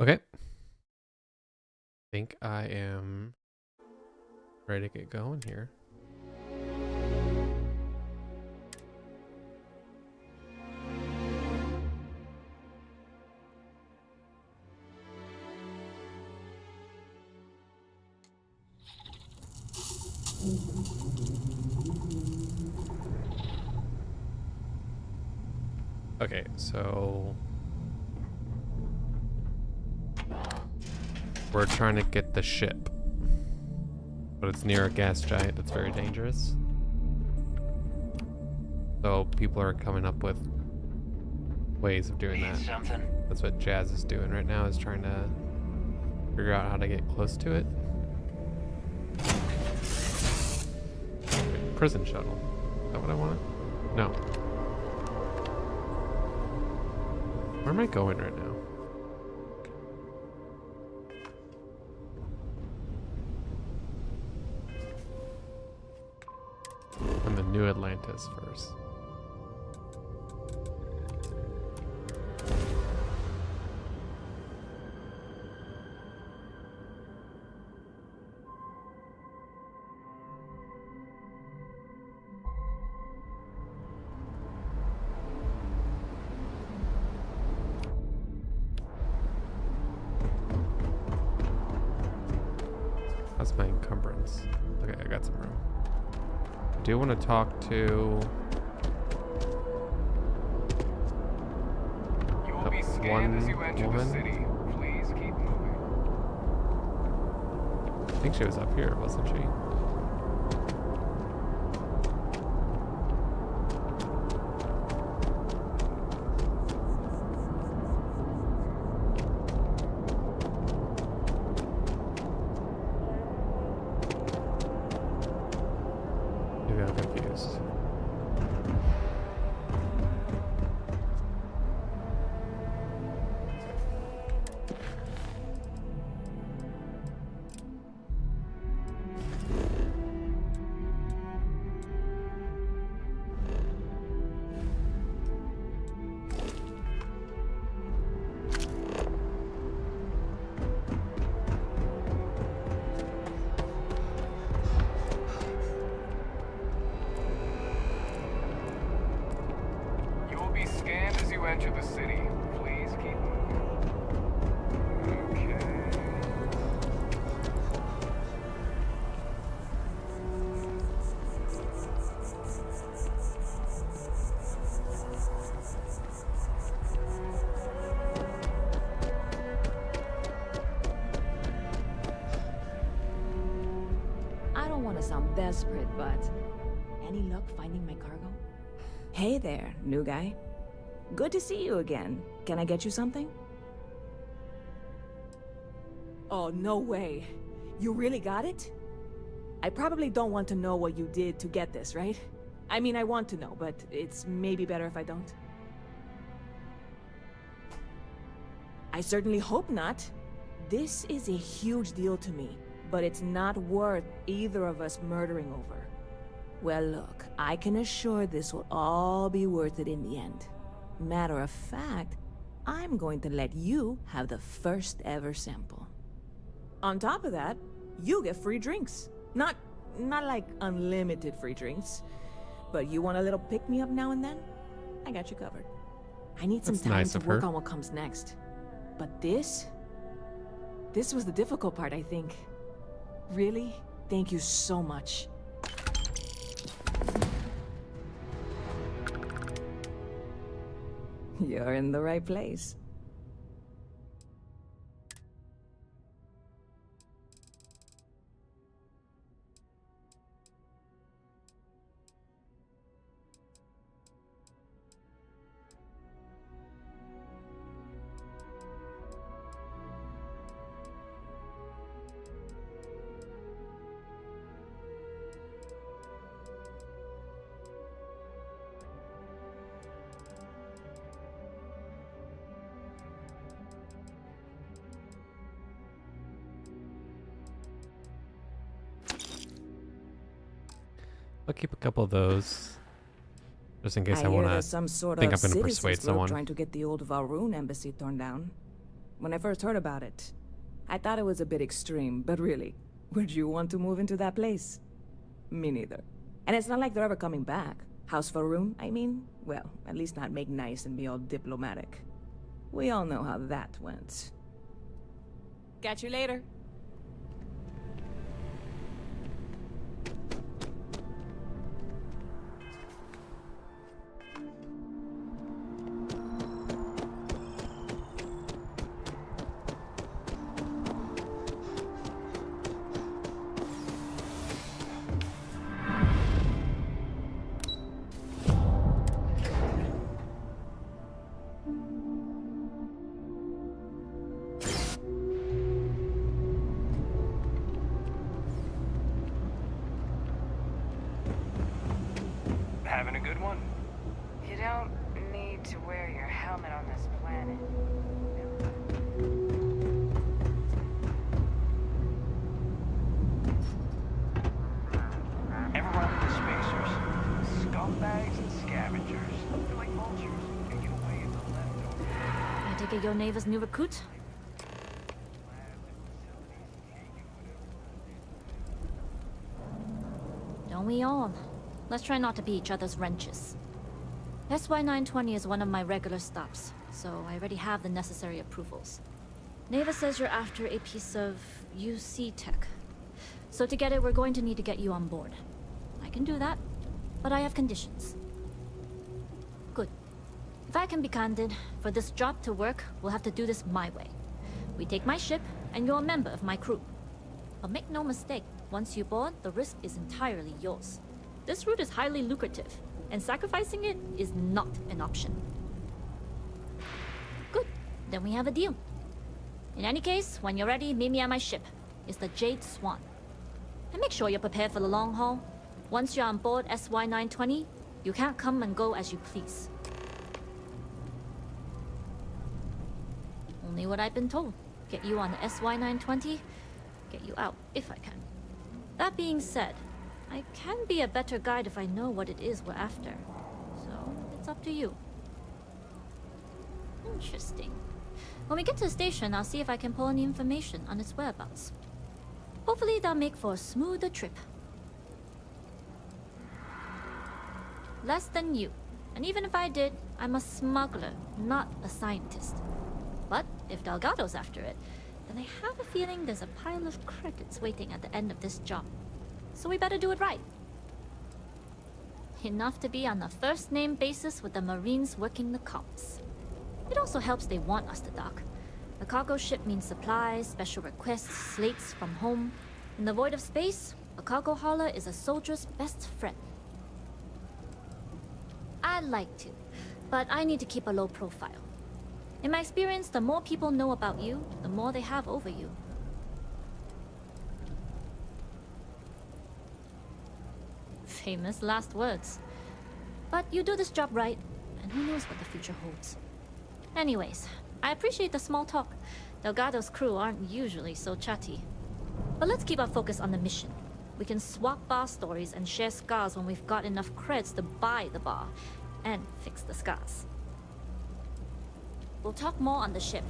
Okay. Think I am ready to get going here. Okay, so we're trying to get the ship, but it's near a gas giant that's very dangerous. So people are coming up with ways of doing that. That's what Jazz is doing right now, is trying to figure out how to get close to it. Prison shuttle. Is that what I wanted? No. Where am I going right now? I'm the New Atlantis first. That's my encumbrance. Okay, I got some room. I do want to talk to one woman. Please keep moving. I think she was up here, wasn't she? Maybe I'm confused. You will be scanned as you enter the city. Please keep moving. Okay. I don't want to sound desperate, but any luck finding my cargo? Hey there, new guy. Good to see you again. Can I get you something? Oh, no way. You really got it? I probably don't want to know what you did to get this, right? I mean, I want to know, but it's maybe better if I don't. I certainly hope not. This is a huge deal to me, but it's not worth either of us murdering over. Well, look, I can assure this will all be worth it in the end. Matter of fact, I'm going to let you have the first ever sample. On top of that, you get free drinks. Not like unlimited free drinks, but you want a little pick-me-up now and then? I got you covered. I need some That's time nice to of work her. on what comes next. But this was the difficult part, I think. Really, thank you so much. You're in the right place. I'll keep a couple of those, just in case I hear want there's to some sort think of I'm going to citizens persuade group someone. trying to get the old Valroon embassy torn down. When I first heard about it, I thought it was a bit extreme, but really, would you want to move into that place? Me neither. And it's not like they're ever coming back. House for room, I mean? Well, at least not make nice and be all diplomatic. We all know how that went. Catch you later. Having a good one? You don't need to wear your helmet on this planet. Everyone in the spacers. Scumbags and scavengers. They're like vultures. They get away with the leftovers. I take it your neighbor's new recruit? Don't we all? Let's try not to be each other's wrenches. SY-920 is one of my regular stops, so I already have the necessary approvals. Neva says you're after a piece of UC tech. So to get it, we're going to need to get you on board. I can do that, but I have conditions. Good. If I can be candid, for this job to work, we'll have to do this my way. We take my ship, and you're a member of my crew. But make no mistake, once you board, the risk is entirely yours. This route is highly lucrative, and sacrificing it is not an option. Good. Then we have a deal. In any case, when you're ready, meet me at my ship. It's the Jade Swan. And make sure you're prepared for the long haul. Once you're on board SY-920, you can't come and go as you please. Only what I've been told. Get you on the SY-920, get you out if I can. That being said, I can be a better guide if I know what it is we're after. So, it's up to you. Interesting. When we get to the station, I'll see if I can pull any information on its whereabouts. Hopefully that'll make for a smoother trip. Less than you. And even if I did, I'm a smuggler, not a scientist. But if Delgado's after it, then I have a feeling there's a pile of credits waiting at the end of this job. So we better do it right. Enough to be on a first-name basis with the Marines working the comms. It also helps they want us to dock. A cargo ship means supplies, special requests, slates from home. In the void of space, a cargo hauler is a soldier's best friend. I'd like to, but I need to keep a low profile. In my experience, the more people know about you, the more they have over you. Famous last words. But you do this job right, and who knows what the future holds. Anyways, I appreciate the small talk. Delgado's crew aren't usually so chatty. But let's keep our focus on the mission. We can swap bar stories and share scars when we've got enough creds to buy the bar and fix the scars. We'll talk more on the ship.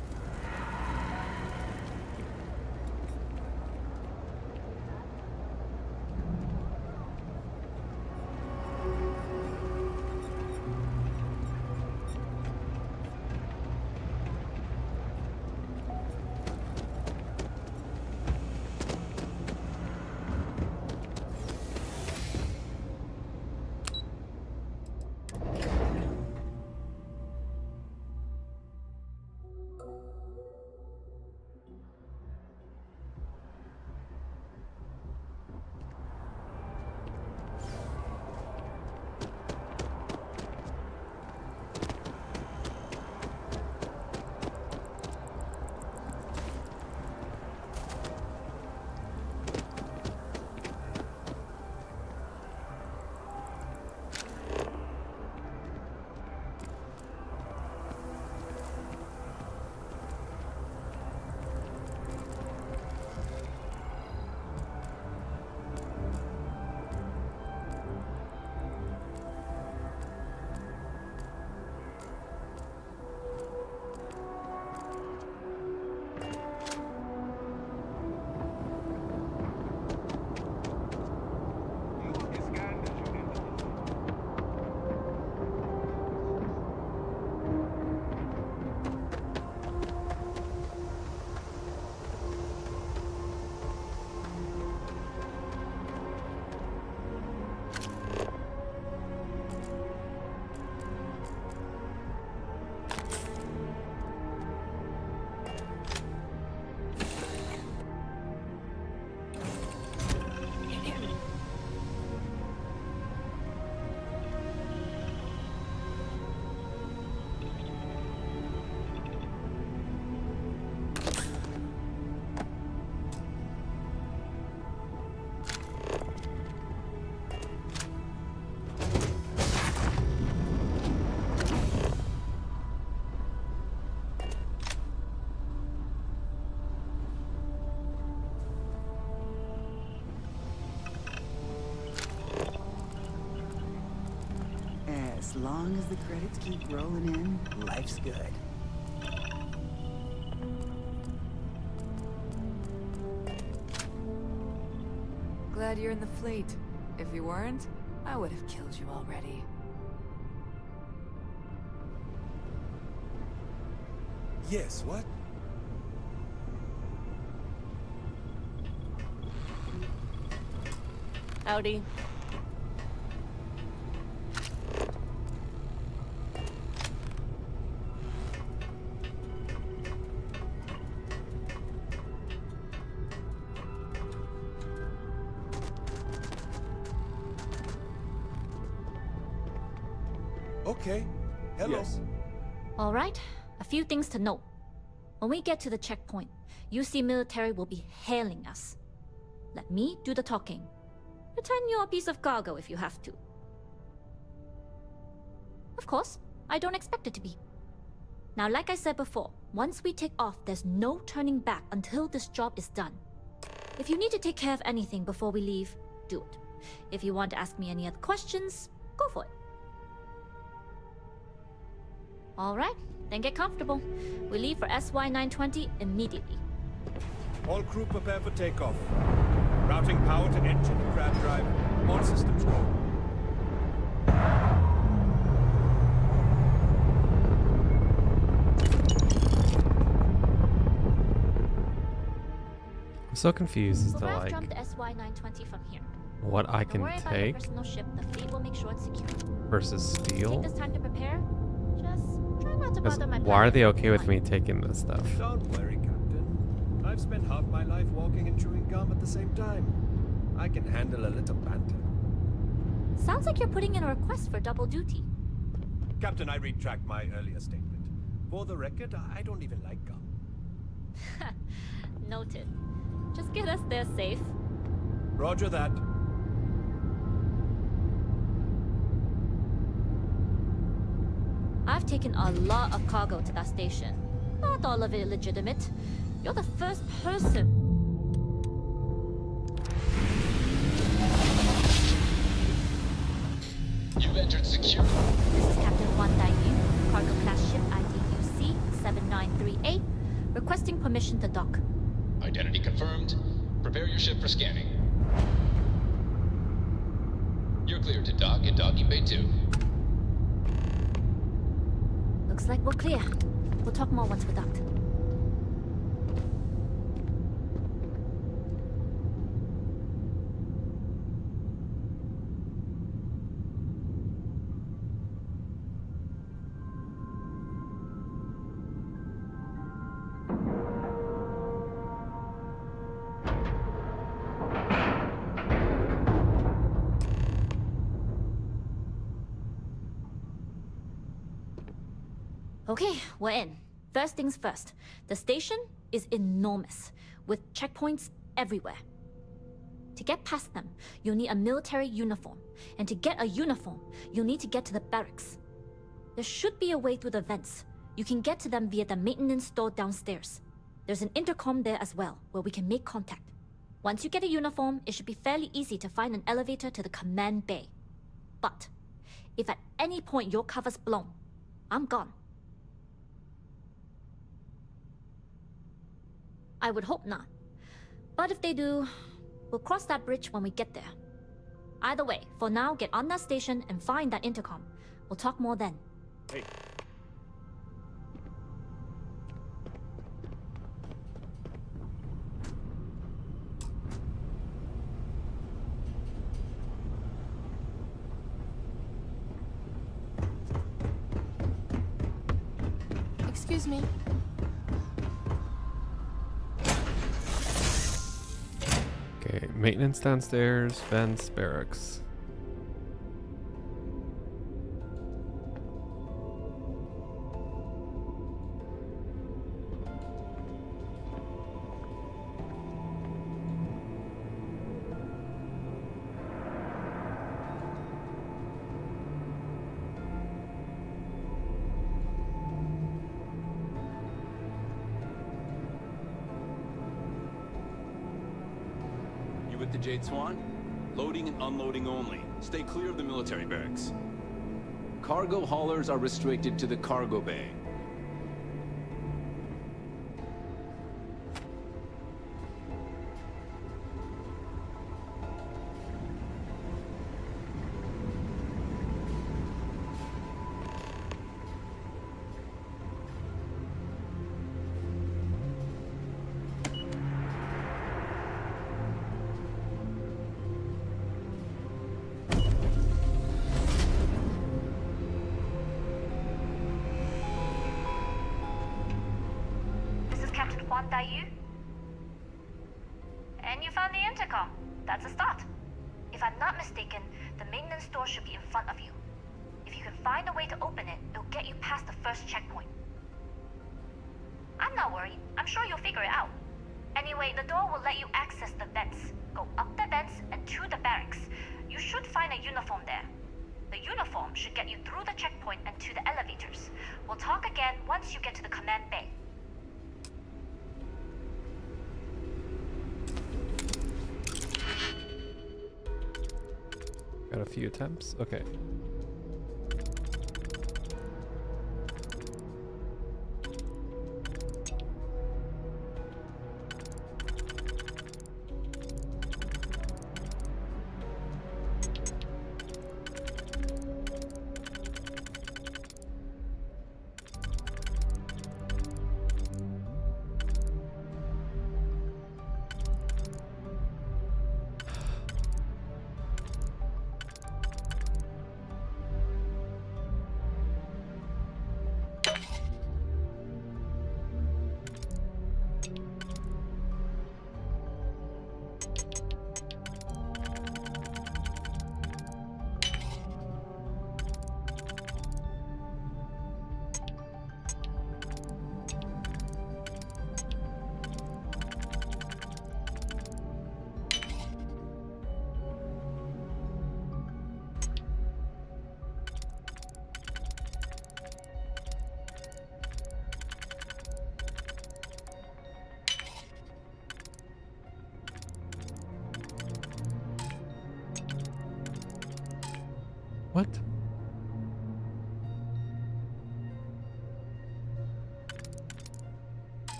long as the credits keep rolling in, life's good. Glad you're in the fleet. If you weren't, I would have killed you already. Yes, what? Howdy. Okay. Hello. Yes. All right, a few things to note. When we get to the checkpoint, UC military will be hailing us. Let me do the talking. Pretend you're a piece of cargo if you have to. Of course, I don't expect it to be. Now, like I said before, once we take off, there's no turning back until this job is done. If you need to take care of anything before we leave, do it. If you want to ask me any other questions, go for it. All right, then get comfortable. We leave for SY-920 immediately. All crew prepare for takeoff. Routing power to engine and crab drive. All systems go. I'm so confused as We'll to fast like jump the SY-920 from here. what I Don't can worry about your take personal ship. The fleet will make sure it's secure. versus Take steal. this time to prepare. Just try not to 'Cause bother my why are planet. they okay with Fine. me taking this stuff? Don't worry, Captain. I've spent half my life walking and chewing gum at the same time. I can handle a little banter. Sounds like you're putting in a request for double duty. Captain, I retract my earlier statement. For the record, I don't even like gum. Noted. Just get us there safe. Roger that. I've taken a lot of cargo to that station. Not all of it legitimate. You're the first person. You've entered secure. This is Captain Wan Dai-yu, cargo class ship IDUC 7938, requesting permission to dock. Identity confirmed. Prepare your ship for scanning. You're cleared to dock at docking bay 2. Looks like we're clear. We'll talk more once we're docked. Okay, we're in. First things first. The station is enormous, with checkpoints everywhere. To get past them, you'll need a military uniform. And to get a uniform, you'll need to get to the barracks. There should be a way through the vents. You can get to them via the maintenance store downstairs. There's an intercom there as well, where we can make contact. Once you get a uniform, it should be fairly easy to find an elevator to the command bay. But, if at any point your cover's blown, I'm gone. I would hope not. But if they do, we'll cross that bridge when we get there. Either way, for now, get on that station and find that intercom. We'll talk more then. Hey. Excuse me. Okay, maintenance downstairs, vents, barracks. You with the Jade Swan? Loading and unloading only. Stay clear of the military barracks. Cargo haulers are restricted to the cargo bay. And you found the intercom. That's a start. If I'm not mistaken, the maintenance door should be in front of you. If you can find a way to open it, it'll get you past the first checkpoint. I'm not worried. I'm sure you'll figure it out. Anyway, the door will let you access the vents. Go up the vents and to the barracks. You should find a uniform there. The uniform should get you through the checkpoint and to the elevators. We'll talk again once you get to the command bay. Got a few attempts. Okay.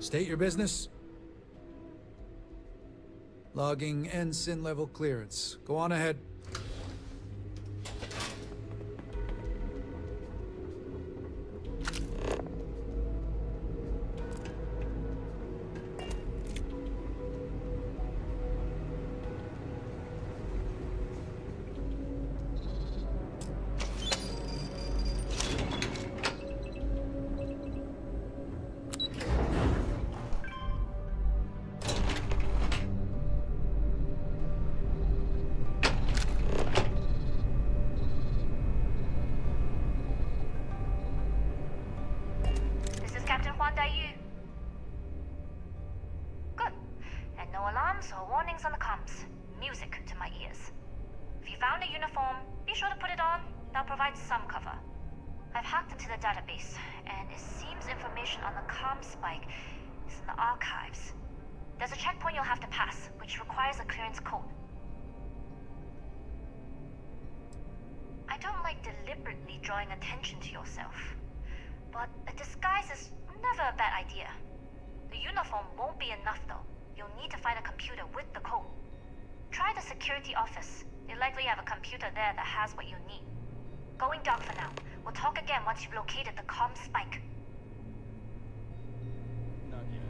State your business. Logging ensign level clearance. Go on ahead. This is Captain Huan Daiyu. Good. And no alarms or warnings on the comms. Music to my ears. If you found a uniform, be sure to put it on. That'll provide some cover. I've hacked into the database, and it seems information on the comm spike is in the archives. There's a checkpoint you'll have to pass, which requires a clearance code. I don't like deliberately drawing attention to yourself, but a disguise is never a bad idea. The uniform won't be enough though. You'll need to find a computer with the code. Try the security office. They likely have a computer there that has what you need. Going dark for now. We'll talk again once you've located the comm spike. Not yet.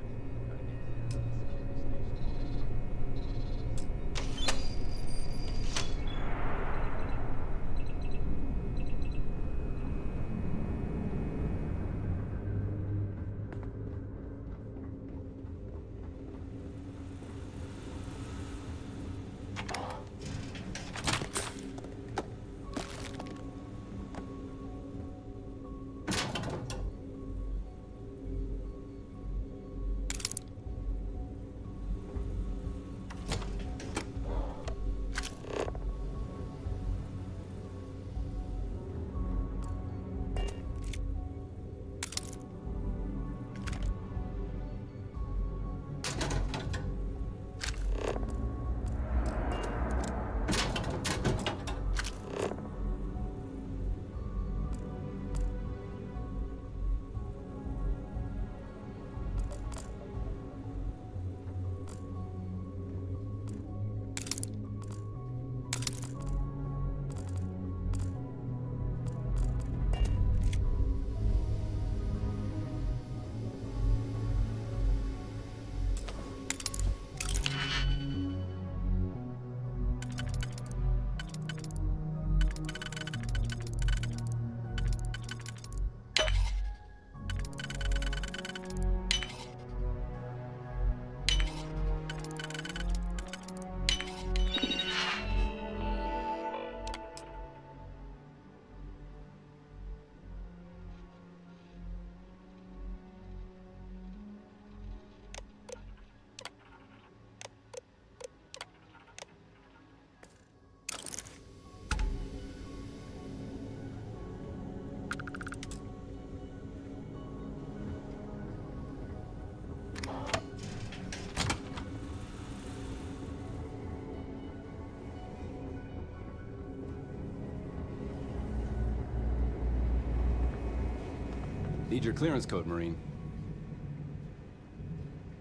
Need your clearance code, Marine.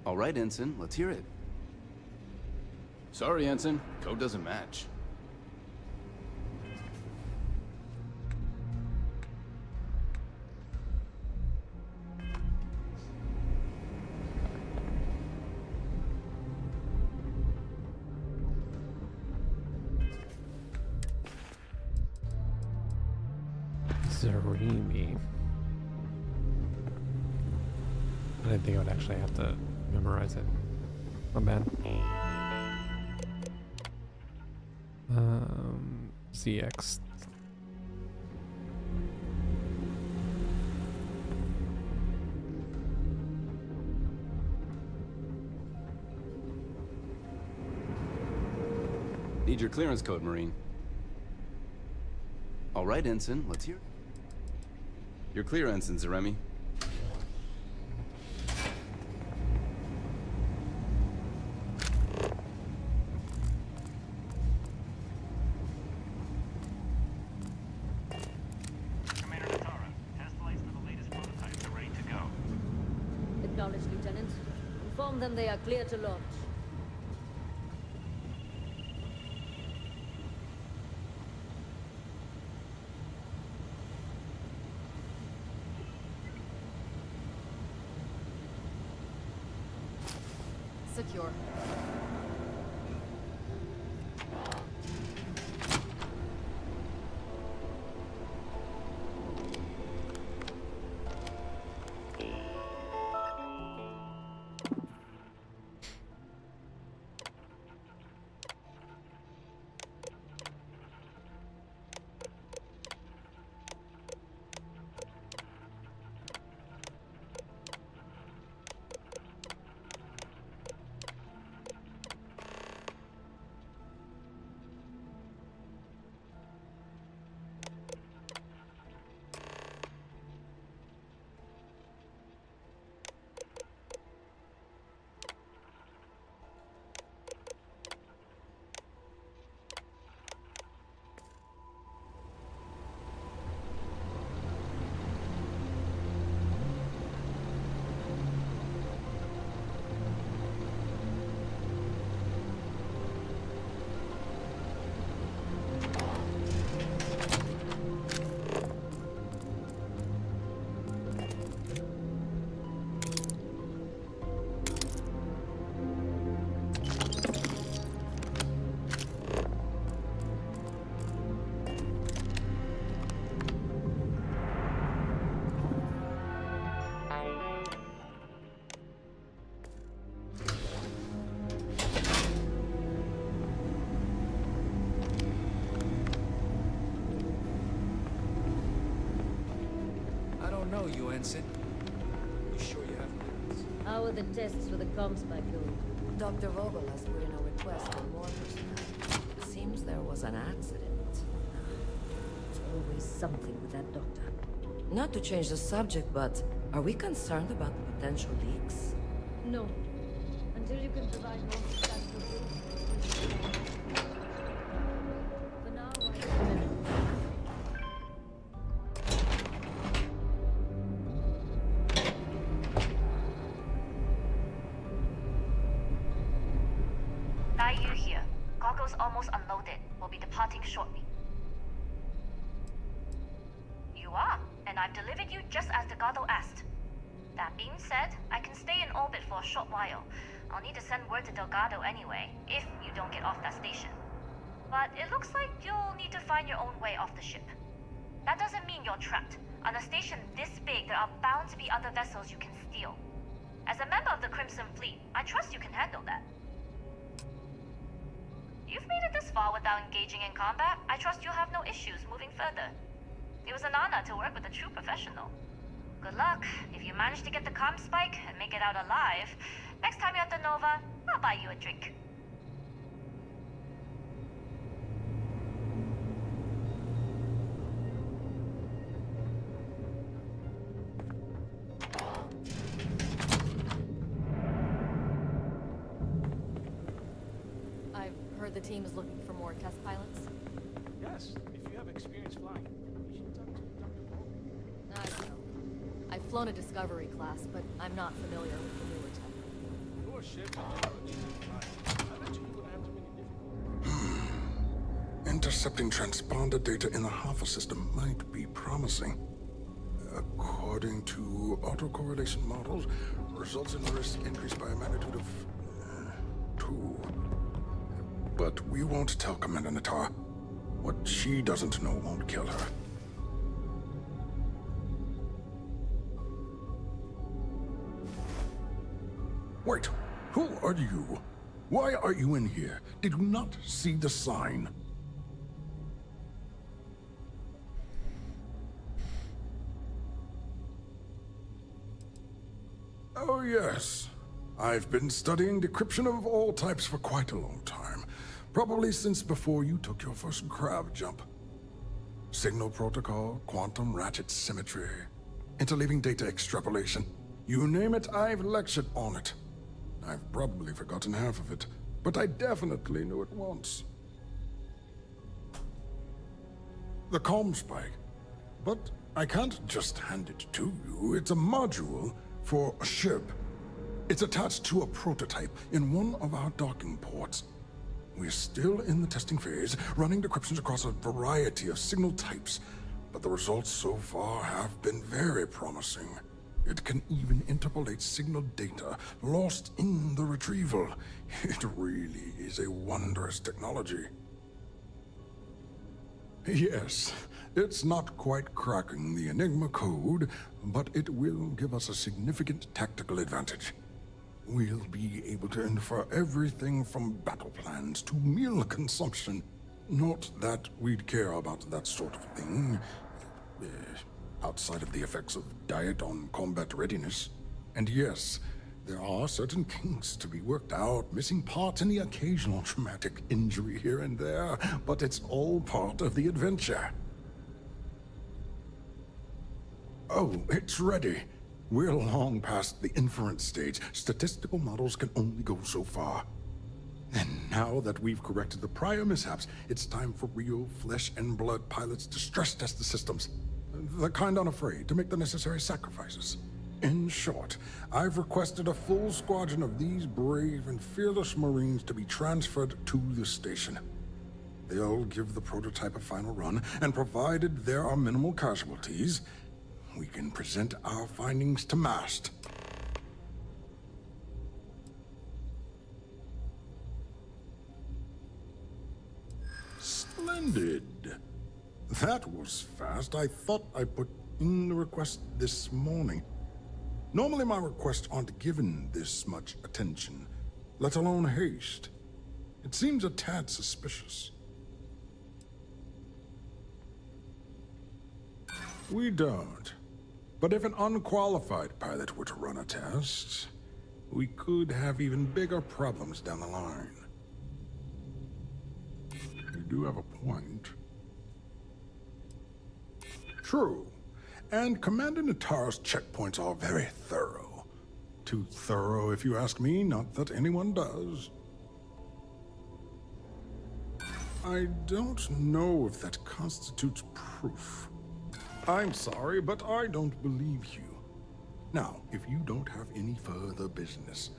All right, Ensign, let's hear it. Sorry, Ensign. Code doesn't match. Zarimi. I didn't think I would actually have to memorize it. My bad. ZX. Need your clearance code, Marine. All right, Ensign, let's hear it. You're clear, Ensign Zaremi. Acknowledged, Lieutenant. Inform them they are clear to launch. Secure. I don't know you, Ensign. You sure you have clearance? How are the tests for the comms spike going? Dr. Vogel has put in a request for more personnel. It seems there was an accident. There's always something with that doctor. Not to change the subject, but are we concerned about potential leaks? No. Until you can provide more substantial proof. For now, I recommend. Yu here. Goggles almost unloaded. We'll be departing shortly. You are, and I've delivered you just as Delgado asked. That being said, I can stay in orbit for a short while. I'll need to send word to Delgado anyway, if you don't get off that station. But it looks like you'll need to find your own way off the ship. That doesn't mean you're trapped. On a station this big, there are bound to be other vessels you can steal. As a member of the Crimson Fleet, I trust you can handle that. You've made it this far without engaging in combat. I trust you'll have no issues moving further. It was an honor to work with a true professional. Good luck. If you manage to get the comm spike and make it out alive, next time you're at the Nova, I'll buy you a drink. I've heard the team is looking for more test pilots. Yes, if you have experience flying, you should talk to Dr. Vogel. I don't know. I've flown a Discovery class, but I'm not familiar with the newer tech. Your ship is never easy to fly. I bet you wouldn't have too many difficulties. Intercepting transponder data in the Alpha system might be promising. According to autocorrelation models, results in risk increased by a magnitude of 2. But we won't tell Commander Natar. What she doesn't know won't kill her. Wait, who are you? Why are you in here? Did you not see the sign? Oh yes. I've been studying decryption of all types for quite a long time. Probably since before you took your first grav jump. Signal protocol, quantum ratchet symmetry, interleaving data extrapolation. You name it, I've lectured on it. I've probably forgotten half of it, but I definitely knew it once. The comm spike. But I can't just hand it to you. It's a module for a ship. It's attached to a prototype in one of our docking ports. We're still in the testing phase, running decryptions across a variety of signal types, but the results so far have been very promising. It can even interpolate signal data lost in the retrieval. It really is a wondrous technology. Yes, it's not quite cracking the Enigma code, but it will give us a significant tactical advantage. We'll be able to infer everything from battle plans to meal consumption. Not that we'd care about that sort of thing, outside of the effects of diet on combat readiness. And yes, there are certain kinks to be worked out, missing parts and the occasional traumatic injury here and there, but it's all part of the adventure. Oh, it's ready. We're long past the inference stage. Statistical models can only go so far. And now that we've corrected the prior mishaps, it's time for real flesh and blood pilots to stress test the systems. The kind unafraid to make the necessary sacrifices. In short, I've requested a full squadron of these brave and fearless Marines to be transferred to the station. They'll give the prototype a final run, and provided there are minimal casualties, we can present our findings to Mast. Splendid. That was fast. I thought I put in the request this morning. Normally my requests aren't given this much attention, let alone haste. It seems a tad suspicious. We don't. But if an unqualified pilot were to run a test, we could have even bigger problems down the line. You do have a point. True. And Commander Natara's checkpoints are very thorough. Too thorough, if you ask me, not that anyone does. I don't know if that constitutes proof. I'm sorry, but I don't believe you. Now, if you don't have any further business,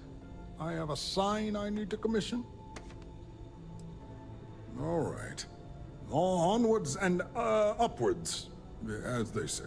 I have a sign I need to commission. All right. Onwards and upwards, as they say.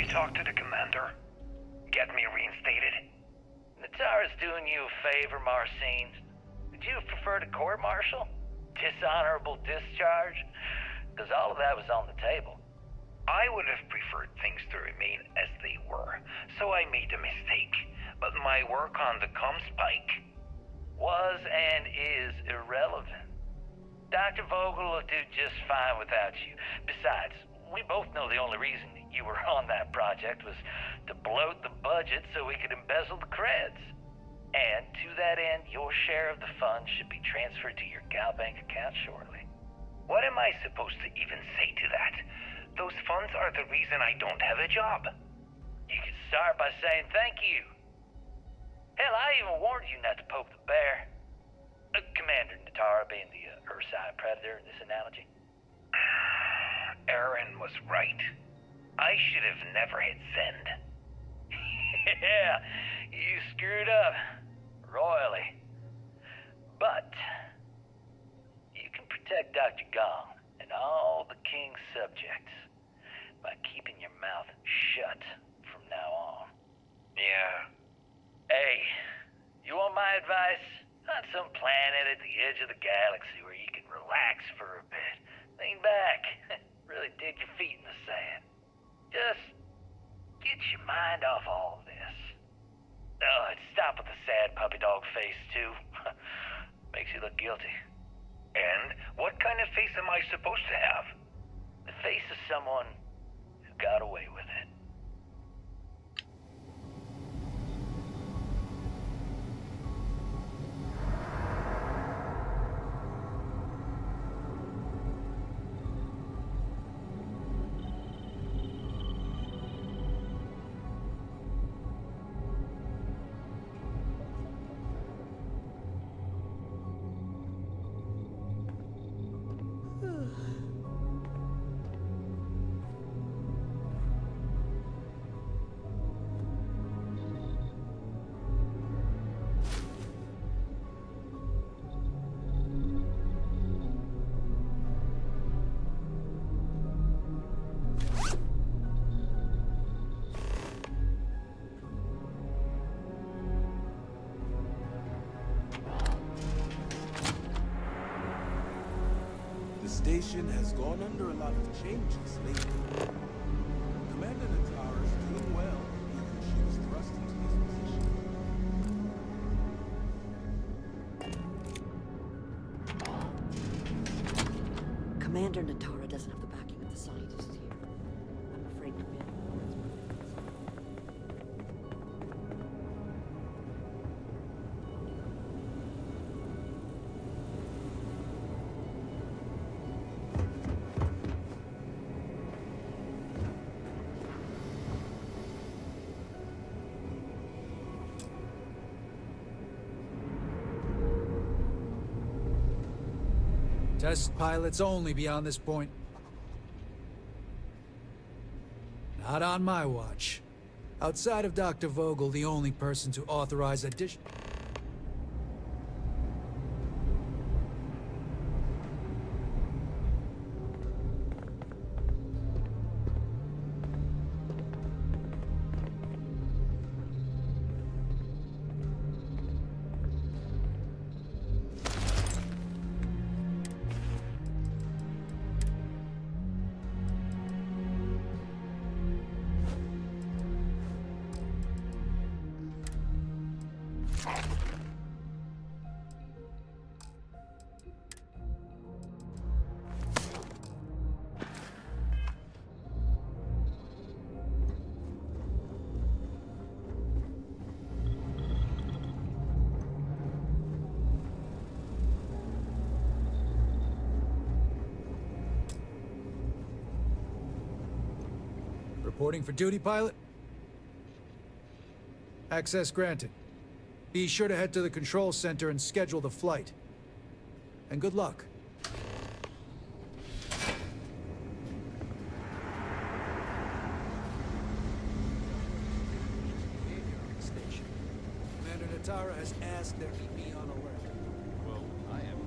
Talk to the commander. Get me reinstated. Natara's doing you a favor, Marcine. Would you prefer to court-martial? Dishonorable discharge? Because all of that was on the table. I would have preferred things to remain as they were, so I made a mistake. But my work on the Comspike was and is irrelevant. Dr. Vogel will do just fine without you. Besides, we both know the only reason you were on that project was to bloat the budget so we could embezzle the creds. And to that end, your share of the funds should be transferred to your Gal Bank account shortly. What am I supposed to even say to that? Those funds are the reason I don't have a job. You could start by saying thank you. Hell, I even warned you not to poke the bear. Commander Natara being the Ursine predator in this analogy. Aaron was right. I should have never hit send. Yeah, you screwed up. Royally. But you can protect Dr. Gong and all the King's subjects by keeping your mouth shut from now on. Yeah. Hey, you want my advice? Find some planet at the edge of the galaxy where you can relax for a bit. Lean back. Really dig your feet in the sand. Just get your mind off all of this. Oh, and stop with the sad puppy dog face, too. Makes you look guilty. And what kind of face am I supposed to have? The face of someone who got away with it. The station has gone under a lot of changes lately. Commander Natara is doing well, given she was thrust into this position. Commander Natara doesn't have the backing of the scientists here. I'm afraid Commander Test pilots only beyond this point. Not on my watch. Outside of Dr. Vogel, the only person to authorize addition... Reporting for duty, pilot? Access granted. Be sure to head to the control center and schedule the flight. And good luck. Station. Commander Natara has asked there he be on alert. Well, I am.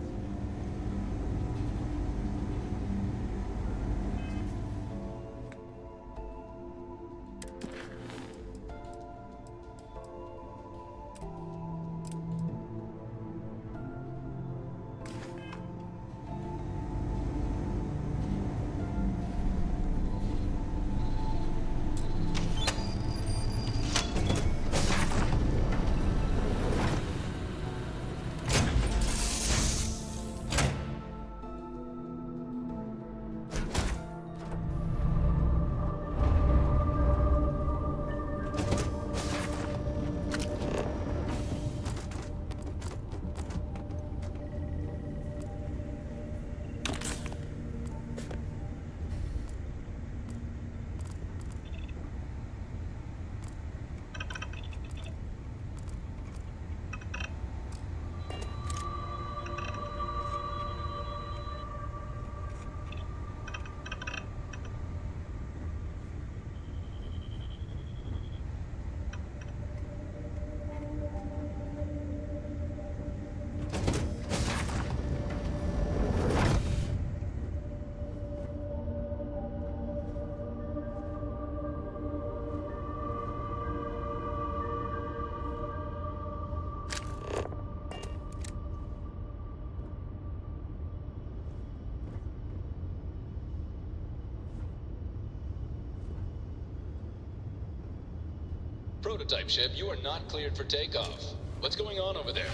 Prototype ship, you are not cleared for takeoff. What's going on over there?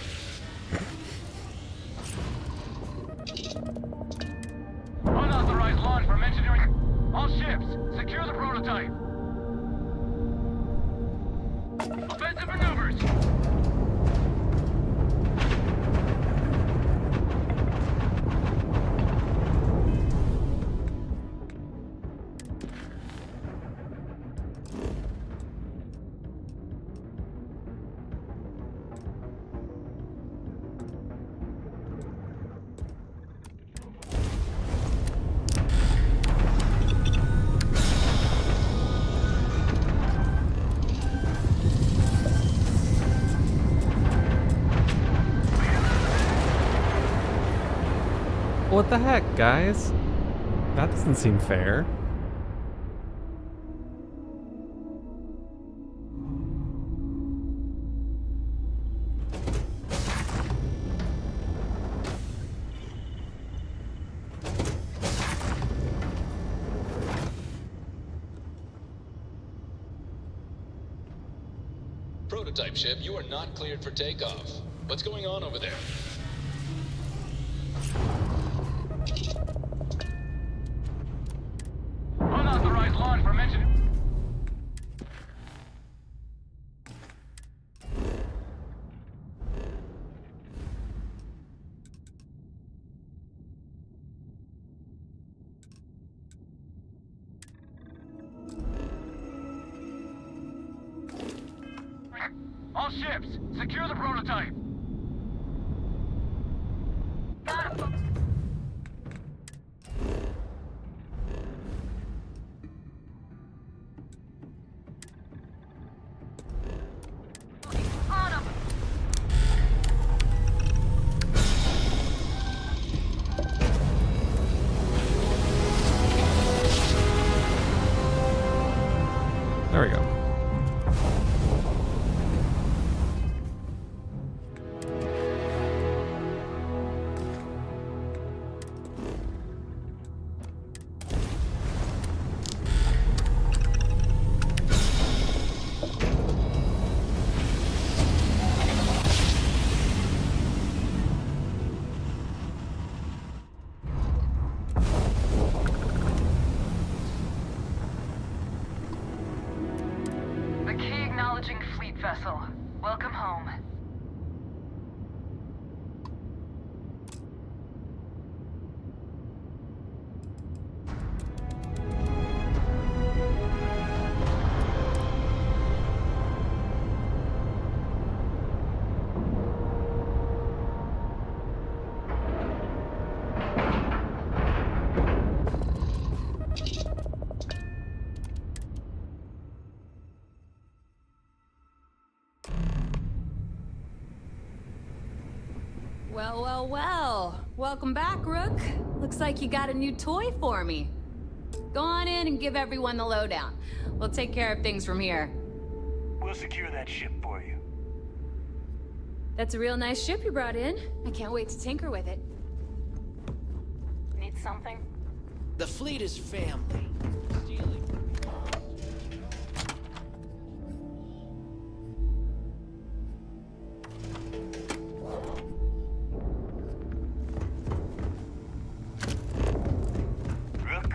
Unauthorized launch from engineering. All ships, secure the prototype. Offensive maneuvers. What the heck, guys? That doesn't seem fair. Prototype ship, you are not cleared for takeoff. What's going on over there? Unauthorized launch from engineering. All ships, secure the prototype. There we go. The key acknowledging fleet vessel. Welcome home. Well, well, well. Welcome back, Rook. Looks like you got a new toy for me. Go on in and give everyone the lowdown. We'll take care of things from here. We'll secure that ship for you. That's a real nice ship you brought in. I can't wait to tinker with it. Need something? The fleet is family. Stealing. Rook?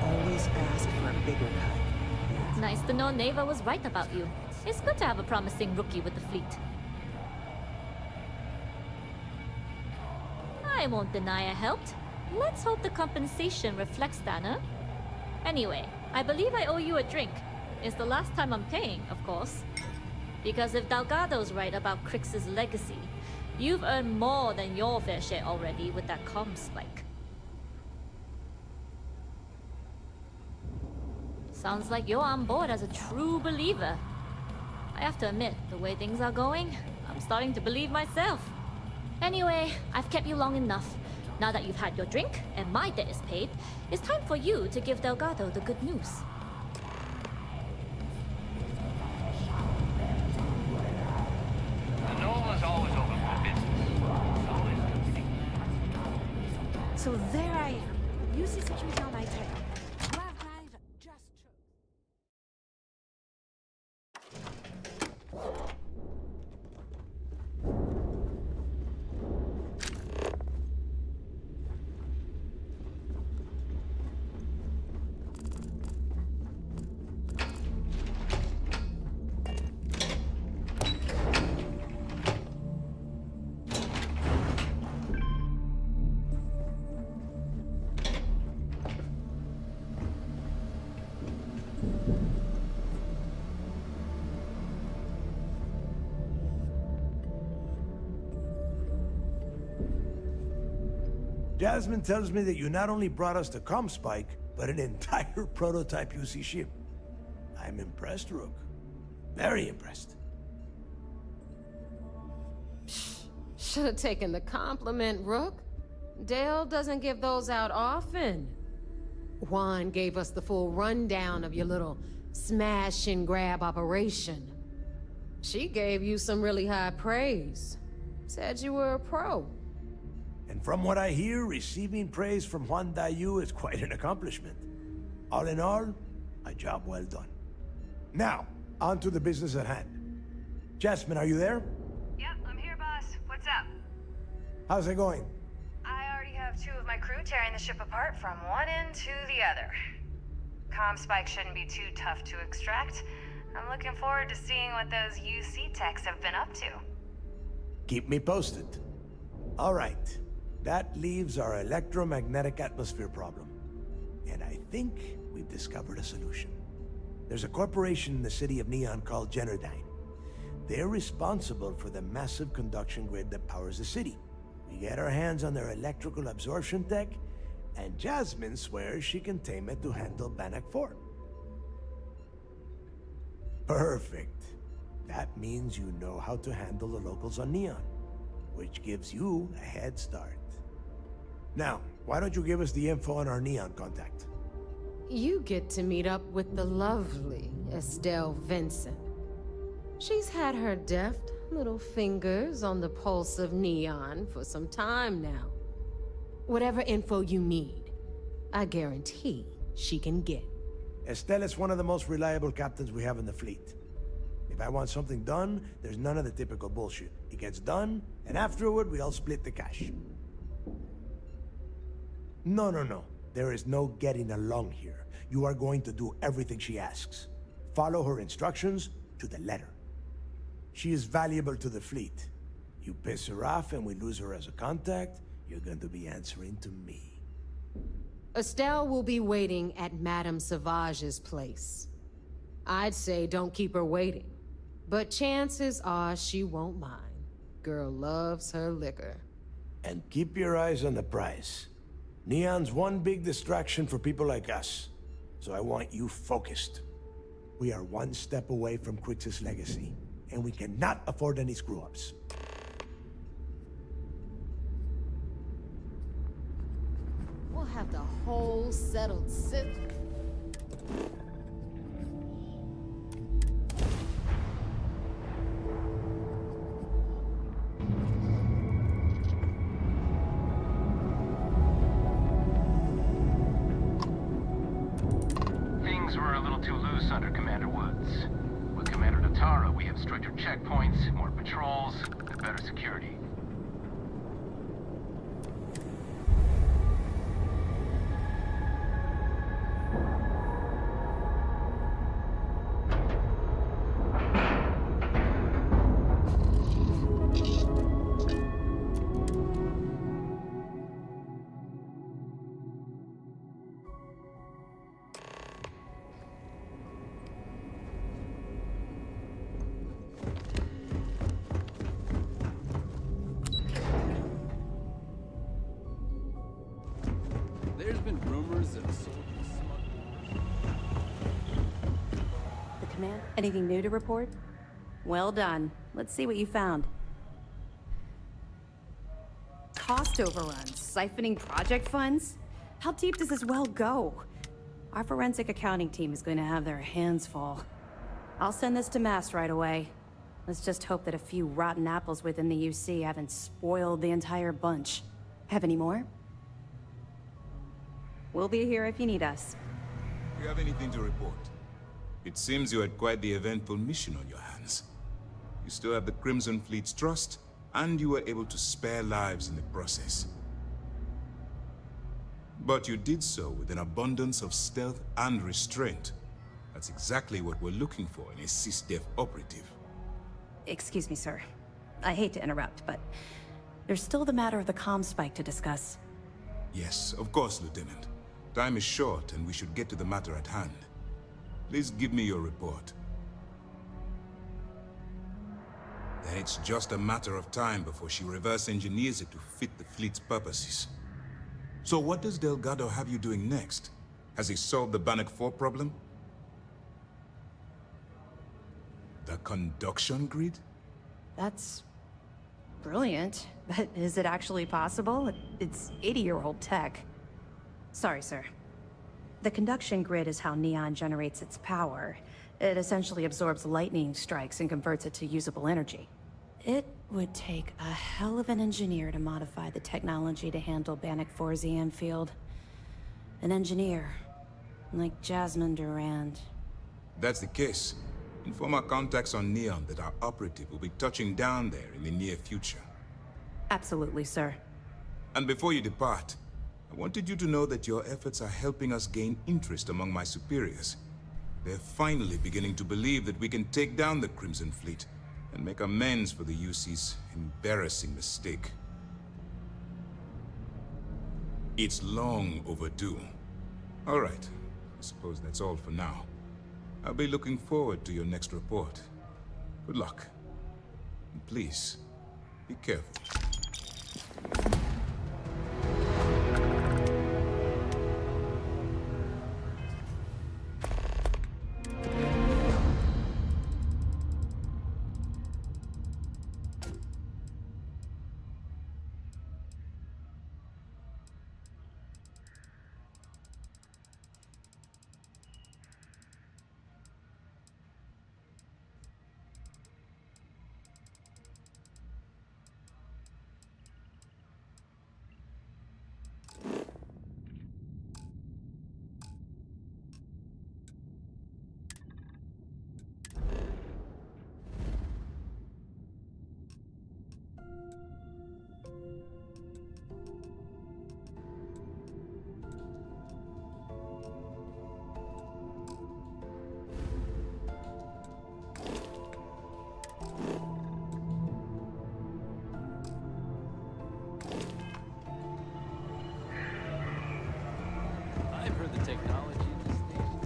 Always ask for a bigger cut. Nice to know Neva was right about you. It's good to have a promising rookie with the fleet. I won't deny I helped. Let's hope the compensation reflects that, huh? Anyway, I believe I owe you a drink. It's the last time I'm paying, of course. Because if Delgado's right about Crix's legacy, you've earned more than your fair share already with that comm spike. Sounds like you're on board as a true believer. I have to admit, the way things are going, I'm starting to believe myself. Anyway, I've kept you long enough. Now that you've had your drink and my debt is paid, it's time for you to give Delgado the good news. So there I am. UC security on my tail. Drive, just Jasmine tells me that you not only brought us the Comspike, but an entire prototype UC ship. I'm impressed, Rook. Very impressed. Should have taken the compliment, Rook. Dale doesn't give those out often. Juan gave us the full rundown of your little smash and grab operation. She gave you some really high praise. Said you were a pro. And from what I hear, receiving praise from Juan Dayu is quite an accomplishment. All in all, a job well done. Now, on to the business at hand. Jasmine, are you there? Yep, I'm here, boss. What's up? How's it going? I already have 2 of my crew tearing the ship apart from one end to the other. Comspike shouldn't be too tough to extract. I'm looking forward to seeing what those UC techs have been up to. Keep me posted. All right. That leaves our electromagnetic atmosphere problem. And I think we've discovered a solution. There's a corporation in the city of Neon called Generdyne. They're responsible for the massive conduction grid that powers the city. We get our hands on their electrical absorption tech, and Jasmine swears she can tame it to handle Bannock 4. Perfect. That means you know how to handle the locals on Neon, which gives you a head start. Now, why don't you give us the info on our Neon contact? You get to meet up with the lovely Estelle Vincent. She's had her deft little fingers on the pulse of Neon for some time now. Whatever info you need, I guarantee she can get. Estelle is one of the most reliable captains we have in the fleet. If I want something done, there's none of the typical bullshit. It gets done, and afterward we all split the cash. No. There is no getting along here. You are going to do everything she asks. Follow her instructions to the letter. She is valuable to the fleet. You piss her off and we lose her as a contact, you're going to be answering to me. Estelle will be waiting at Madame Sauvage's place. I'd say don't keep her waiting, but chances are she won't mind. Girl loves her liquor. And keep your eyes on the prize. Neon's one big distraction for people like us, so I want you focused. We are one step away from Quix's legacy, and we cannot afford any screw-ups. We'll have the whole settled sit. Things were a little too loose under Commander Woods. With Commander Natara, we have stricter checkpoints, more patrols, and better security. There's been rumors of soldiers smuggling. The command? Anything new to report? Well done. Let's see what you found. Cost overruns, siphoning project funds? How deep does this well go? Our forensic accounting team is going to have their hands full. I'll send this to Mass right away. Let's just hope that a few rotten apples within the UC haven't spoiled the entire bunch. Have any more? We'll be here if you need us. Do you have anything to report? It seems you had quite the eventful mission on your hands. You still have the Crimson Fleet's trust, and you were able to spare lives in the process. But you did so with an abundance of stealth and restraint. That's exactly what we're looking for in a SysDef operative. Excuse me, sir. I hate to interrupt, but there's still the matter of the comm spike to discuss. Yes, of course, Lieutenant. Time is short, and we should get to the matter at hand. Please give me your report. Then it's just a matter of time before she reverse engineers it to fit the fleet's purposes. So what does Delgado have you doing next? Has he solved the Bannock 4 problem? The conduction grid? That's brilliant, but is it actually possible? It's 80-year-old tech. Sorry, sir. The conduction grid is how Neon generates its power. It essentially absorbs lightning strikes and converts it to usable energy. It would take a hell of an engineer to modify the technology to handle Bannock 4's EM field. An engineer, like Jasmine Durand. That's the case. Inform our contacts on Neon that our operative will be touching down there in the near future. Absolutely, sir. And before you depart, I wanted you to know that your efforts are helping us gain interest among my superiors. They're finally beginning to believe that we can take down the Crimson Fleet and make amends for the UC's embarrassing mistake. It's long overdue. All right, I suppose that's all for now. I'll be looking forward to your next report. Good luck. And please, be careful. I've heard the technology in this station.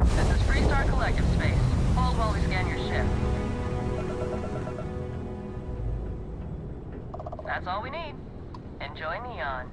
This is Freestar Collective Space. Hold while we scan your ship. That's all we need. Enjoy Neon.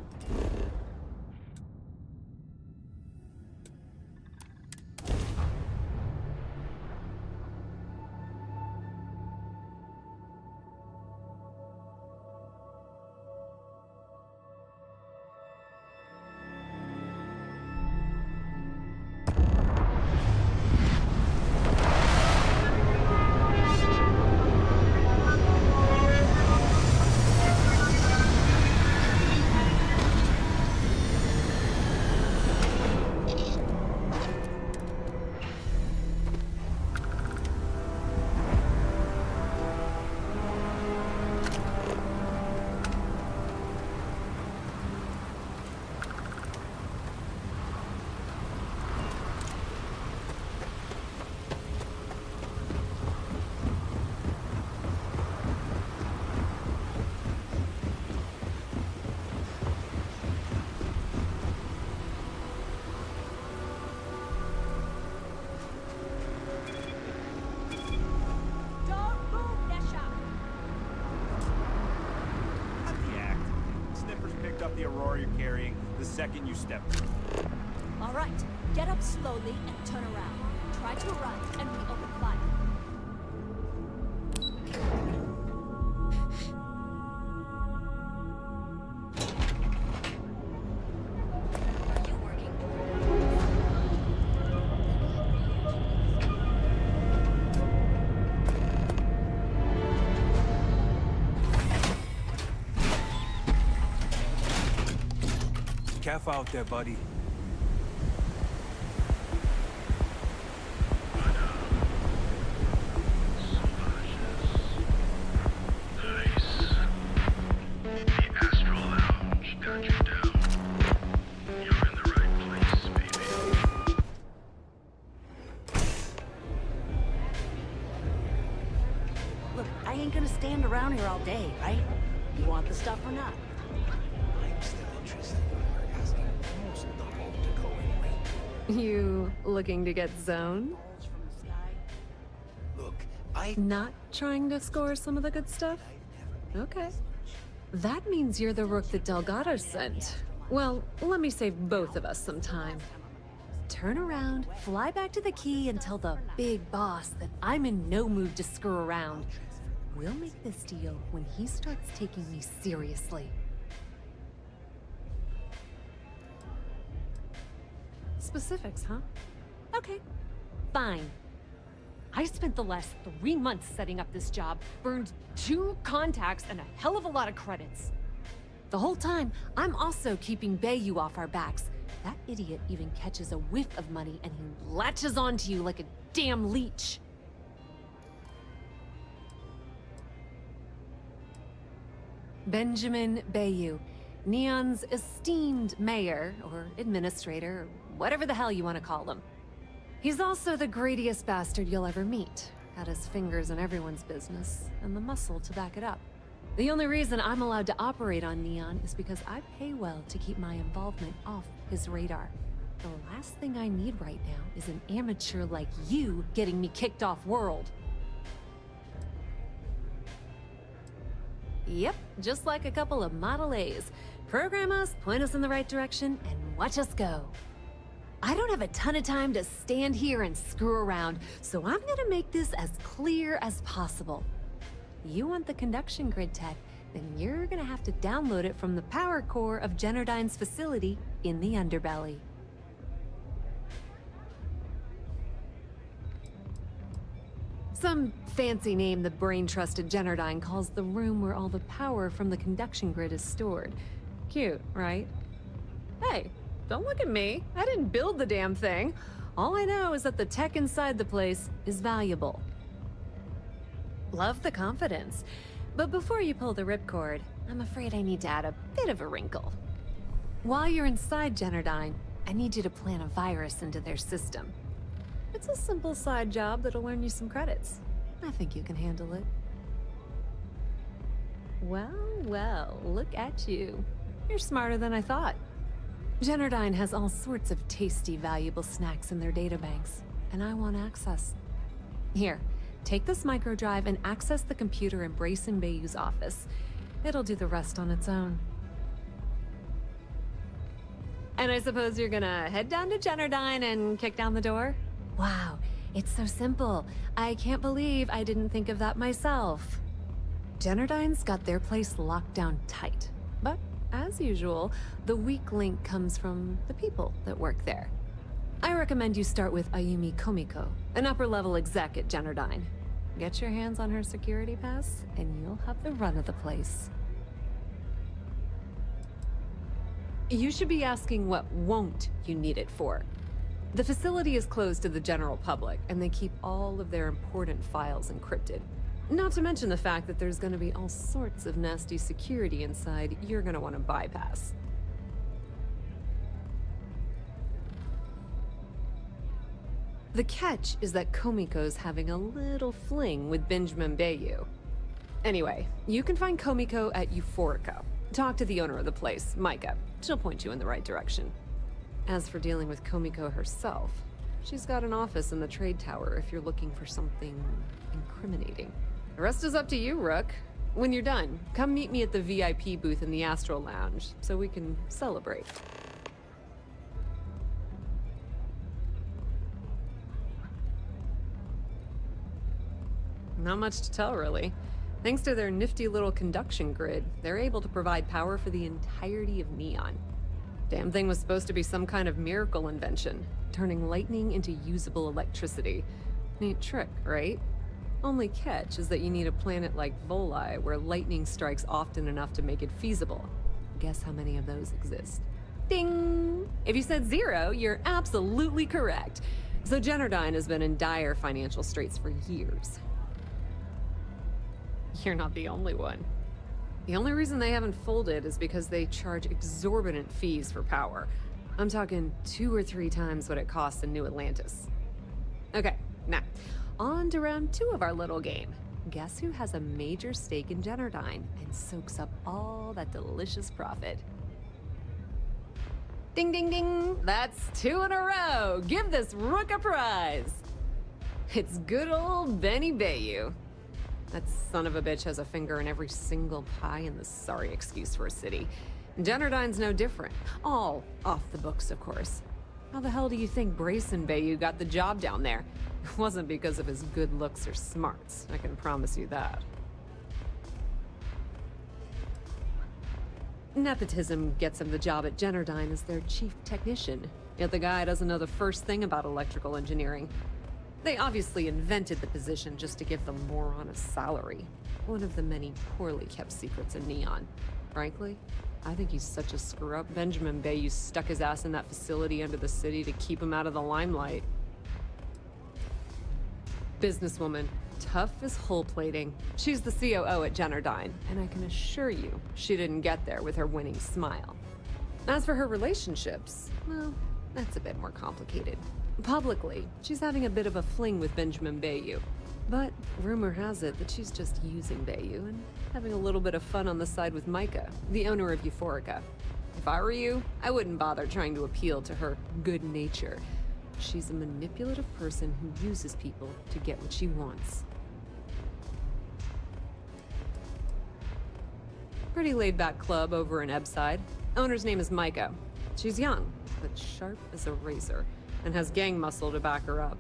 the Aurora you're carrying the second you step through. All right, get up slowly and turn around. Try to run, and we open fire. Careful out there, buddy. Look, I ain't gonna stand around here all day, right? You want the stuff or not? I'm still interested. We're asking most of the home to go anyway. You looking to get zoned? Look, Not trying to score some of the good stuff? Okay. That means you're the rook that Delgado sent. Well, let me save both of us some time. Turn around, fly back to the key, and tell the big boss that I'm in no mood to screw around. We'll make this deal when he starts taking me seriously. Specifics, huh? Okay, fine. I spent the last 3 months setting up this job, burned 2 contacts and a hell of a lot of credits. The whole time, I'm also keeping Bayou off our backs. That idiot even catches a whiff of money and he latches onto you like a damn leech. Benjamin Bayou, Neon's esteemed mayor, or administrator, or whatever the hell you want to call him. He's also the greediest bastard you'll ever meet. Got his fingers in everyone's business, and the muscle to back it up. The only reason I'm allowed to operate on Neon is because I pay well to keep my involvement off his radar. The last thing I need right now is an amateur like you getting me kicked off world. Yep, just like a couple of Model A's. Program us, point us in the right direction, and watch us go. I don't have a ton of time to stand here and screw around, so I'm gonna make this as clear as possible. You want the conduction grid tech, then you're gonna have to download it from the power core of Generdyne's facility in the underbelly. Some fancy name the brain-trusted Generdyne calls the room where all the power from the conduction grid is stored. Cute, right? Hey, don't look at me. I didn't build the damn thing. All I know is that the tech inside the place is valuable. Love the confidence. But before you pull the ripcord, I'm afraid I need to add a bit of a wrinkle. While you're inside Generdyne, I need you to plant a virus into their system. It's a simple side job that'll earn you some credits. I think you can handle it. Well, well, look at you. You're smarter than I thought. Generdyne has all sorts of tasty, valuable snacks in their databanks, and I want access. Here, take this microdrive and access the computer in Brayson Bayou's office. It'll do the rest on its own. And I suppose you're gonna head down to Generdyne and kick down the door? Wow, it's so simple. I can't believe I didn't think of that myself. Generdyne's got their place locked down tight. But, as usual, the weak link comes from the people that work there. I recommend you start with Ayumi Komiko, an upper-level exec at Generdyne. Get your hands on her security pass, and you'll have the run of the place. You should be asking what won't you need it for. The facility is closed to the general public, and they keep all of their important files encrypted. Not to mention the fact that there's gonna be all sorts of nasty security inside you're gonna want to bypass. The catch is that Komiko's having a little fling with Benjamin Bayou. Anyway, you can find Komiko at Euphorica. Talk to the owner of the place, Micah. She'll point you in the right direction. As for dealing with Komiko herself, she's got an office in the trade tower if you're looking for something incriminating. The rest is up to you, Rook. When you're done, come meet me at the VIP booth in the Astral Lounge so we can celebrate. Not much to tell, really. Thanks to their nifty little conduction grid, they're able to provide power for the entirety of Neon. Damn thing was supposed to be some kind of miracle invention, turning lightning into usable electricity. Neat trick, right? Only catch is that you need a planet like Voli, where lightning strikes often enough to make it feasible. Guess how many of those exist? Ding! If you said 0, you're absolutely correct. So Generdyne has been in dire financial straits for years. You're not the only one. The only reason they haven't folded is because they charge exorbitant fees for power. I'm talking 2 or 3 times what it costs in New Atlantis. Okay, now, on to round 2 of our little game. Guess who has a major stake in Generdyne and soaks up all that delicious profit? Ding, ding, ding! That's 2 in a row! Give this rook a prize! It's good old Benny Bayou. That son of a bitch has a finger in every single pie in the sorry excuse for a city. Generdyne's no different. All off the books, of course. How the hell do you think Brayson Bayou got the job down there? It wasn't because of his good looks or smarts, I can promise you that. Nepotism gets him the job at Generdyne as their chief technician, yet the guy doesn't know the first thing about electrical engineering. They obviously invented the position just to give the moron a salary. One of the many poorly kept secrets in Neon. Frankly, I think he's such a screw-up. Benjamin Bayou stuck his ass in that facility under the city to keep him out of the limelight. Businesswoman, tough as hull plating. She's the COO at Generdyne, and I can assure you she didn't get there with her winning smile. As for her relationships, well, that's a bit more complicated. Publicly, she's having a bit of a fling with Benjamin Bayou. But rumor has it that she's just using Bayou and having a little bit of fun on the side with Micah, the owner of Euphorica. If I were you, I wouldn't bother trying to appeal to her good nature. She's a manipulative person who uses people to get what she wants. Pretty laid-back club over in Ebbside. Owner's name is Micah. She's young, but sharp as a razor, and has gang muscle to back her up.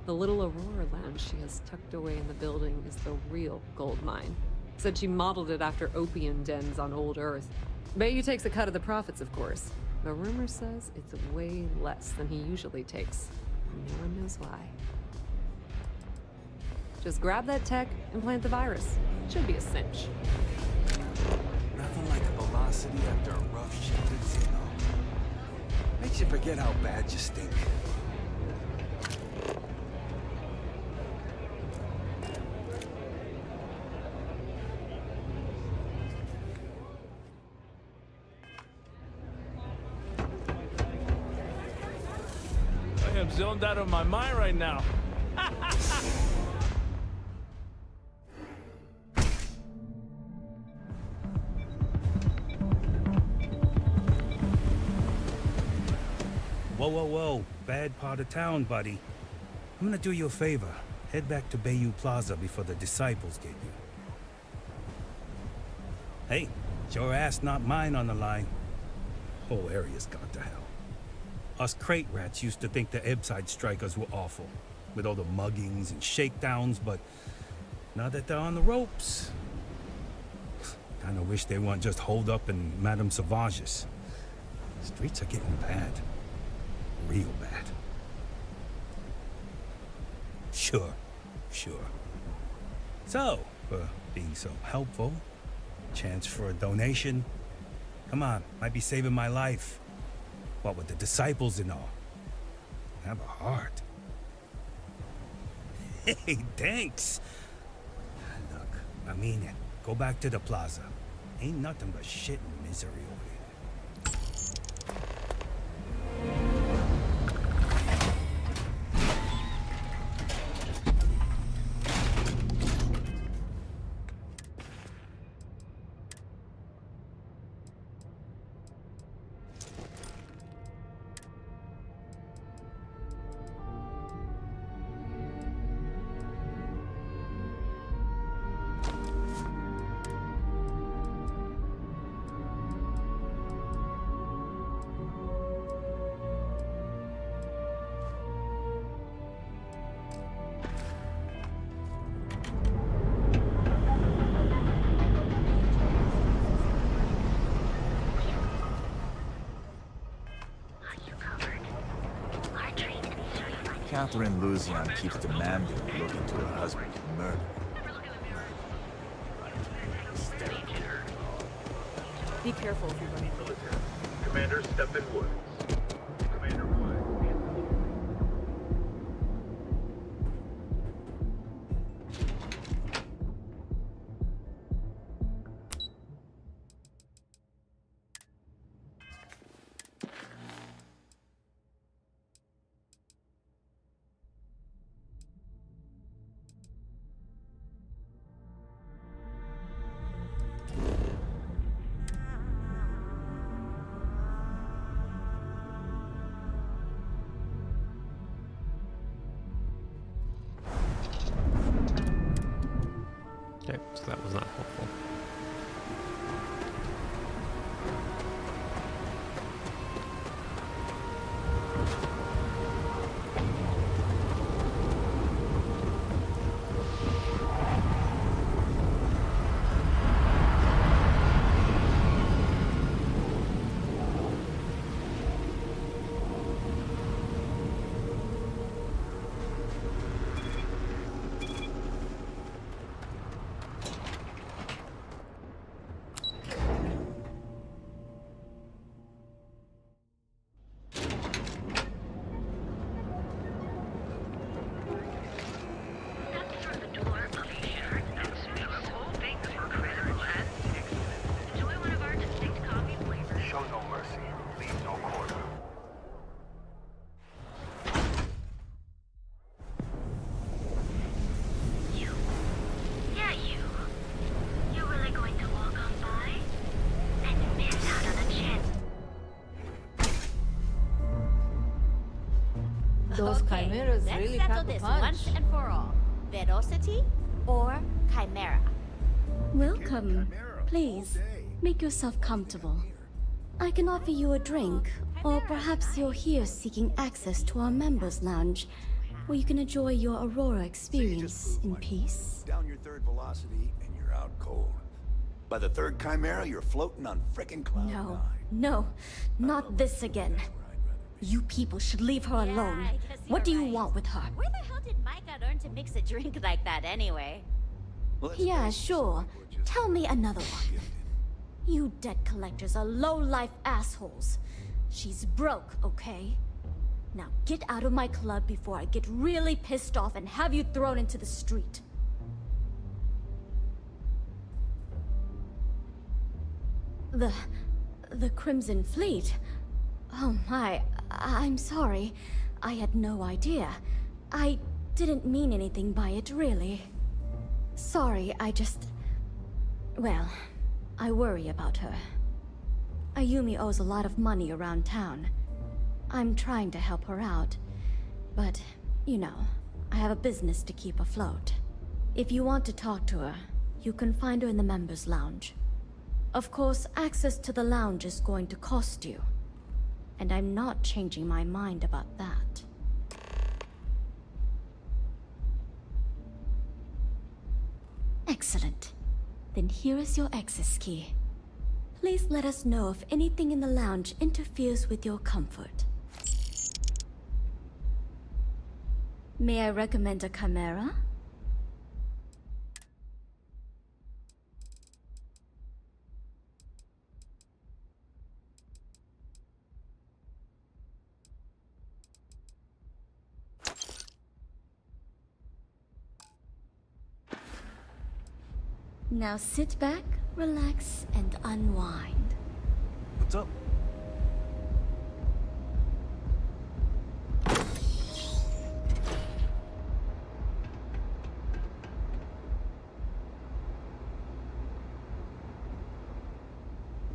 The little Aurora lounge she has tucked away in the building is the real gold mine. Said she modeled it after opium dens on old Earth. Bayou takes a cut of the profits, of course. The rumor says it's way less than he usually takes. No one knows why. Just grab that tech and plant the virus. Should be a cinch. Nothing like velocity after a rough shift at Zeno. Makes you forget how bad you stink. I am zoned out of my mind right now. Whoa, whoa, whoa. Bad part of town, buddy. I'm gonna do you a favor. Head back to Bayou Plaza before the disciples get you. Hey, it's your ass, not mine on the line. Whole area's gone to hell. Us crate rats used to think the Ebbside strikers were awful, with all the muggings and shakedowns, but now that they're on the ropes, kinda wish they weren't just holed up in Madame Sauvage's. Streets are getting bad. Real bad. Sure. So, for being so helpful, chance for a donation. Come on, might be saving my life. What with the disciples and all. Have a heart. Hey, thanks. Look, I mean it. Go back to the plaza. Ain't nothing but shit and misery over there. Catherine Lucian keeps demanding we look into her husband's murder. Be careful if you're running. Commander Stephen Woods. Commander Woods. Okay, so that was not helpful. Show no mercy, leave no quarter. You? Yeah, you. You really going to walk on by? And miss out on a chance. Those chimeras Let's really settle pack a this punch. once and for all. Velocity or chimera? Welcome. Please, make yourself comfortable. I can offer you a drink, or perhaps you're here seeking access to our members' lounge, where you can enjoy your Aurora experience in peace. Down your third velocity and you're out cold. By the third chimera, you're floating on frickin' cloud No, no, not this again. You people should leave her alone. What do you want with her? Where the hell did Micah learn to mix a drink like that anyway? Yeah, sure. Tell me another one. You debt collectors are low-life assholes. She's broke, okay? Now get out of my club before I get really pissed off and have you thrown into the street. The Crimson Fleet? Oh my, I'm sorry. I had no idea. I didn't mean anything by it, really. Sorry, well, I worry about her. Ayumi owes a lot of money around town. I'm trying to help her out, but, you know, I have a business to keep afloat. If you want to talk to her, you can find her in the members' lounge. Of course, access to the lounge is going to cost you, and I'm not changing my mind about that. Excellent. Then here is your access key. Please let us know if anything in the lounge interferes with your comfort. May I recommend a chimera? Now sit back, relax, and unwind. What's up?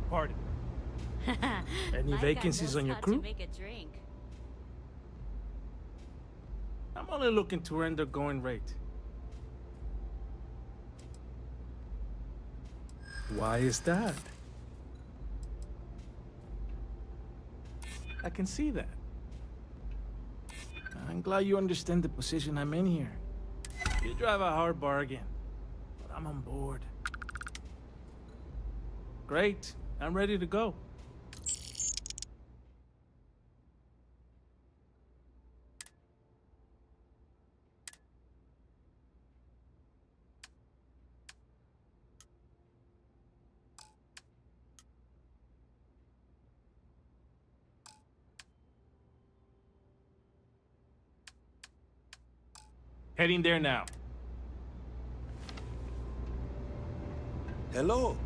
Pardon. Any vacancies on your crew? I'm only looking to render going rate. Why is that? I can see that. I'm glad you understand the position I'm in here. You drive a hard bargain, but I'm on board. Great, I'm ready to go. Heading there now. Hello.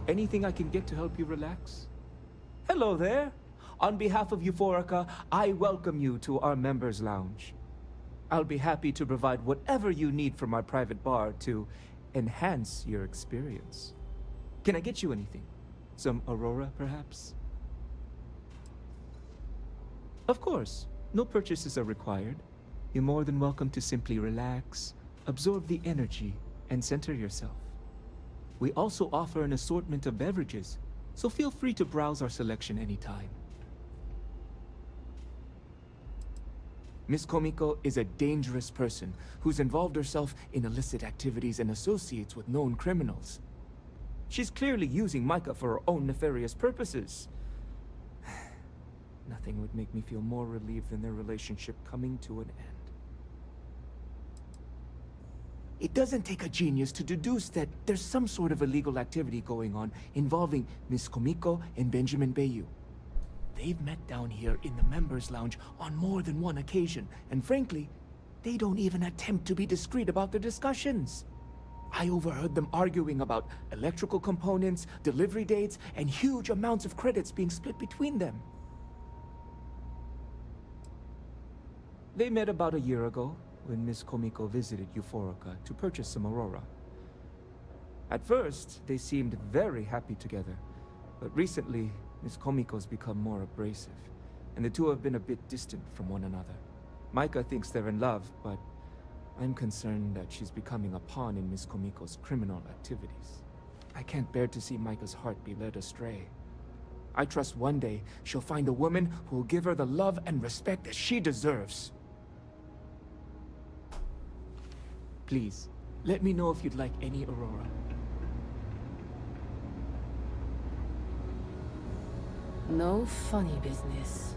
Anything I can get to help you relax? Hello there. On behalf of Euphorica, I welcome you to our members' lounge. I'll be happy to provide whatever you need from our private bar to enhance your experience. Can I get you anything? Some Aurora, perhaps? Of course. No purchases are required. You're more than welcome to simply relax, absorb the energy, and center yourself. We also offer an assortment of beverages, so feel free to browse our selection anytime. Miss Komiko is a dangerous person who's involved herself in illicit activities and associates with known criminals. She's clearly using Micah for her own nefarious purposes. Nothing would make me feel more relieved than their relationship coming to an end. It doesn't take a genius to deduce that there's some sort of illegal activity going on involving Miss Komiko and Benjamin Bayou. They've met down here in the members' lounge on more than one occasion, and frankly, they don't even attempt to be discreet about their discussions. I overheard them arguing about electrical components, delivery dates, and huge amounts of credits being split between them. They met about a year ago, when Miss Komiko visited Euphorica to purchase some Aurora. At first, they seemed very happy together, but recently, Miss Komiko's become more abrasive, and the two have been a bit distant from one another. Micah thinks they're in love, but I'm concerned that she's becoming a pawn in Miss Komiko's criminal activities. I can't bear to see Micah's heart be led astray. I trust one day she'll find a woman who will give her the love and respect that she deserves. Please, let me know if you'd like any Aurora. No funny business.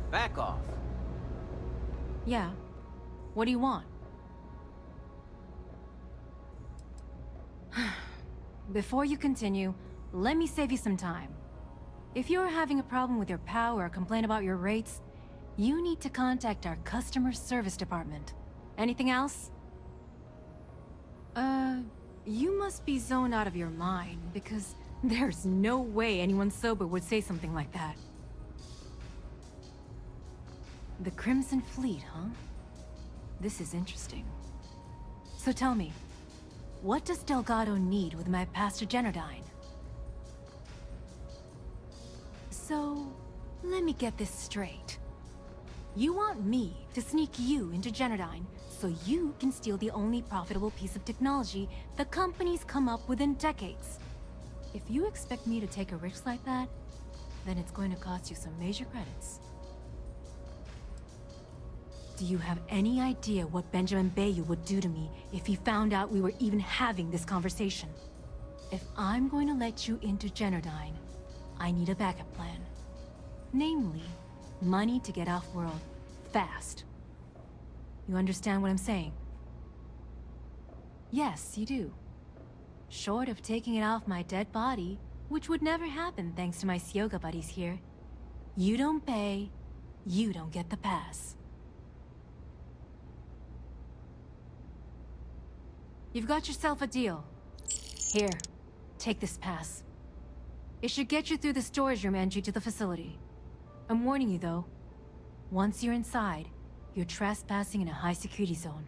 Back off. Yeah. What do you want? Before you continue, let me save you some time. If you're having a problem with your POW or complain about your rates, you need to contact our customer service department. Anything else? You must be zoned out of your mind, because there's no way anyone sober would say something like that. The Crimson Fleet, huh? This is interesting. So tell me, what does Delgado need with my Pastor Generdyne? So, let me get this straight. You want me to sneak you into Generdyne so you can steal the only profitable piece of technology the company's come up with in decades. If you expect me to take a risk like that, then it's going to cost you some major credits. Do you have any idea what Benjamin Bayou would do to me if he found out we were even having this conversation? If I'm going to let you into Generdyne, I need a backup plan. Namely, money to get off-world, fast. You understand what I'm saying? Yes, you do. Short of taking it off my dead body, which would never happen thanks to my Syoga buddies here. You don't pay, you don't get the pass. You've got yourself a deal. Here, take this pass. It should get you through the storage room entry to the facility. I'm warning you though, once you're inside, you're trespassing in a high-security zone.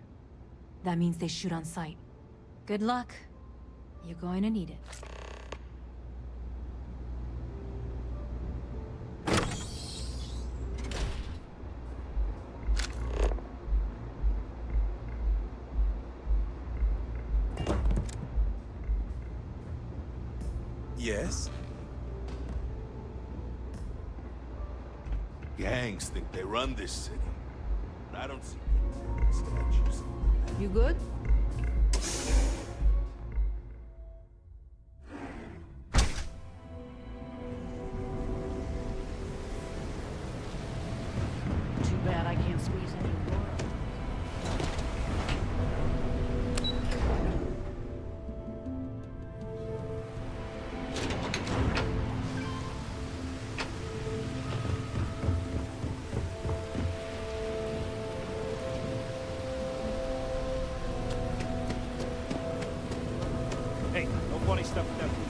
That means they shoot on sight. Good luck. You're going to need it. Yes? Gangs think they run this city, but I don't see statues. You good? Too bad I can't squeeze any more. funny stuff with that.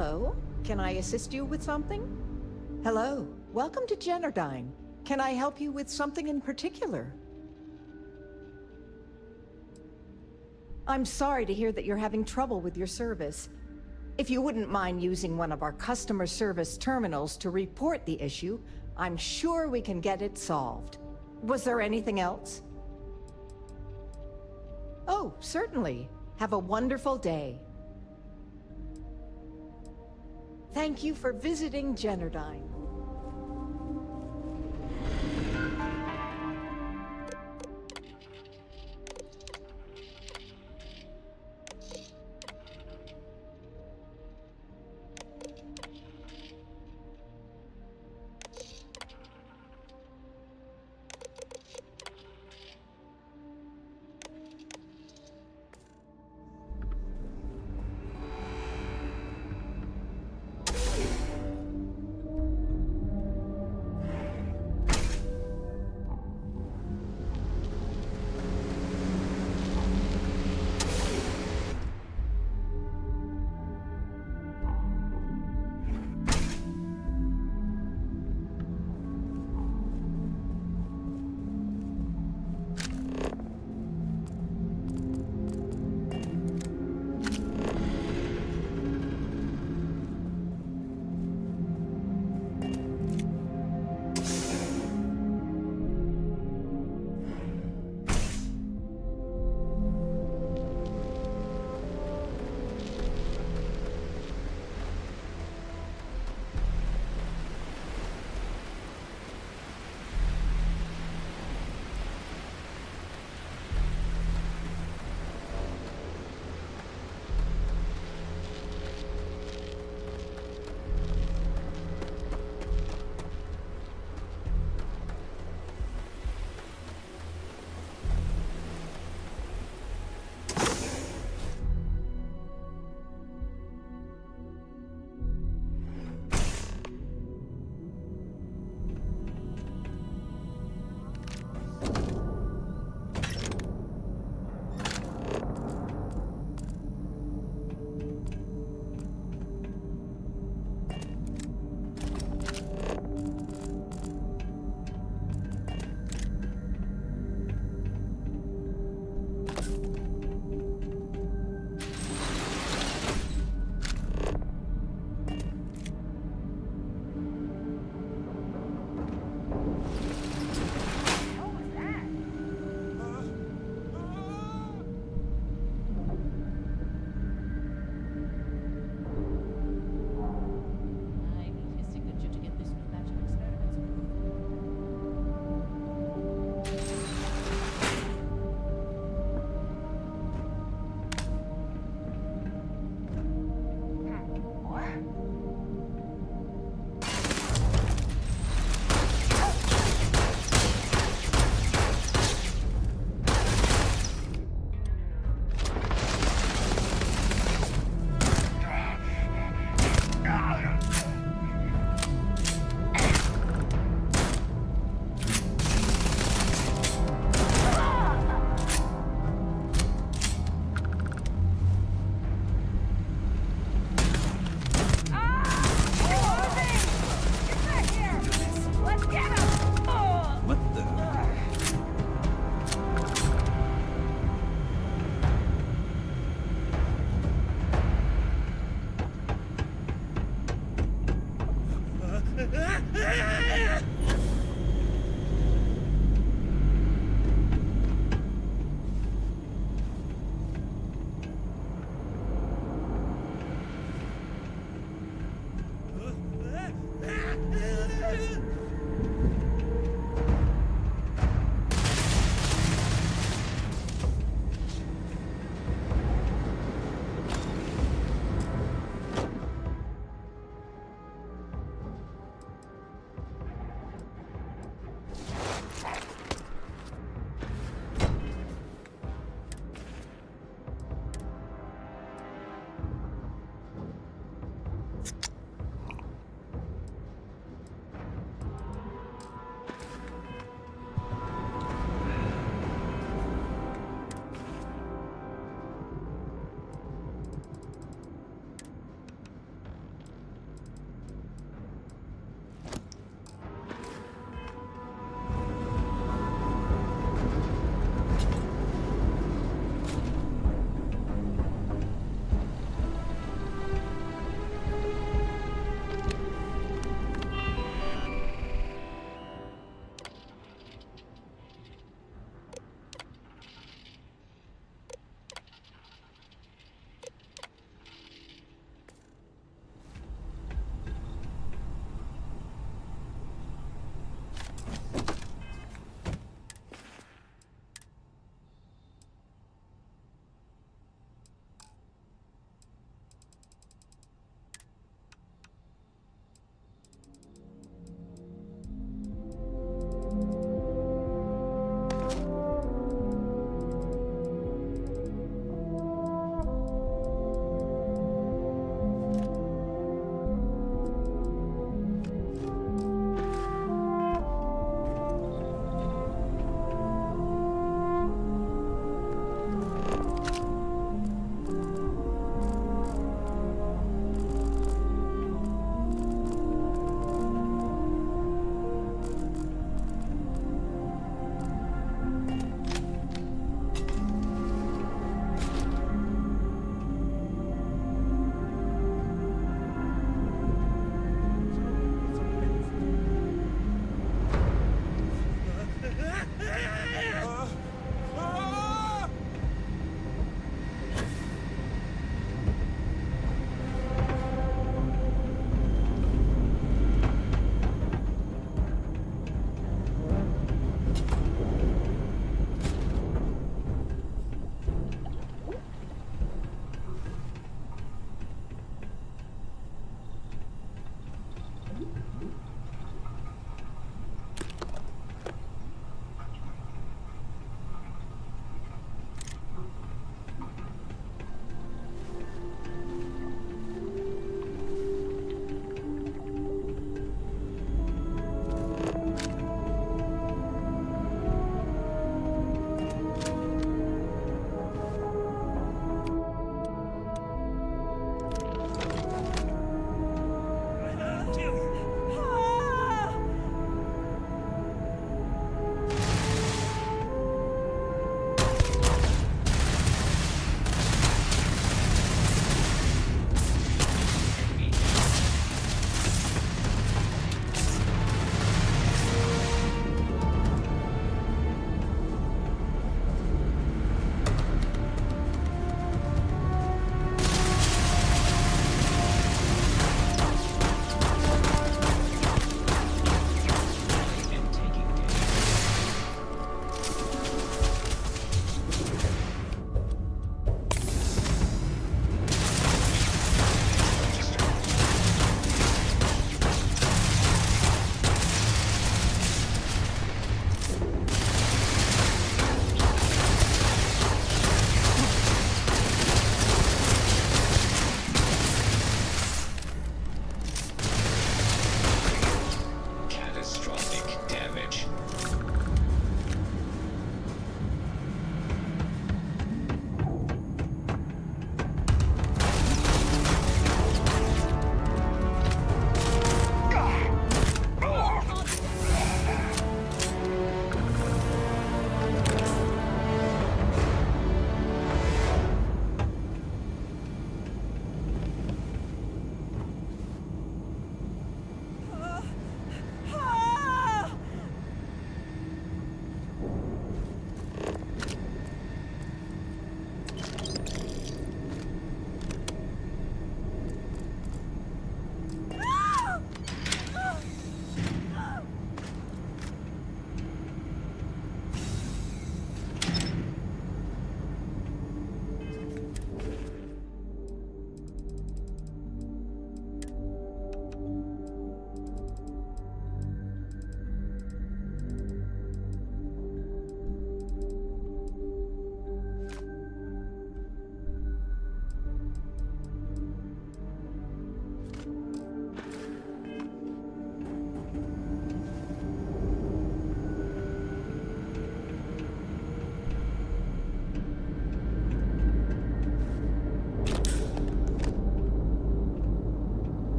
Hello, can I assist you with something? Hello, welcome to Generdyne. Can I help you with something in particular? I'm sorry to hear that you're having trouble with your service. If you wouldn't mind using one of our customer service terminals to report the issue, I'm sure we can get it solved. Was there anything else? Oh, certainly. Have a wonderful day. Thank you for visiting Generdyne.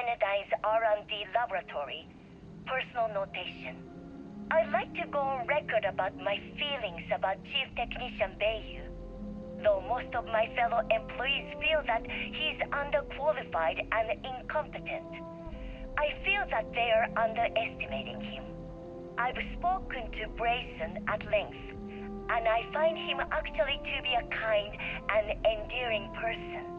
Generdyne's R&D laboratory. Personal notation. I'd like to go on record about my feelings about Chief Technician Bayu. Though most of my fellow employees feel that he's underqualified and incompetent, I feel that they are underestimating him. I've spoken to Brayson at length, and I find him actually to be a kind and endearing person.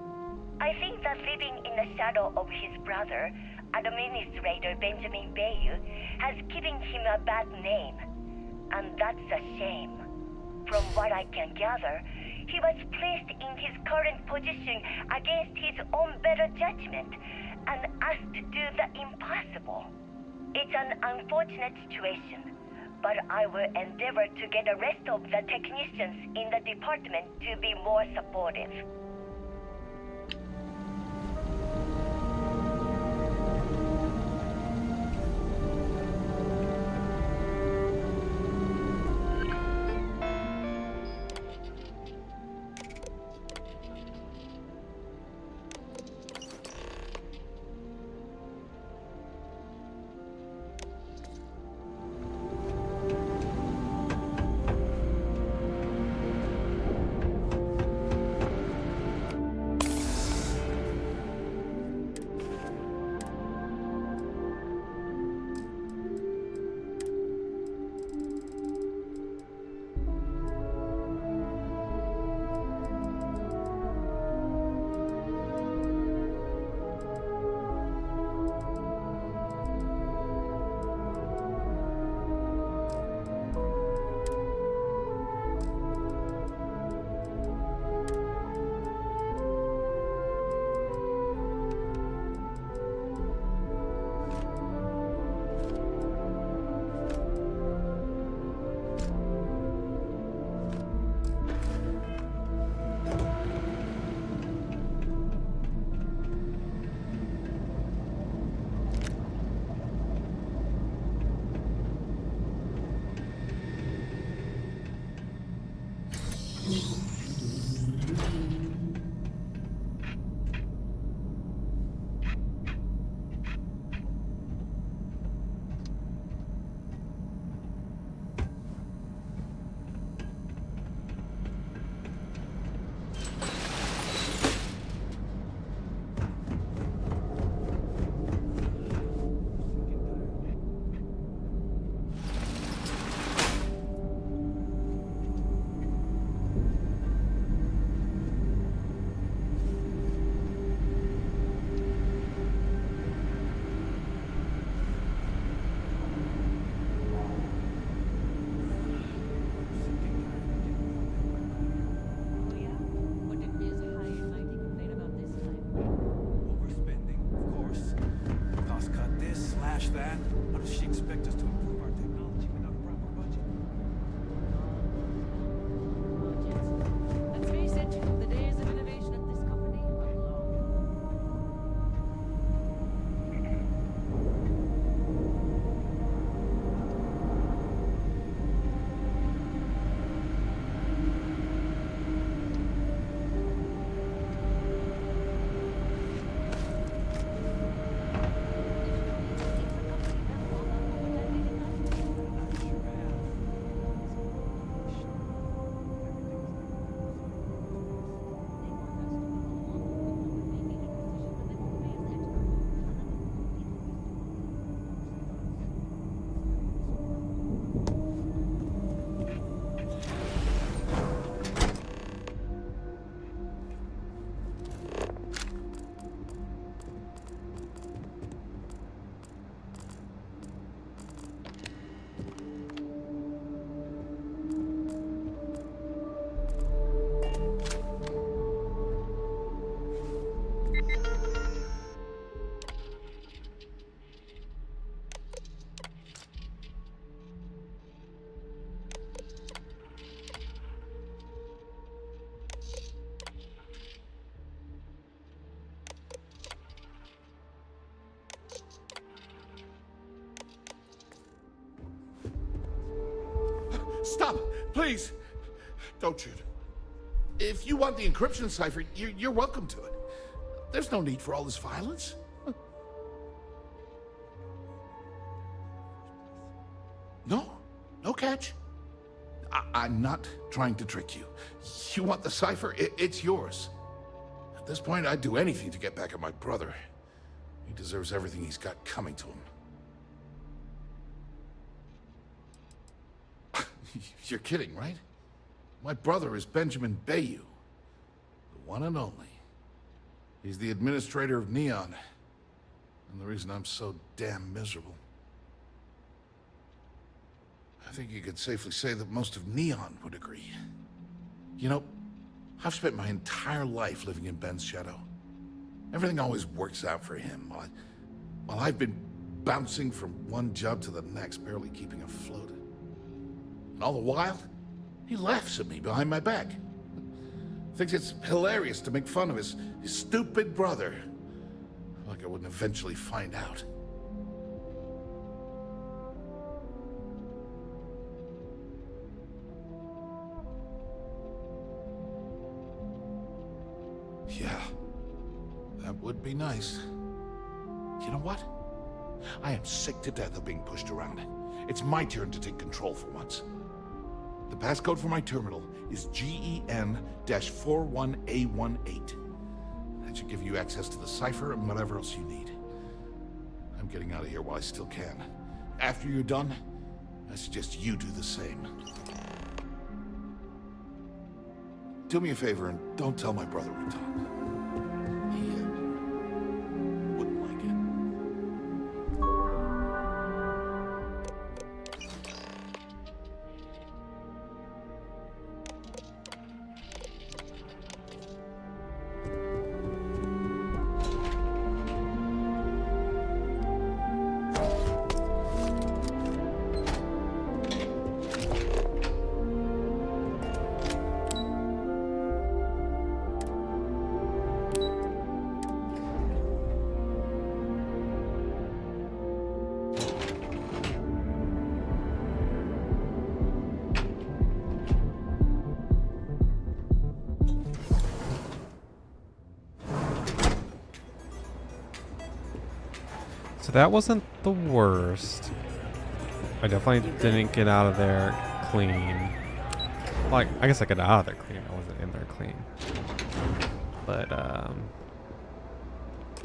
I think that living in the shadow of his brother, Administrator Benjamin Bayu, has given him a bad name, and that's a shame. From what I can gather, he was placed in his current position against his own better judgment and asked to do the impossible. It's an unfortunate situation, but I will endeavor to get the rest of the technicians in the department to be more supportive. That? How does she expect us to improve our technology without a proper budget? Let's face it, the days of innovation at this company are long. Stop! Please! Don't shoot. If you want the encryption cipher, you're welcome to it. There's no need for all this violence. catch? I'm not trying to trick you. You want the cipher? It's yours. At this point, I'd do anything to get back at my brother. He deserves everything he's got coming to him. You're kidding, right? My brother is Benjamin Bayou, the one and only. He's the administrator of Neon, and the reason I'm so damn miserable. I think you could safely say that most of Neon would agree. You know, I've spent my entire life living in Ben's shadow. Everything always works out for him, while I've been bouncing from one job to the next, barely keeping afloat. And all the while, he laughs at me behind my back. Thinks it's hilarious to make fun of his stupid brother. Like I wouldn't eventually find out. Yeah, that would be nice. You know what? I am sick to death of being pushed around. It's my turn to take control for once. The passcode for my terminal is GEN-41A18. That should give you access to the cipher and whatever else you need. I'm getting out of here while I still can. After you're done, I suggest you do the same. Do me a favor and don't tell my brother we talked. He wouldn't like it. So that wasn't the worst. I definitely didn't get out of there clean. Like, I guess I got out of there clean. I wasn't in there clean. But,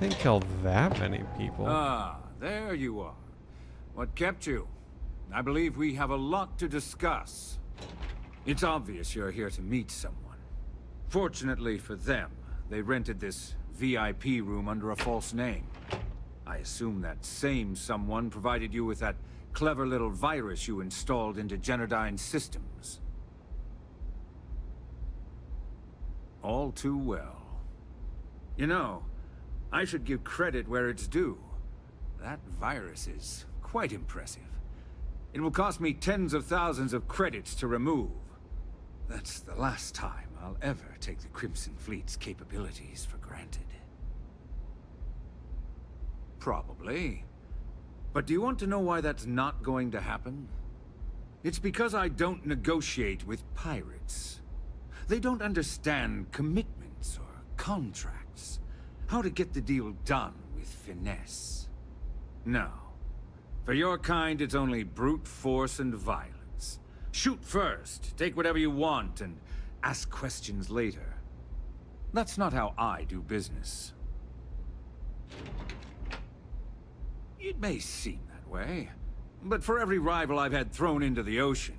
didn't kill that many people. Ah, there you are. What kept you? I believe we have a lot to discuss. It's obvious you're here to meet someone. Fortunately for them, they rented this VIP room under a false name. I assume that same someone provided you with that clever little virus you installed into Generdyne's systems. All too well. You know, I should give credit where it's due. That virus is quite impressive. It will cost me tens of thousands of credits to remove. That's the last time I'll ever take the Crimson Fleet's capabilities for granted. Probably. But do you want to know why that's not going to happen? It's because I don't negotiate with pirates. They don't understand commitments or contracts. How to get the deal done with finesse. No. For your kind, it's only brute force and violence. Shoot first, take whatever you want, and ask questions later. That's not how I do business. It may seem that way, but for every rival I've had thrown into the ocean,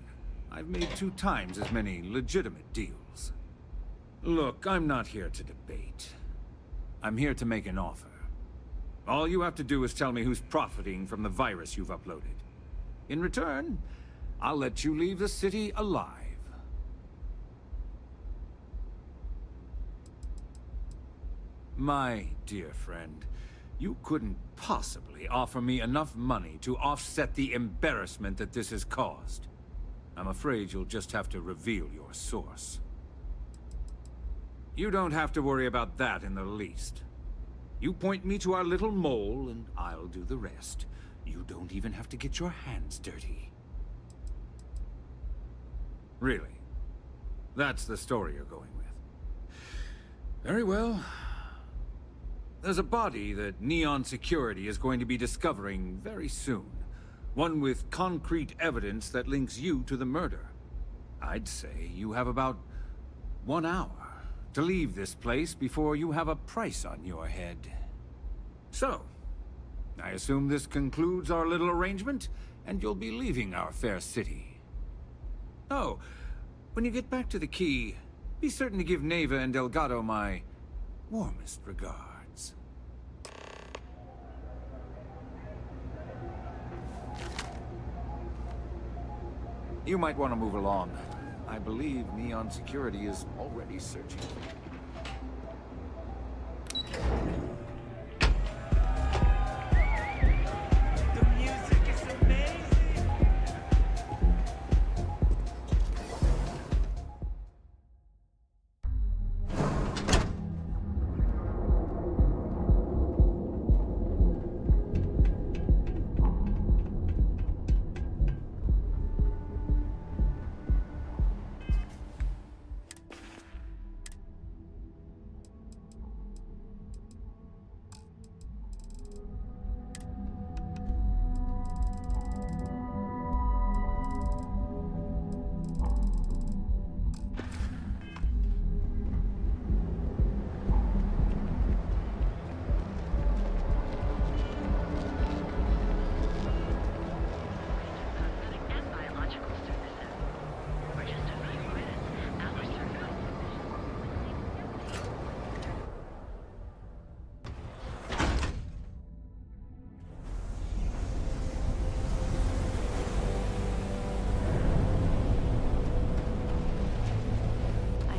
I've made 2 times as many legitimate deals. Look, I'm not here to debate. I'm here to make an offer. All you have to do is tell me who's profiting from the virus you've uploaded. In return, I'll let you leave the city alive. My dear friend, you couldn't possibly offer me enough money to offset the embarrassment that this has caused. I'm afraid you'll just have to reveal your source. You don't have to worry about that in the least. You point me to our little mole, and I'll do the rest. You don't even have to get your hands dirty. Really? That's the story you're going with. Very well. There's a body that Neon Security is going to be discovering very soon. One with concrete evidence that links you to the murder. I'd say you have about 1 hour to leave this place before you have a price on your head. So, I assume this concludes our little arrangement, and you'll be leaving our fair city. Oh, when you get back to the key, be certain to give Neva and Delgado my warmest regards. You might want to move along. I believe Neon Security is already searching.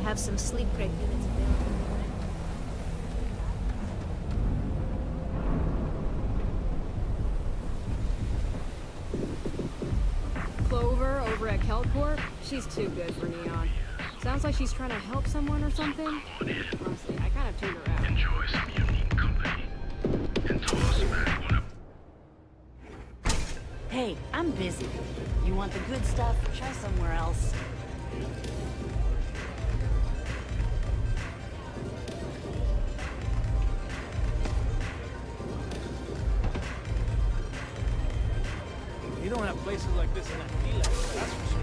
Have some sleep crate units available. Clover over at Kelcorp? She's too good for Neon. Sounds like she's trying to help someone or something. Honestly, I kind of tuned her out. Enjoy some unique company. And toss back one of... Hey, I'm busy. You want the good stuff? Try somewhere else. You don't have places like this in Aquila, that's for sure.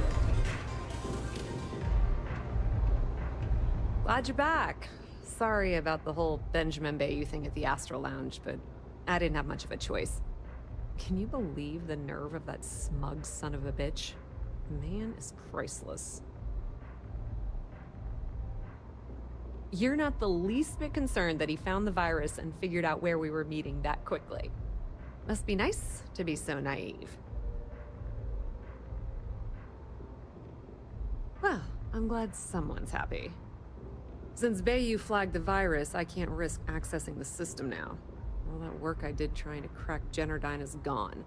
Glad you're back. Sorry about the whole Benjamin Bayou thing at the Astro Lounge, but I didn't have much of a choice. Can you believe the nerve of that smug son of a bitch? The man is priceless. You're not the least bit concerned that he found the virus and figured out where we were meeting that quickly. Must be nice to be so naive. Well, I'm glad someone's happy. Since Bayou flagged the virus, I can't risk accessing the system now. All that work I did trying to crack Generdyne is gone.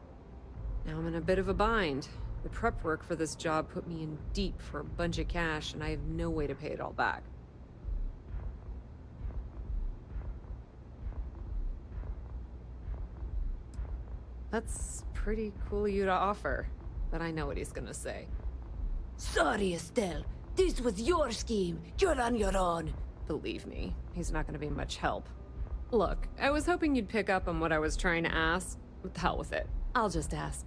Now I'm in a bit of a bind. The prep work for this job put me in deep for a bunch of cash, and I have no way to pay it all back. That's pretty cool of you to offer, but I know what he's gonna say. Sorry, Estelle. This was your scheme. You're on your own. Believe me, he's not gonna be much help. Look, I was hoping you'd pick up on what I was trying to ask. What the hell with it? I'll just ask.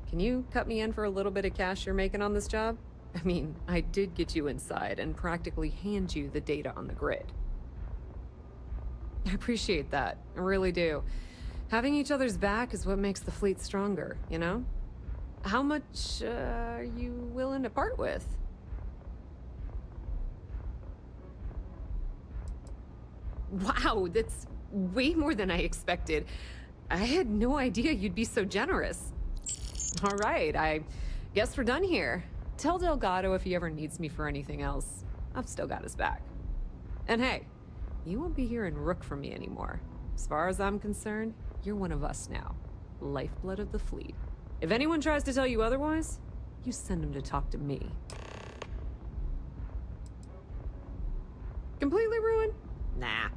Can you cut me in for a little bit of cash you're making on this job? I mean, I did get you inside and practically hand you the data on the grid. I appreciate that. I really do. Having each other's back is what makes the fleet stronger, you know? How much are you willing to part with? Wow, that's way more than I expected. I had no idea you'd be so generous. All right, I guess we're done here. Tell Delgado if he ever needs me for anything else. I've still got his back. And hey, you won't be hearing Rook from me anymore. As far as I'm concerned, you're one of us now. Lifeblood of the fleet. If anyone tries to tell you otherwise, you send them to talk to me. Completely ruined? Nah.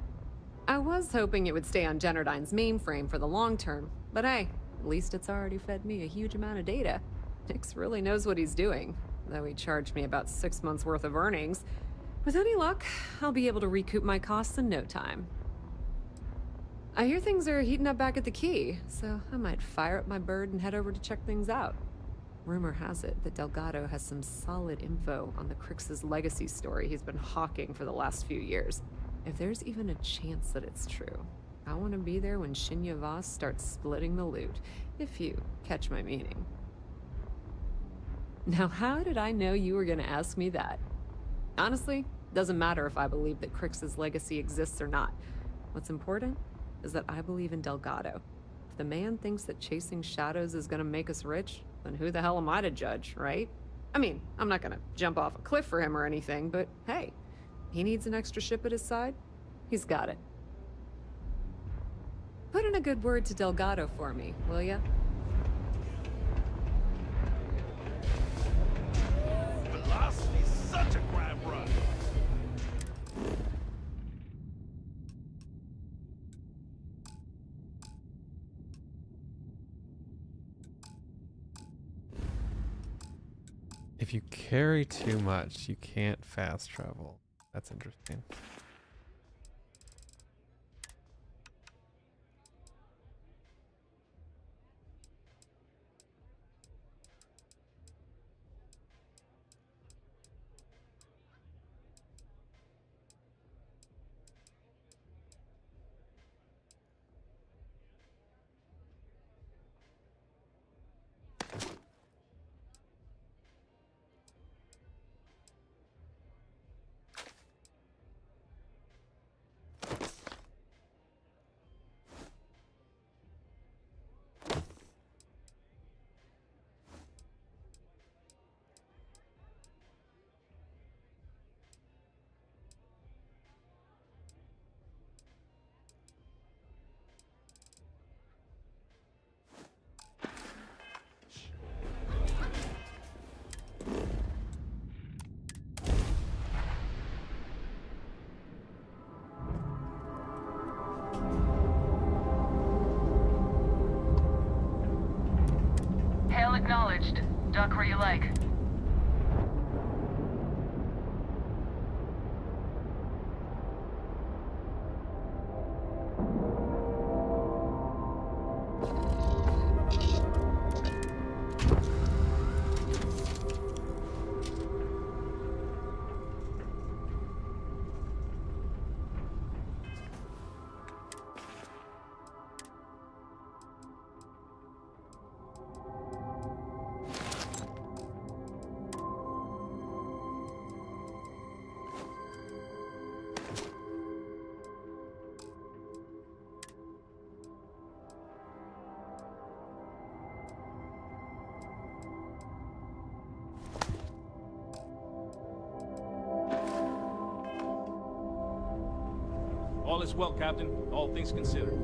I was hoping it would stay on Generdyne's mainframe for the long term, but hey, at least it's already fed me a huge amount of data. Nix really knows what he's doing, though he charged me about 6 months worth of earnings. With any luck, I'll be able to recoup my costs in no time. I hear things are heating up back at the Key, so I might fire up my bird and head over to check things out. Rumor has it that Delgado has some solid info on the Crix's legacy story he's been hawking for the last few years. If there's even a chance that it's true, I want to be there when Shinya Voss starts splitting the loot, if you catch my meaning. Now, how did I know you were going to ask me that? Honestly, doesn't matter if I believe that Crix's legacy exists or not. What's important is that I believe in Delgado. If the man thinks that chasing shadows is gonna make us rich, then who the hell am I to judge, right? I mean, I'm not gonna jump off a cliff for him or anything, but hey, he needs an extra ship at his side, he's got it. Put in a good word to Delgado for me, will ya? Velocity's such a grab run. If you carry too much, you can't fast travel. That's interesting. Hail acknowledged. Duck where you like. All is well, Captain. All things considered.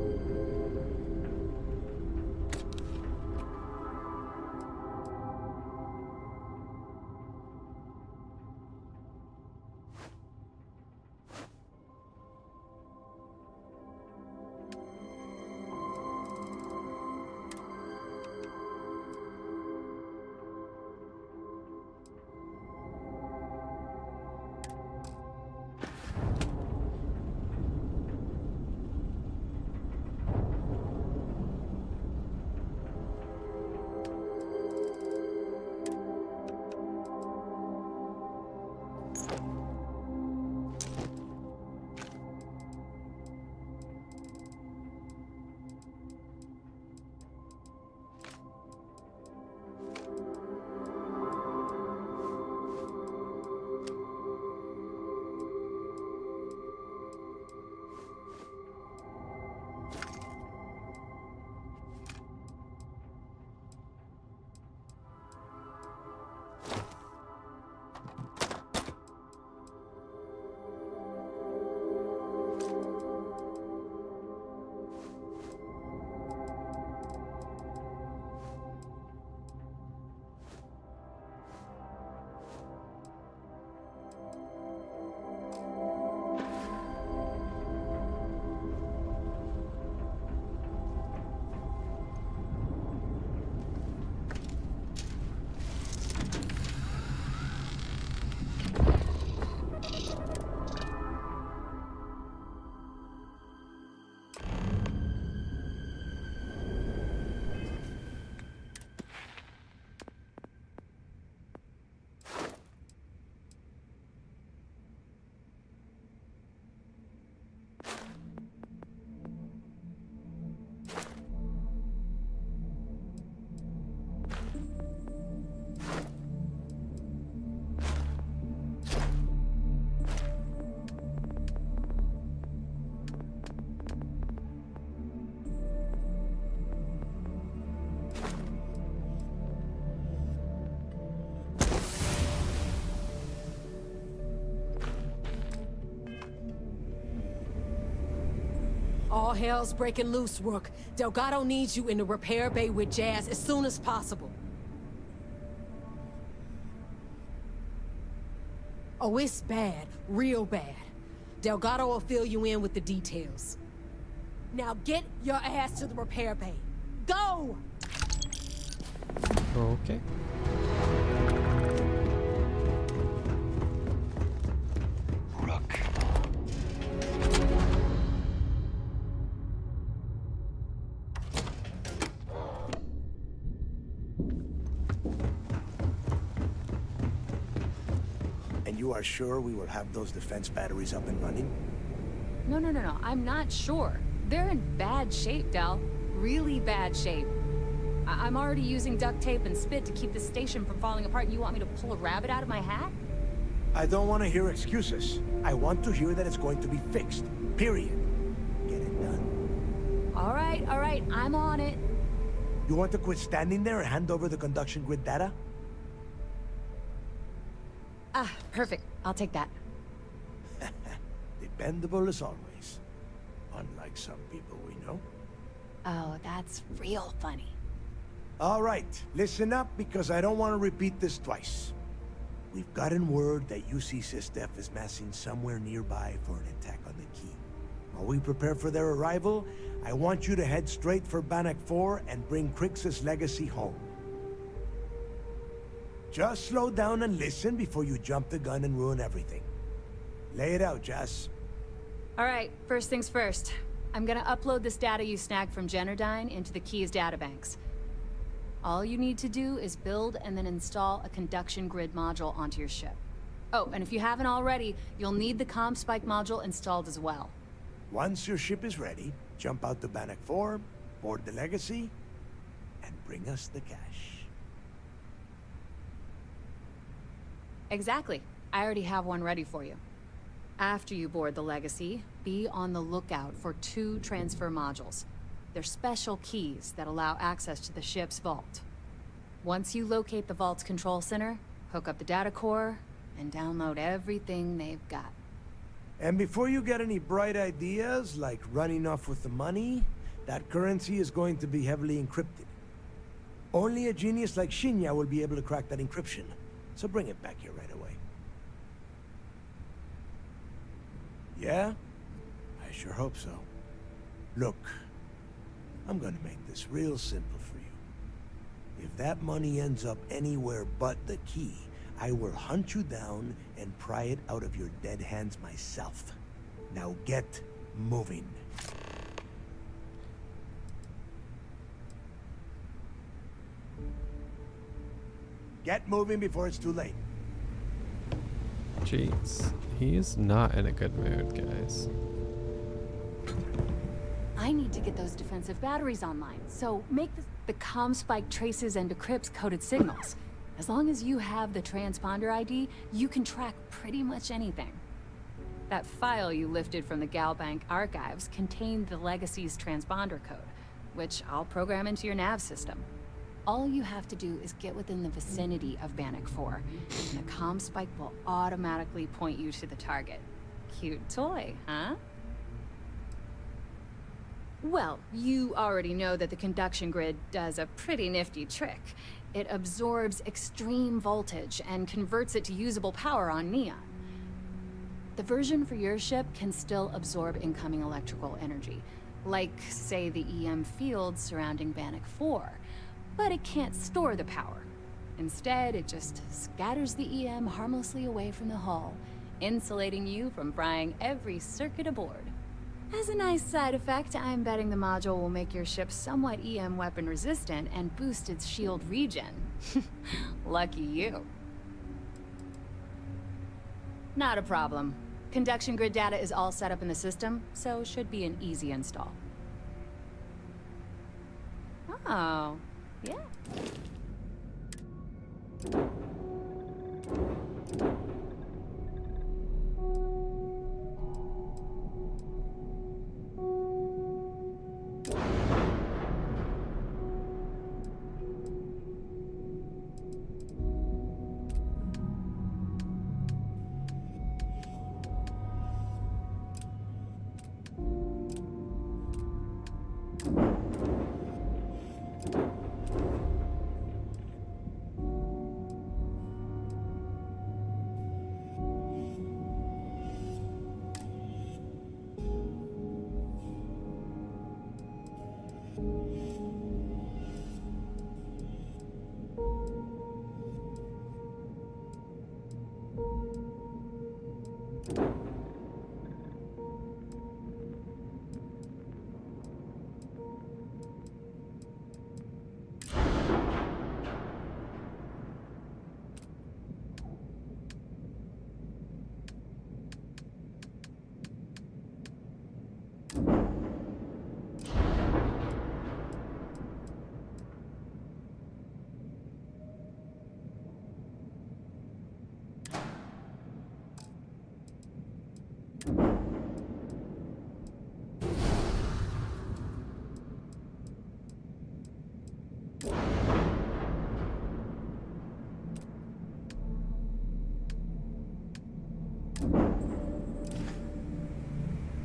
All hell's breaking loose, Rook. Delgado needs you in the repair bay with Jazz as soon as possible. Oh, it's bad. Real bad. Delgado will fill you in with the details. Now get your ass to the repair bay. Go! Okay. Rook. And you are sure we will have those defense batteries up and running? No, I'm not sure. They're in bad shape, Del. Really bad shape. I'm already using duct tape and spit to keep the station from falling apart, and you want me to pull a rabbit out of my hat? I don't want to hear excuses. I want to hear that it's going to be fixed. Period. Get it done. All right, I'm on it. You want to quit standing there and hand over the conduction grid data? Ah, perfect. I'll take that. Dependable as always. Unlike some people we know. Oh, that's real funny. All right, listen up because I don't want to repeat this twice. We've gotten word that UC Systef is massing somewhere nearby for an attack on the key. While we prepare for their arrival, I want you to head straight for Bannock 4 and bring Crixus' legacy home. Just slow down and listen before you jump the gun and ruin everything. Lay it out, Jess. All right, first things first. I'm gonna upload this data you snagged from Generdyne into the Key's databanks. All you need to do is build and then install a conduction grid module onto your ship. Oh, and if you haven't already, you'll need the comm spike module installed as well. Once your ship is ready, jump out to Bannock 4, board the legacy, and bring us the cash. Exactly. I already have one ready for you. After you board the legacy, be on the lookout for 2 transfer modules. They're special keys that allow access to the ship's vault. Once you locate the vault's control center, hook up the data core, and download everything they've got. And before you get any bright ideas, like running off with the money, that currency is going to be heavily encrypted. Only a genius like Shinya will be able to crack that encryption, so bring it back here right away. Yeah? I sure hope so. Look, I'm gonna make this real simple for you. If that money ends up anywhere but the key, I will hunt you down and pry it out of your dead hands myself. Now get moving. Get moving before it's too late. Jeez. He's not in a good mood, guys. I need to get those defensive batteries online, so make the comm spike traces and decrypts coded signals. As long as you have the transponder ID, you can track pretty much anything. That file you lifted from the Galbank archives contained the Legacy's transponder code, which I'll program into your nav system. All you have to do is get within the vicinity of Bannock 4, and the comm spike will automatically point you to the target. Cute toy, huh? Well, you already know that the conduction grid does a pretty nifty trick. It absorbs extreme voltage and converts it to usable power on Neon. The version for your ship can still absorb incoming electrical energy, like, say, the EM field surrounding Bannock 4. But it can't store the power. Instead, it just scatters the EM harmlessly away from the hull, insulating you from frying every circuit aboard. As a nice side effect, I'm betting the module will make your ship somewhat EM weapon resistant and boost its shield regen. Lucky you. Not a problem. Conduction grid data is all set up in the system, so should be an easy install. Oh. Yeah.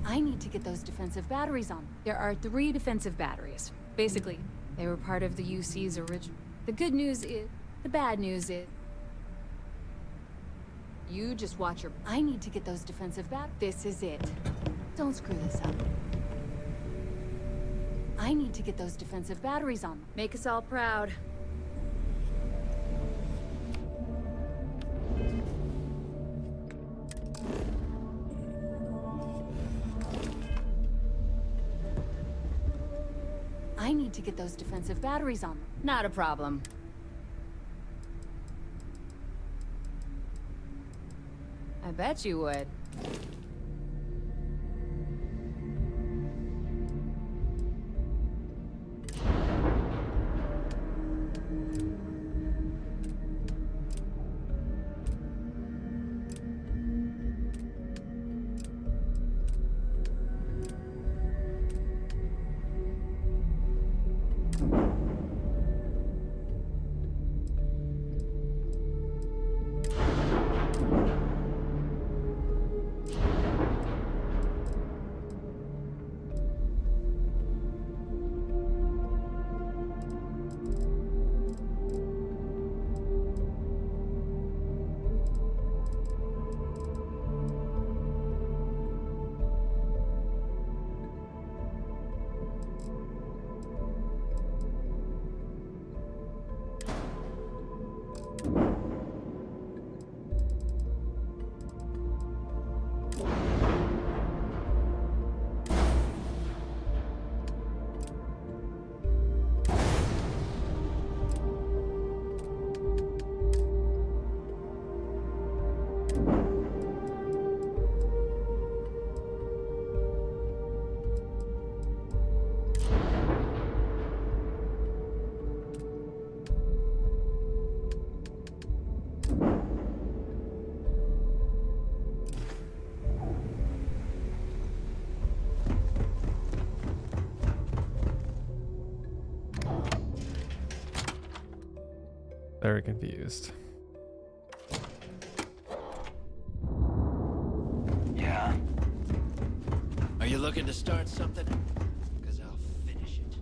I need to get those defensive batteries on. There are 3 defensive batteries. Basically, they were part of the UC's original. The good news is... The bad news is... You just watch your... I need to get those defensive This is it. Don't screw this up. I need to get those defensive batteries on. Make us all proud. I need to get those defensive batteries on. Not a problem. I bet you would. Very confused. Yeah. Are you looking to start something? Because I'll finish it.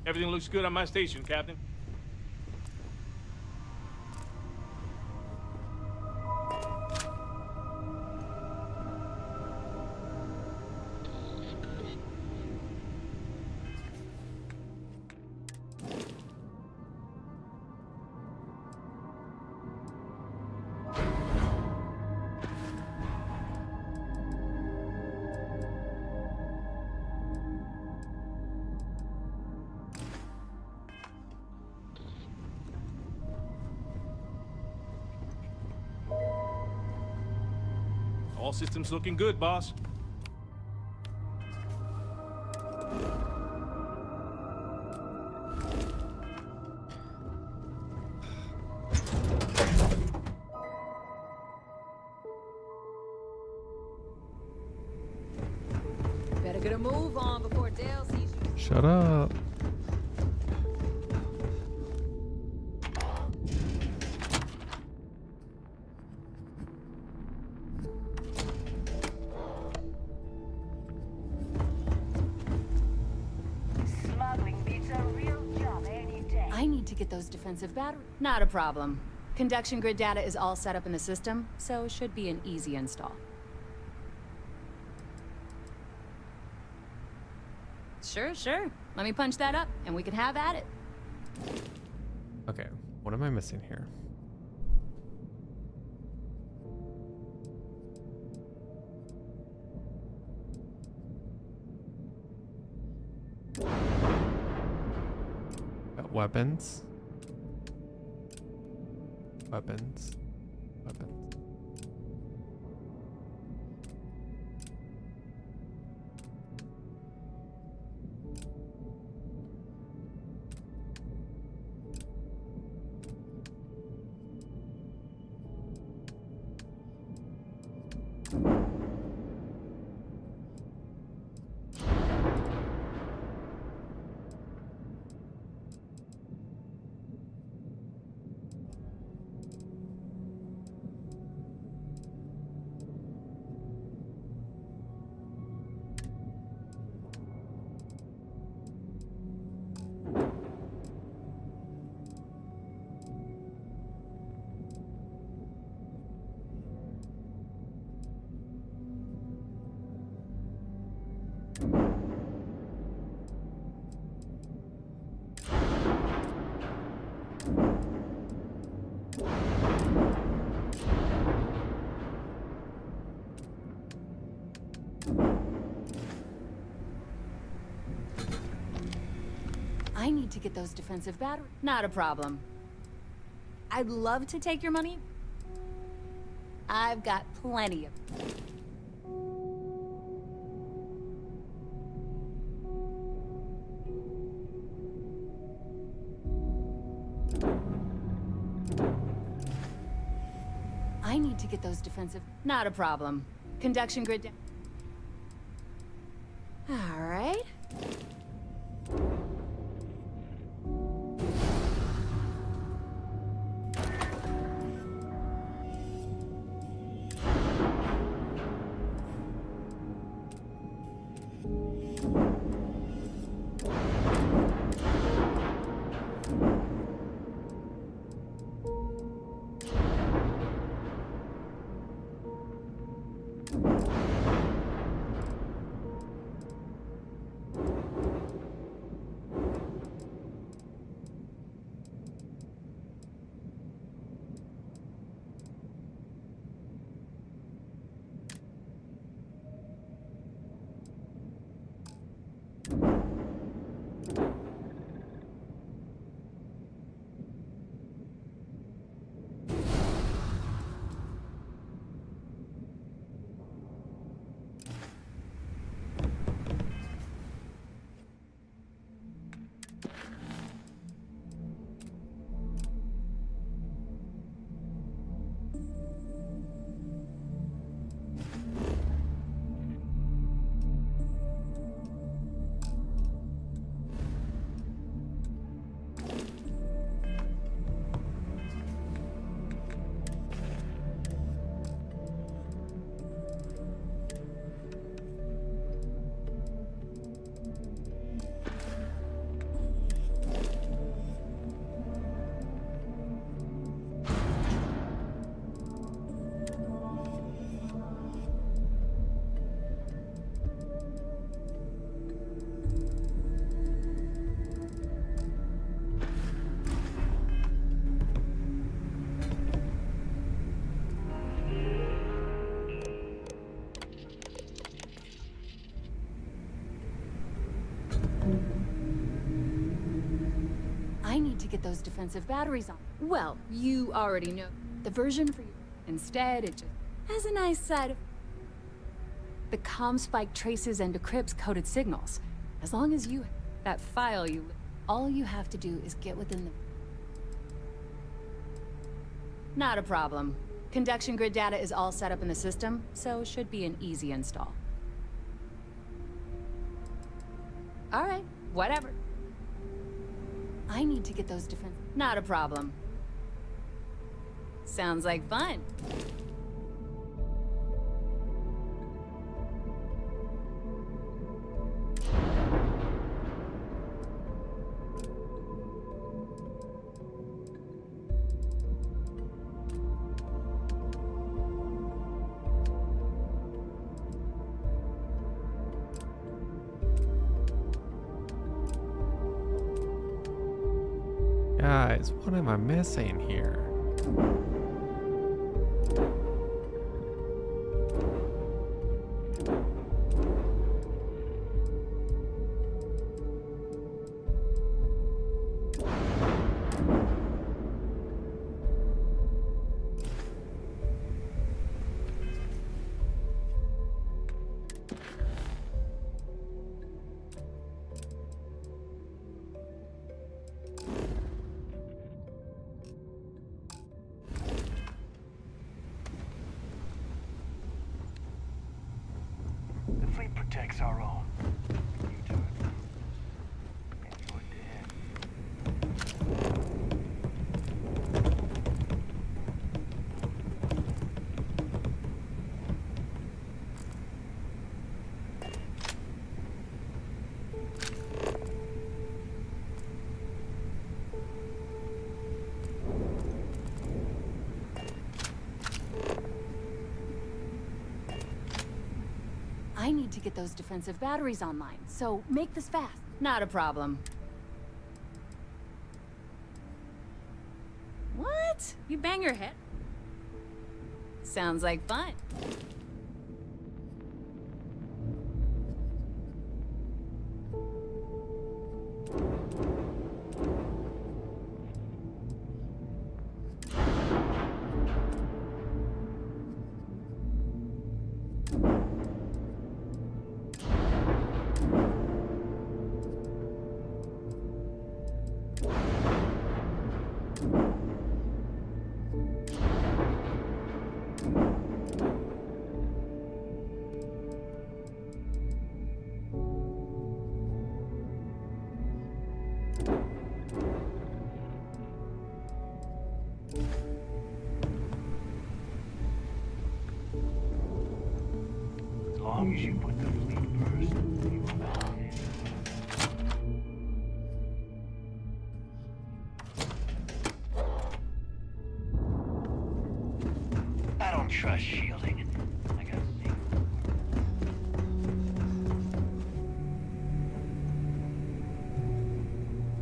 Everything looks good on my station, Captain. All systems looking good, boss. Better get a move on before Dale sees you. Shut up. I need to get those defensive batteries. Not a problem. Conduction grid data is all set up in the system, so it should be an easy install. Sure, sure. Let me punch that up, and we can have at it. Okay, what am I missing here? Got weapons. Weapons. Weapons. I need to get those defensive batteries. Not a problem. I'd love to take your money. I've got plenty of... I need to get those defensive... Not a problem. Conduction grid... All right. I need to get those defensive batteries on. Well, you already know. The version for you. Instead, it just has a nice side of... The comm spike traces and decrypts coded signals. As long as you... That file you... All you have to do is get within the... Not a problem. Conduction grid data is all set up in the system, so it should be an easy install. All right, whatever. I need to get those defense... Not a problem. Sounds like fun. Guys, what am I missing here? The fleet protects our own. You do it. And you're dead. I need to get those defensive batteries online, so make this fast. Not a problem. What? You bang your head? Sounds like fun. As long as you put the fleet first, you will not. I don't trust shielding. I gotta see.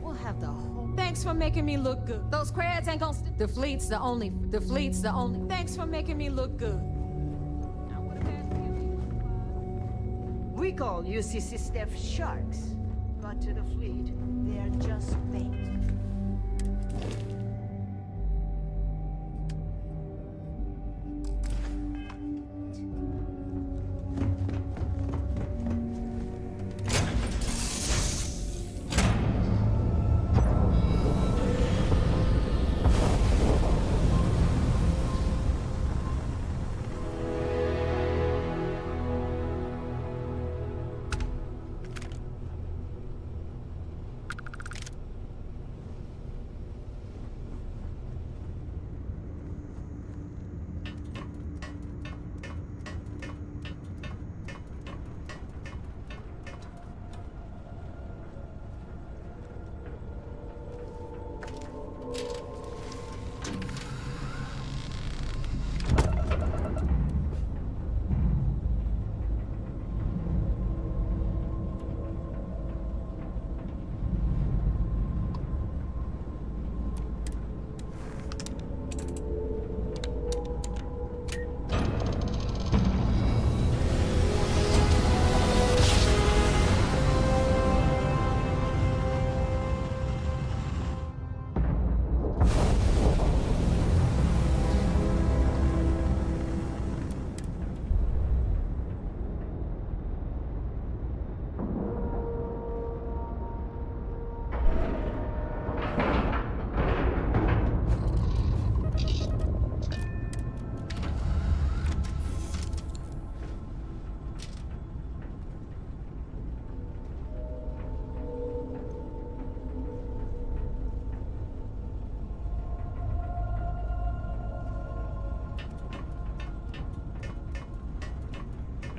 We'll have the whole. Thanks for making me look good. Those creds ain't gonna. The fleet's the only. The fleet's the only. Thanks for making me look good. We call UCC staff sharks, but to the fleet, they're just bait.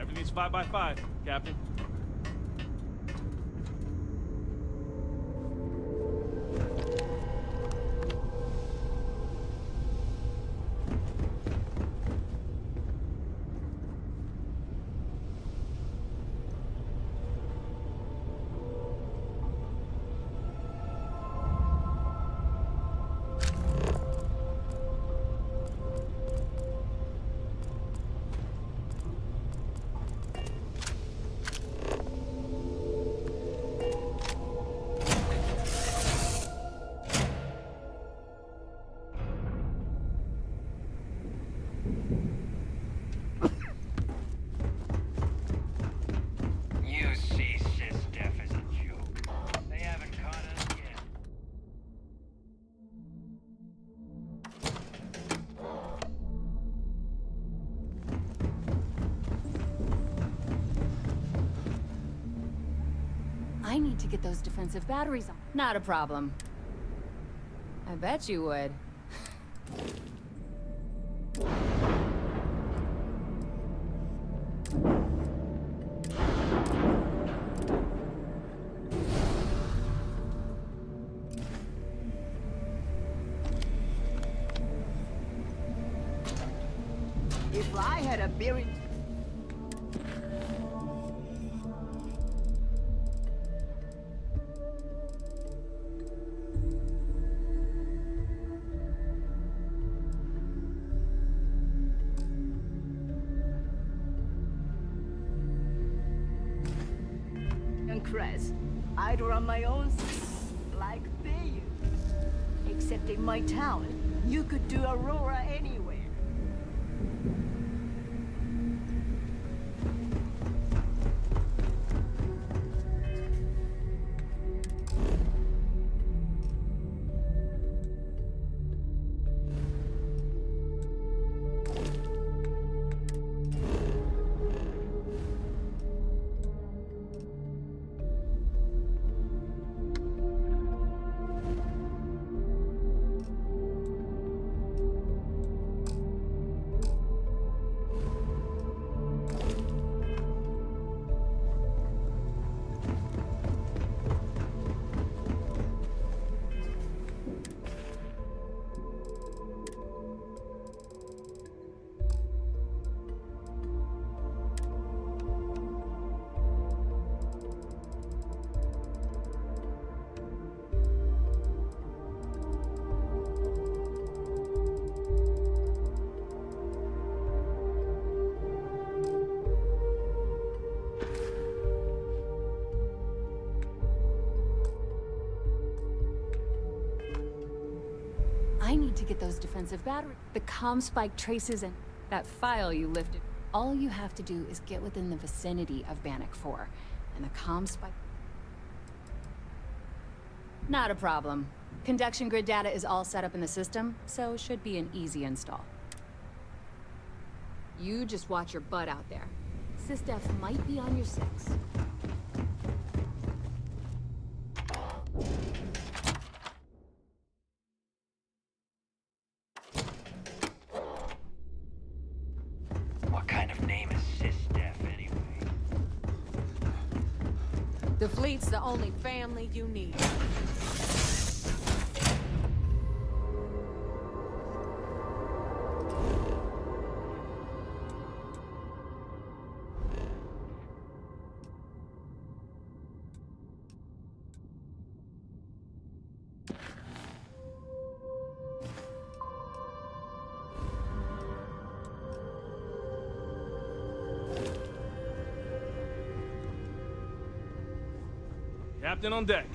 Everything's 5x5, Captain. need to get those defensive batteries on. Not a problem. I bet you would. If I had a berry... and Crest, I'd run my own like they do. Except in my town, you could do Aurora anywhere. I need to get those defensive batteries. The comm spike traces and That file you lifted. all you have to do is get within the vicinity of Bannock 4, and the comm spike... Not a problem. Conduction grid data is all set up in the system, so it should be an easy install. You just watch your butt out there. Sysdef might be on your 6. What kind of name is Sysdef, anyway? The fleet's the only family you need. Captain on deck.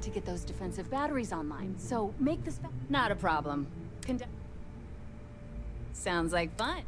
need to get those defensive batteries online, so make this Not a problem. Sounds like fun.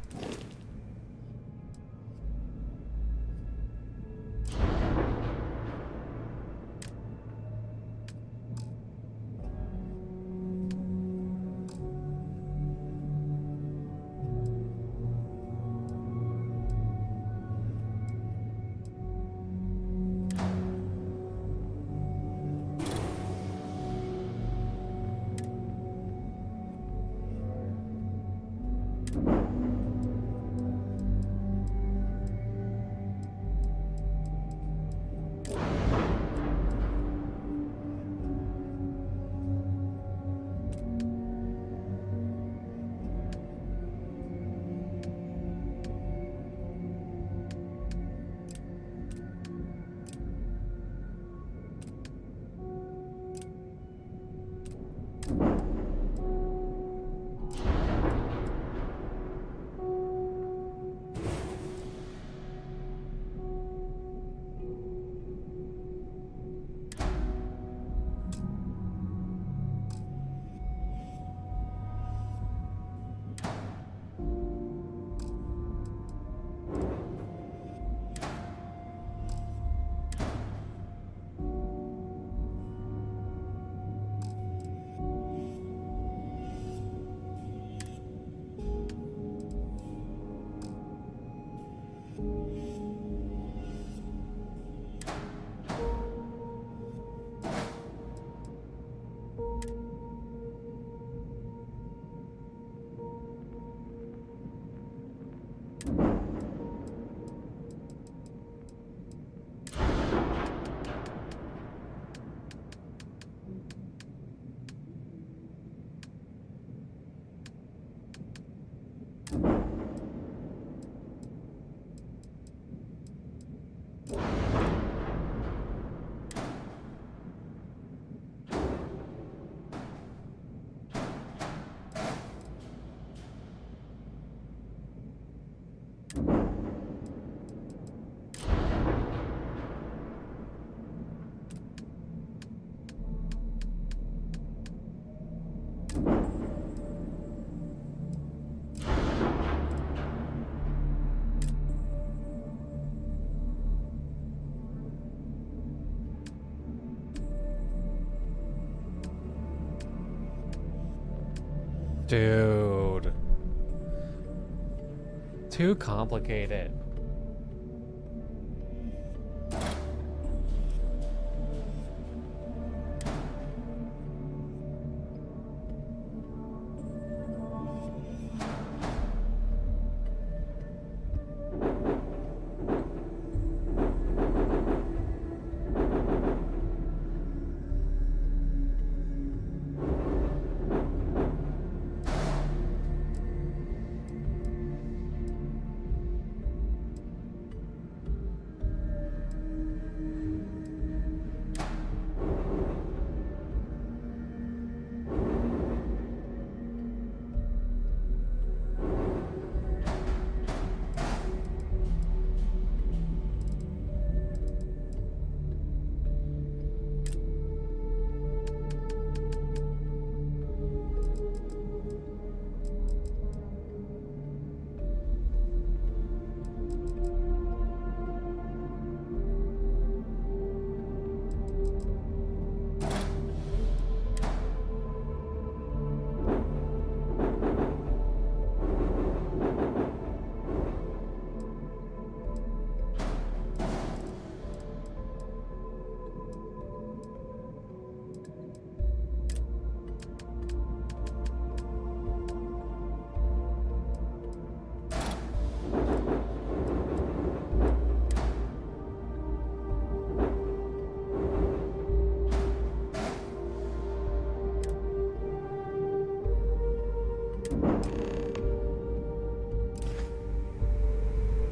Dude. Too complicated.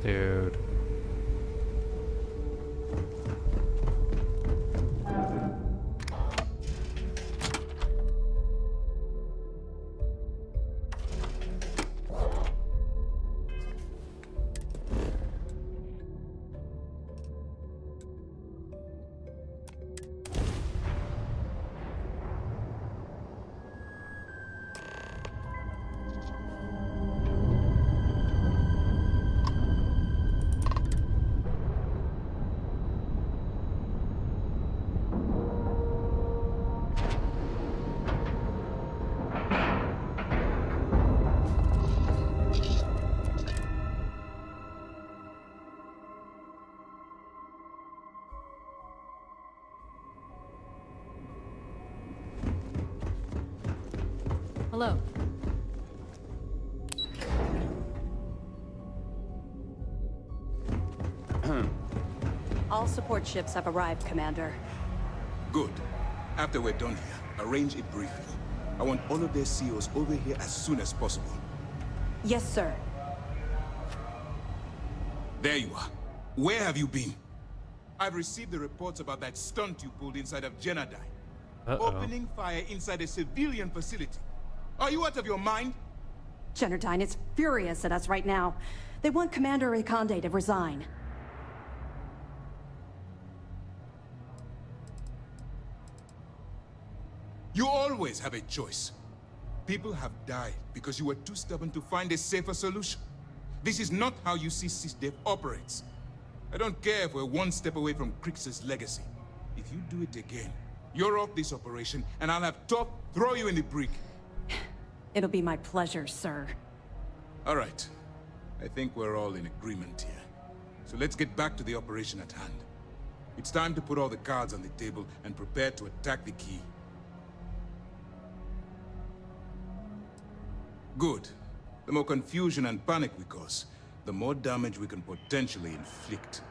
Dude. Hello. All support ships have arrived, Commander. Good. After we're done here, arrange a briefing. I want all of their CEOs over here as soon as possible. Yes, sir. There you are. Where have you been? I've received the reports about that stunt you pulled inside of Genodyne. Opening fire inside a civilian facility. Are you out of your mind? Genodyne is furious at us right now. They want Commander Reconde to resign. You always have a choice. People have died because you were too stubborn to find a safer solution. This is not how you see SysDev operates. I don't care if we're one step away from Crix's legacy. If you do it again, you're off this operation, and I'll have Top throw you in the brig. It'll be my pleasure, sir. All right. I think we're all in agreement here. So let's get back to the operation at hand. It's time to put all the cards on the table and prepare to attack the key. Good. The more confusion and panic we cause, the more damage we can potentially inflict.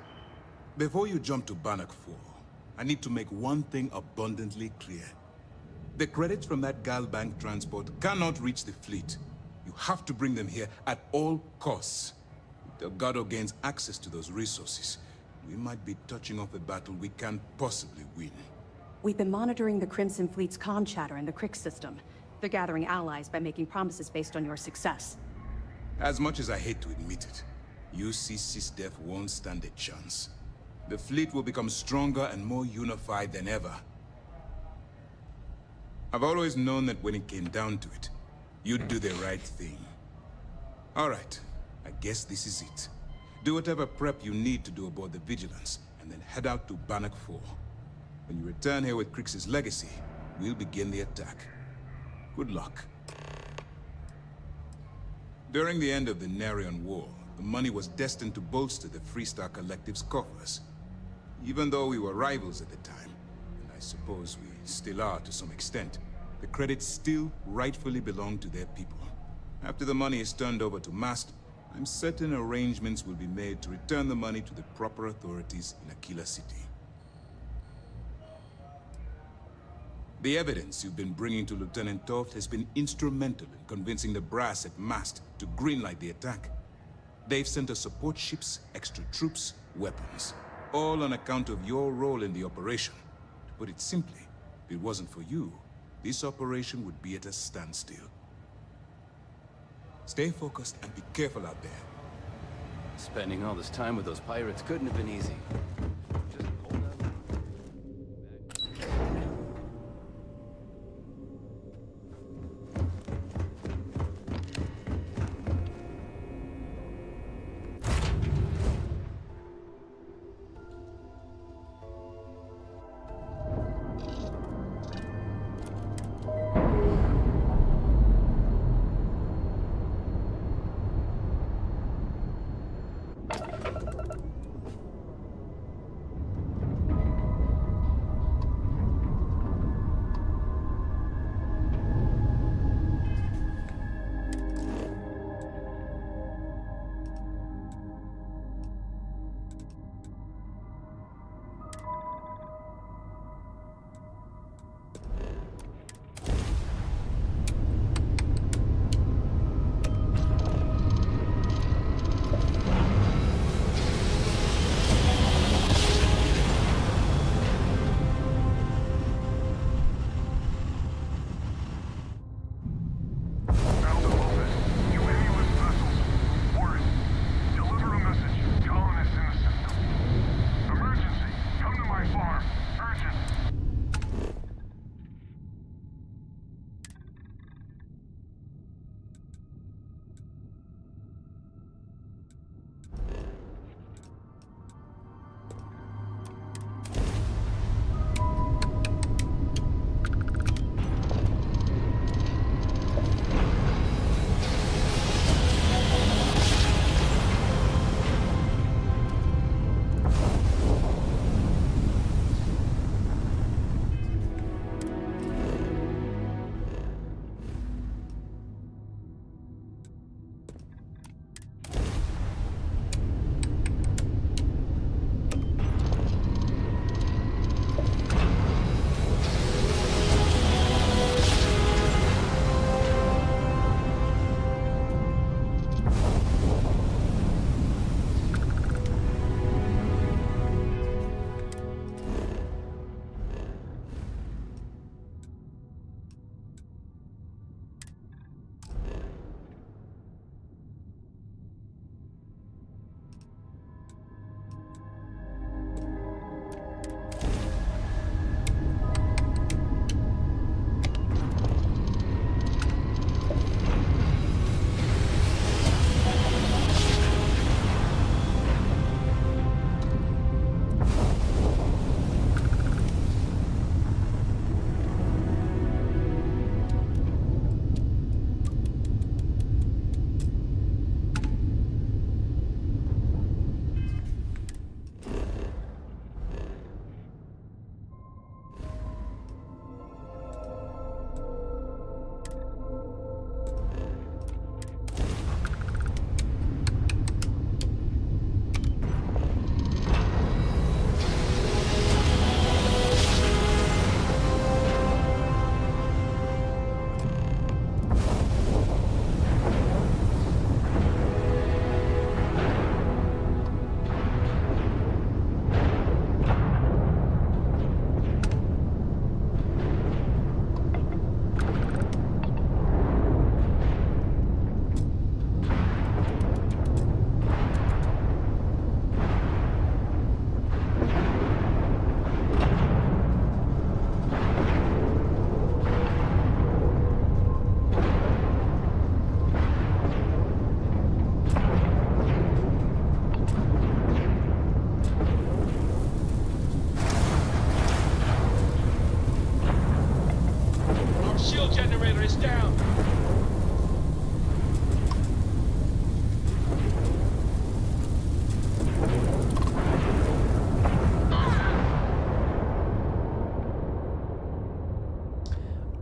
Before you jump to Bannock 4, I need to make one thing abundantly clear. The credits from that Gal Bank transport cannot reach the fleet. You have to bring them here at all costs. If Delgado gains access to those resources, we might be touching off a battle we can't possibly win. We've been monitoring the Crimson Fleet's comm chatter in the Crix system. They're gathering allies by making promises based on your success. As much as I hate to admit it, UC SysDev won't stand a chance. The fleet will become stronger and more unified than ever. I've always known that when it came down to it, you'd do the right thing. All right, I guess this is it. Do whatever prep you need to do aboard the Vigilance, and then head out to Bannock 4. When you return here with Crix's legacy, we'll begin the attack. Good luck. During the end of the Narion War, the money was destined to bolster the Freestar Collective's coffers. Even though we were rivals at the time, and I suppose we still are to some extent, the credits still rightfully belong to their people. After the money is turned over to Mast, I'm certain arrangements will be made to return the money to the proper authorities in Aquila City. The evidence you've been bringing to Lieutenant Toft has been instrumental in convincing the brass at Mast to greenlight the attack. They've sent us support ships, extra troops, weapons, all on account of your role in the operation. To put it simply, if it wasn't for you, this operation would be at a standstill. Stay focused and be careful out there. Spending all this time with those pirates couldn't have been easy.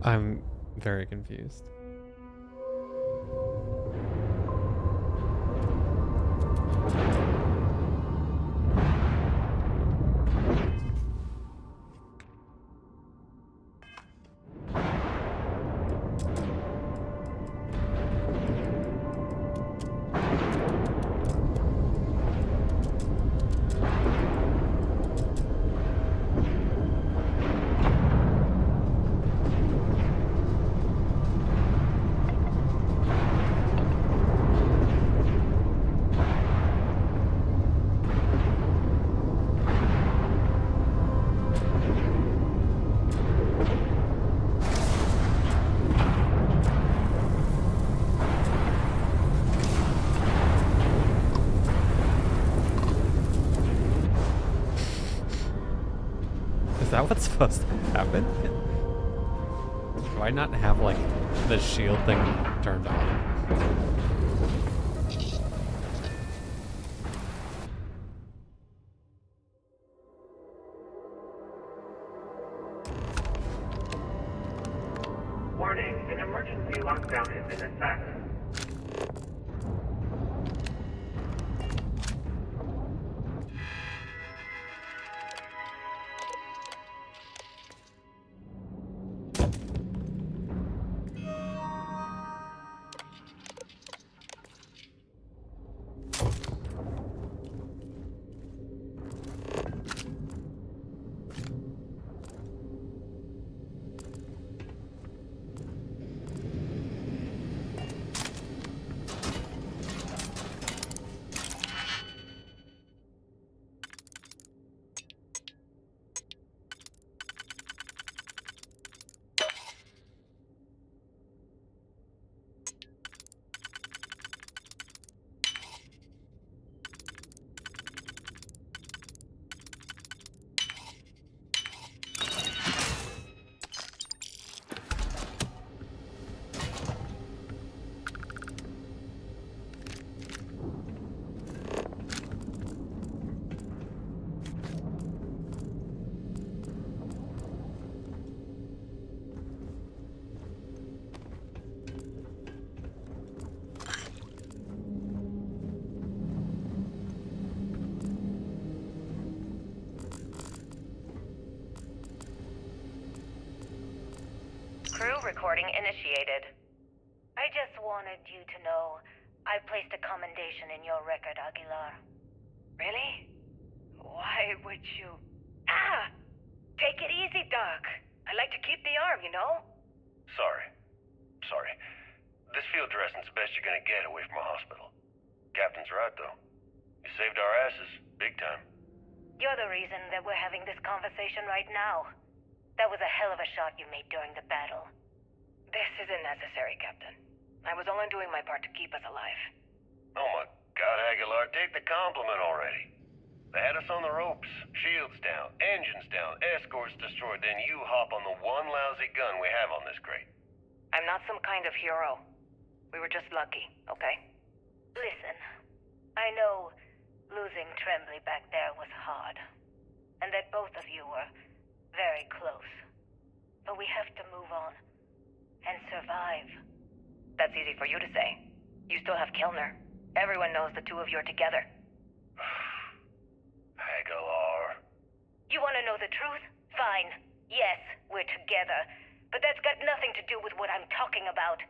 I'm very confused. Is that what's supposed to happen? Do I not have, like, the shield thing turned on? Warning, an emergency lockdown has been assigned. Crew recording initiated. I just wanted you to know I placed a commendation in your record, Aguilar. Really? Why would you... Ah! Take it easy, Doc. I like to keep the arm, you know? Sorry. This field dressing's the best you're gonna get away from a hospital. Captain's right, though. You saved our asses, big time. You're the reason that we're having this conversation right now. That was a hell of a shot you made during the battle. This isn't necessary, Captain. I was only doing my part to keep us alive. Oh my God, Aguilar, take the compliment already. They had us on the ropes, shields down, engines down, escorts destroyed, then you hop on the one lousy gun we have on this crate. I'm not some kind of hero. We were just lucky, okay? Listen, I know losing Tremblay back there was hard, and that both of you were very close. But we have to move on and survive. That's easy for you to say. You still have Kilner. Everyone knows the two of you are together. Aguilar. You want to know the truth? Fine. Yes, we're together. But that's got nothing to do with what I'm talking about.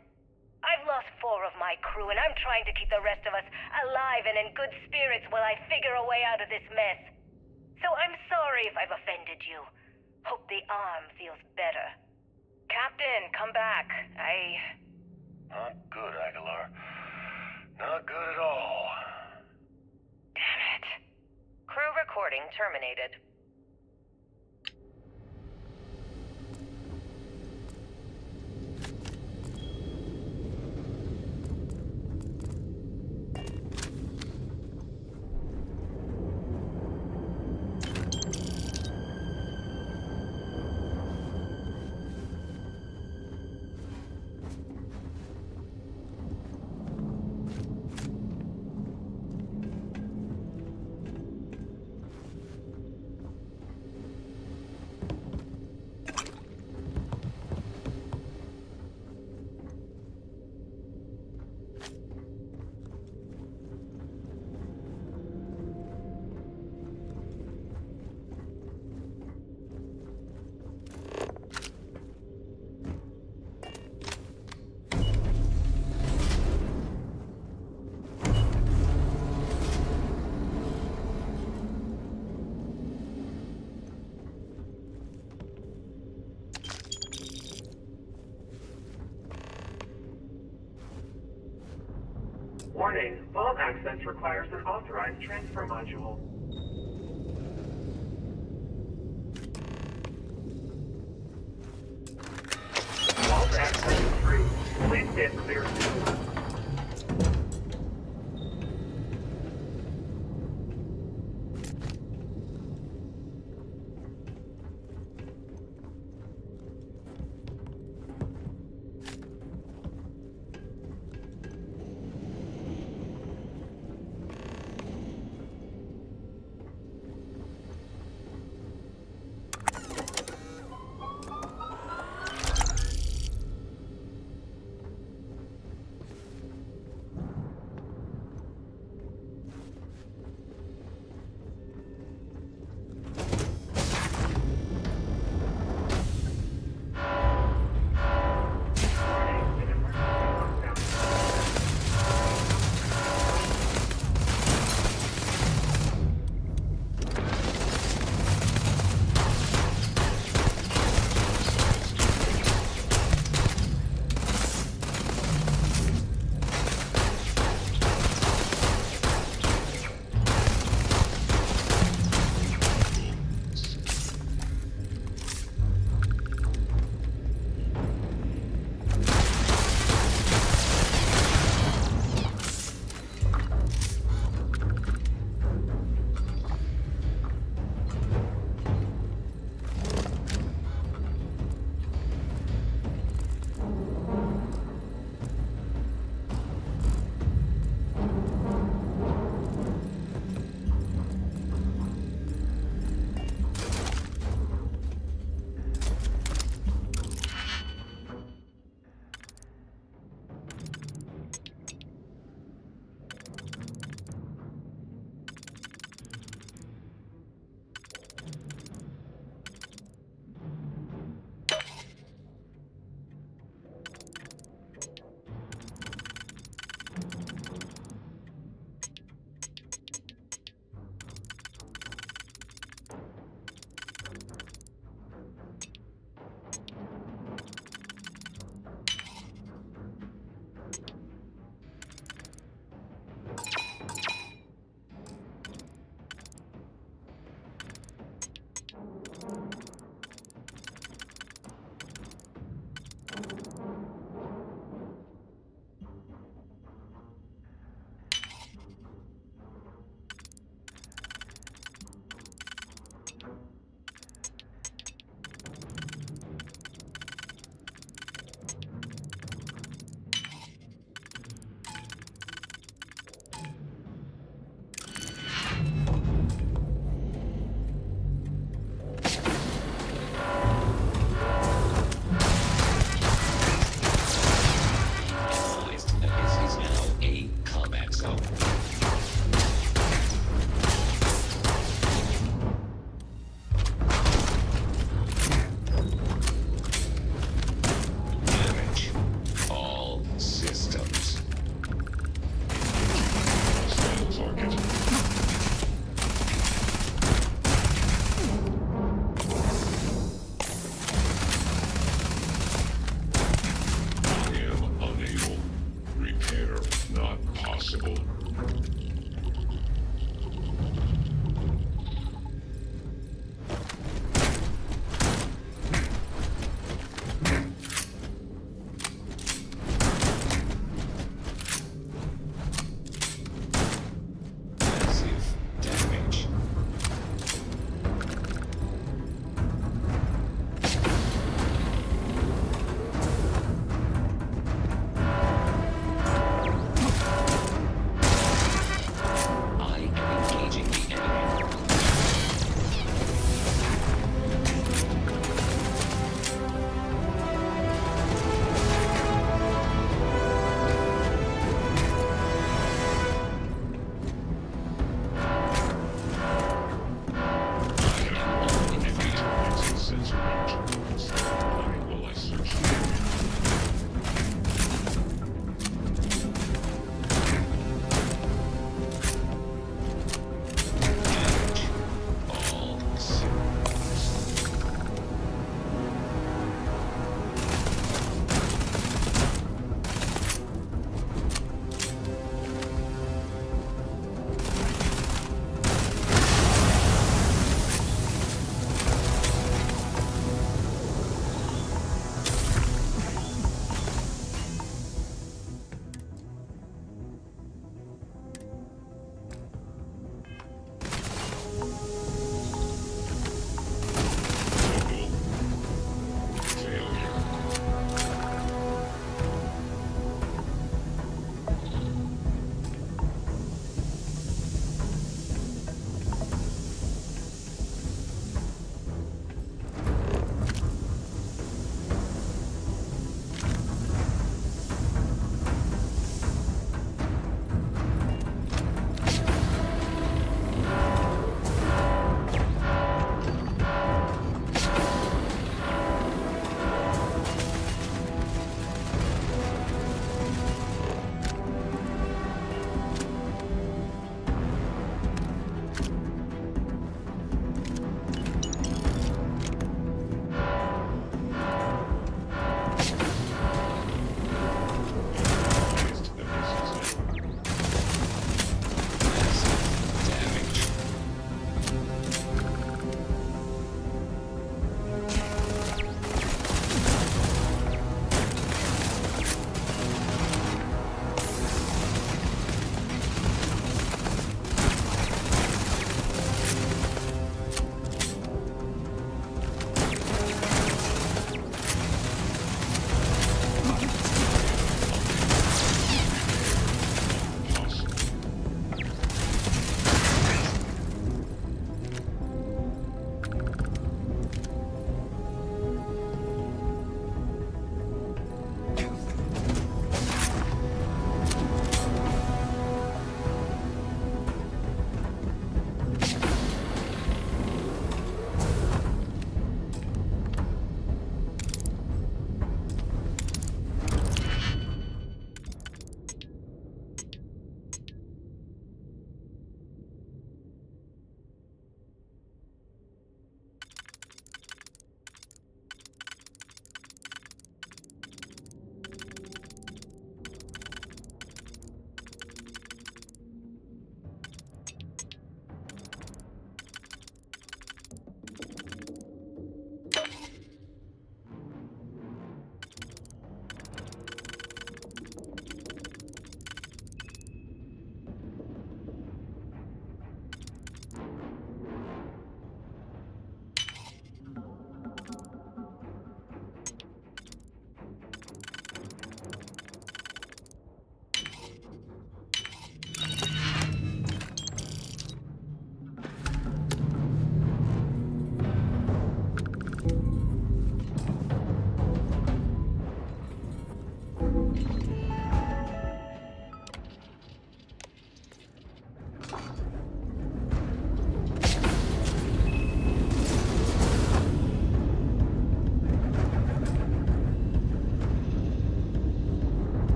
I've lost 4 of my crew, and I'm trying to keep the rest of us alive and in good spirits while I figure a way out of this mess. So I'm sorry if I've offended you. Hope the arm feels better. Captain, come back. Not good, Aguilar. Not good at all. Damn it. Crew recording terminated. Warning, vault access requires an authorized transfer module. Vault access is free. Please stand clear.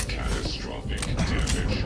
Catastrophic damage.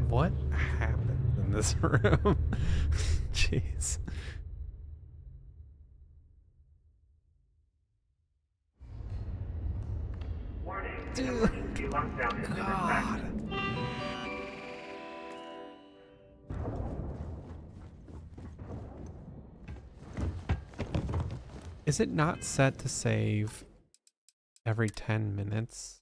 What happened in this room? Jeez. Dude. God. Is it not set to save every 10 minutes?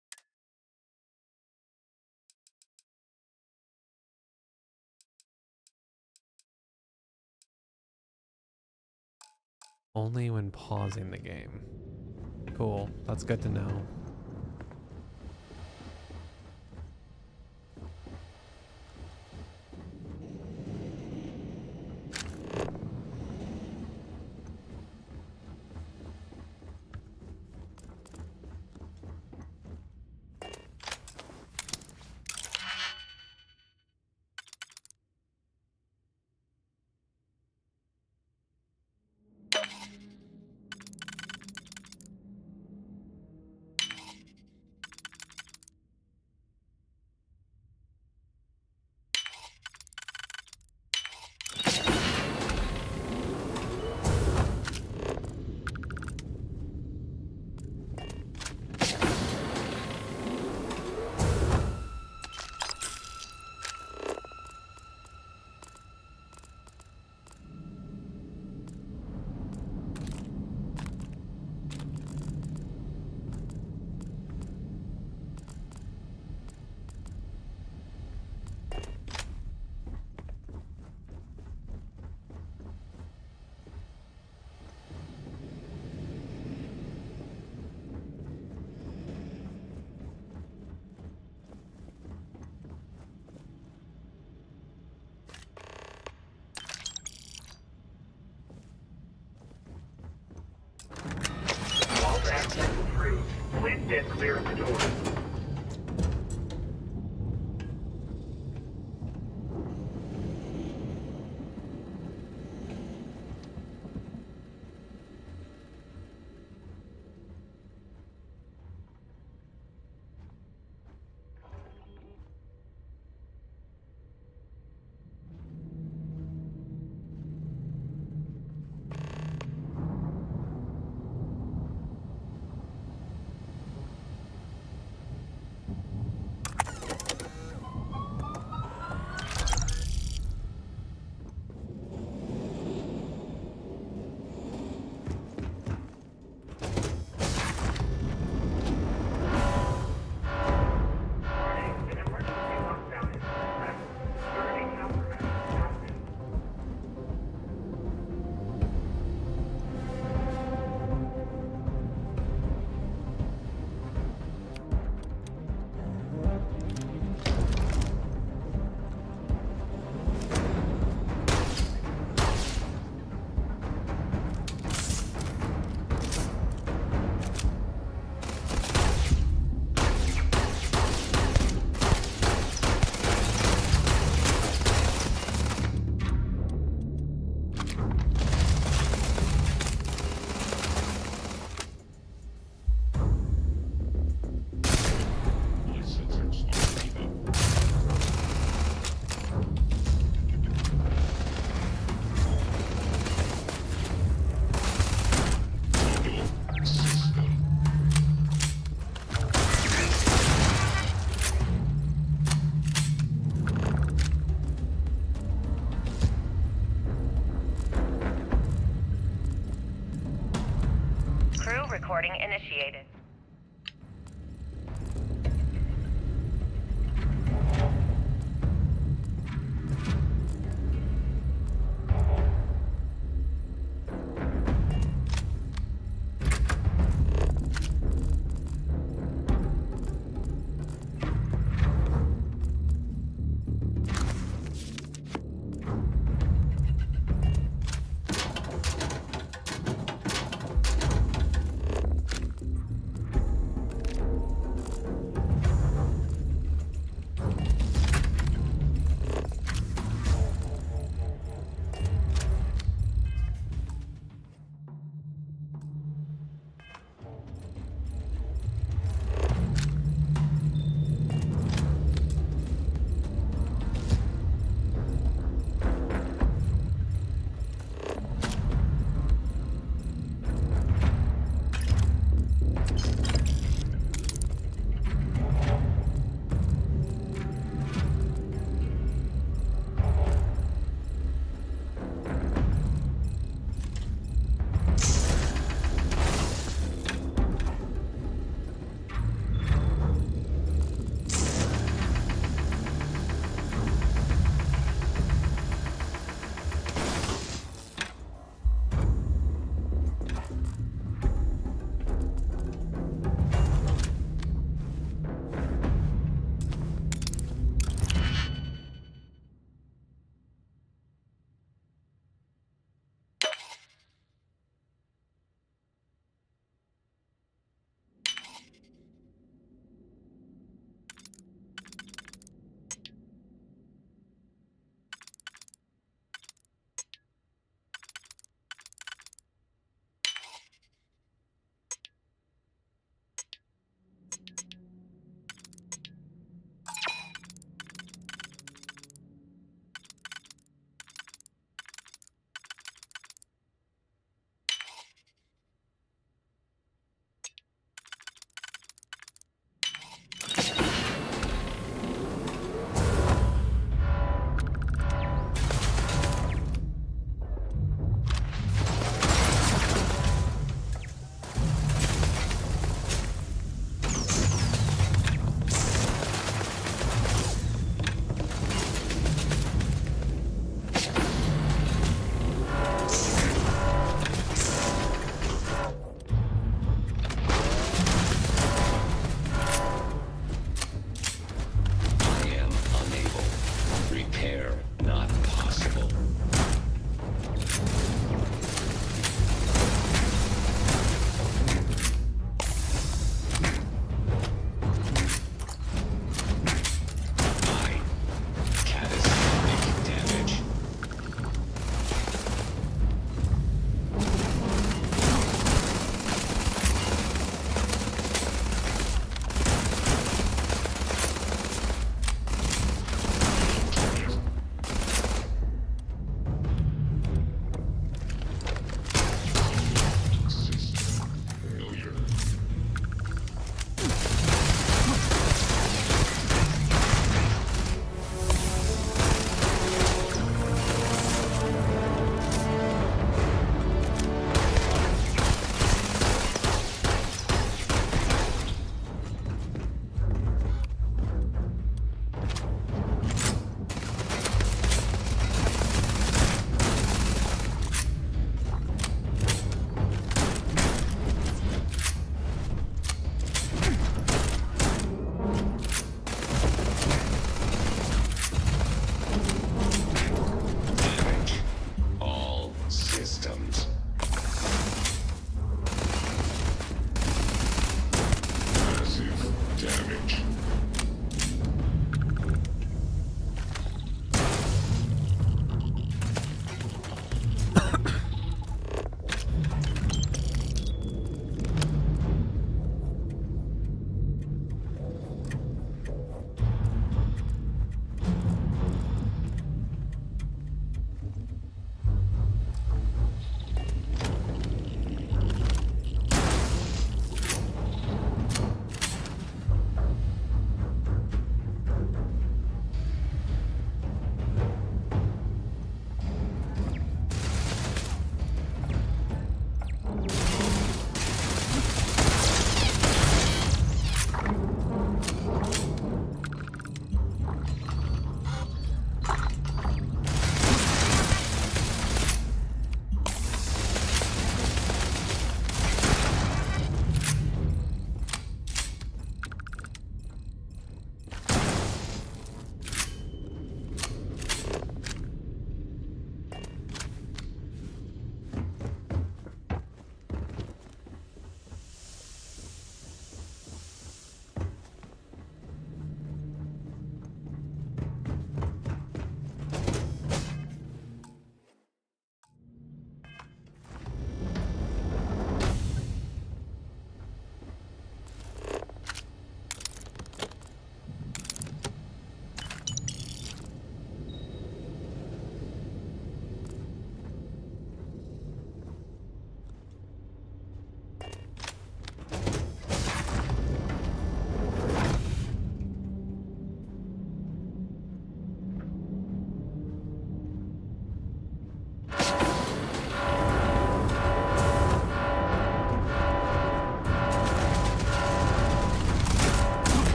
Only when pausing the game. Cool. That's good to know. Flint then clears the door. Recording initiated.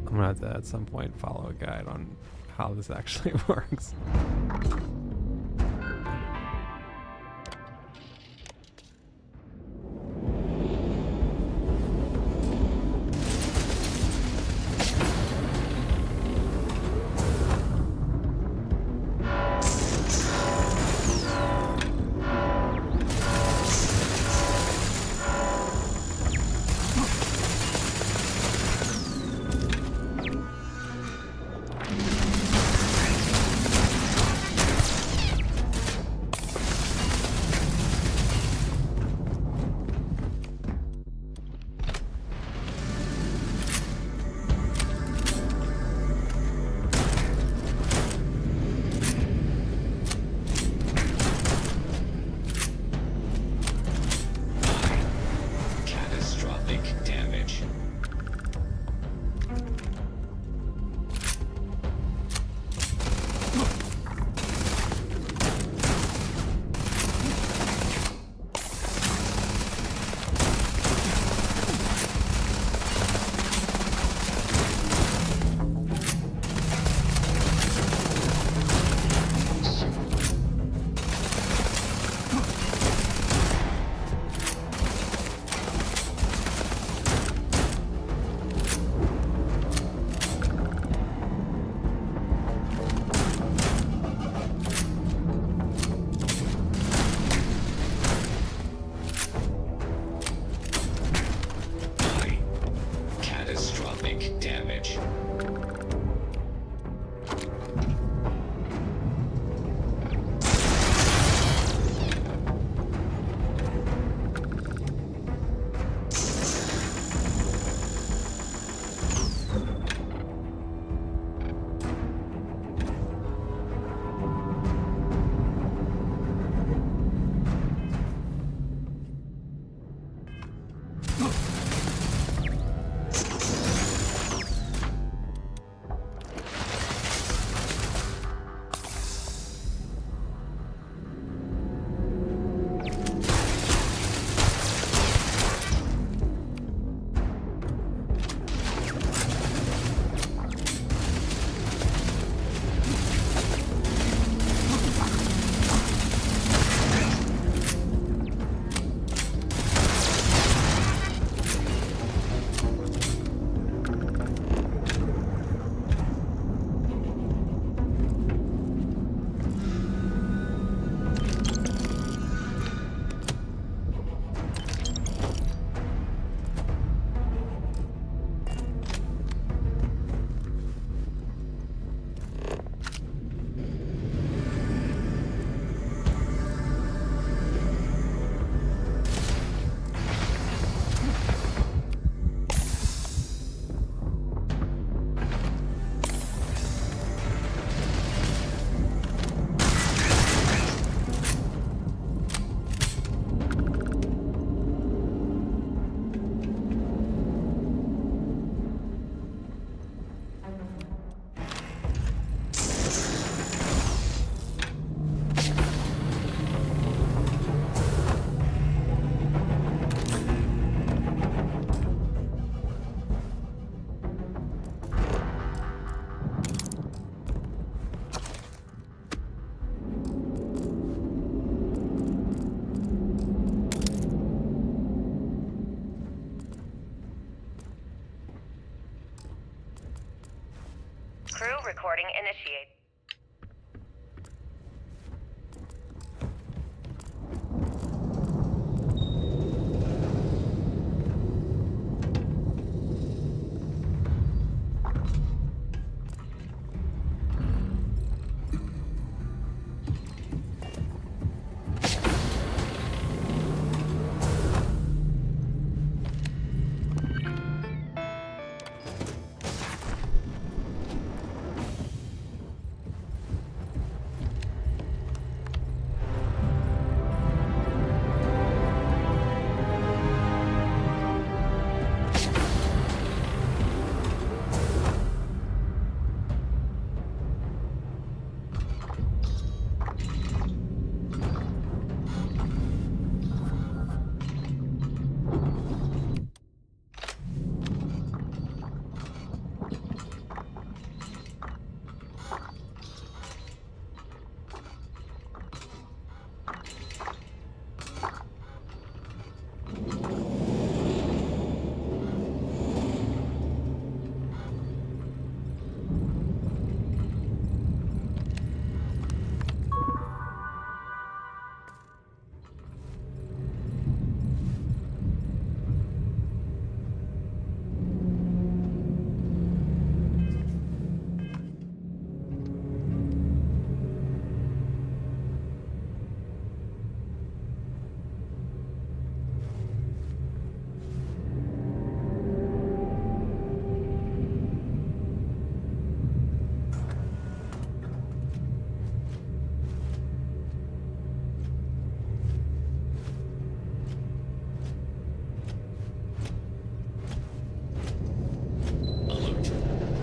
I'm gonna have to at some point follow a guide on how this actually works. initiated.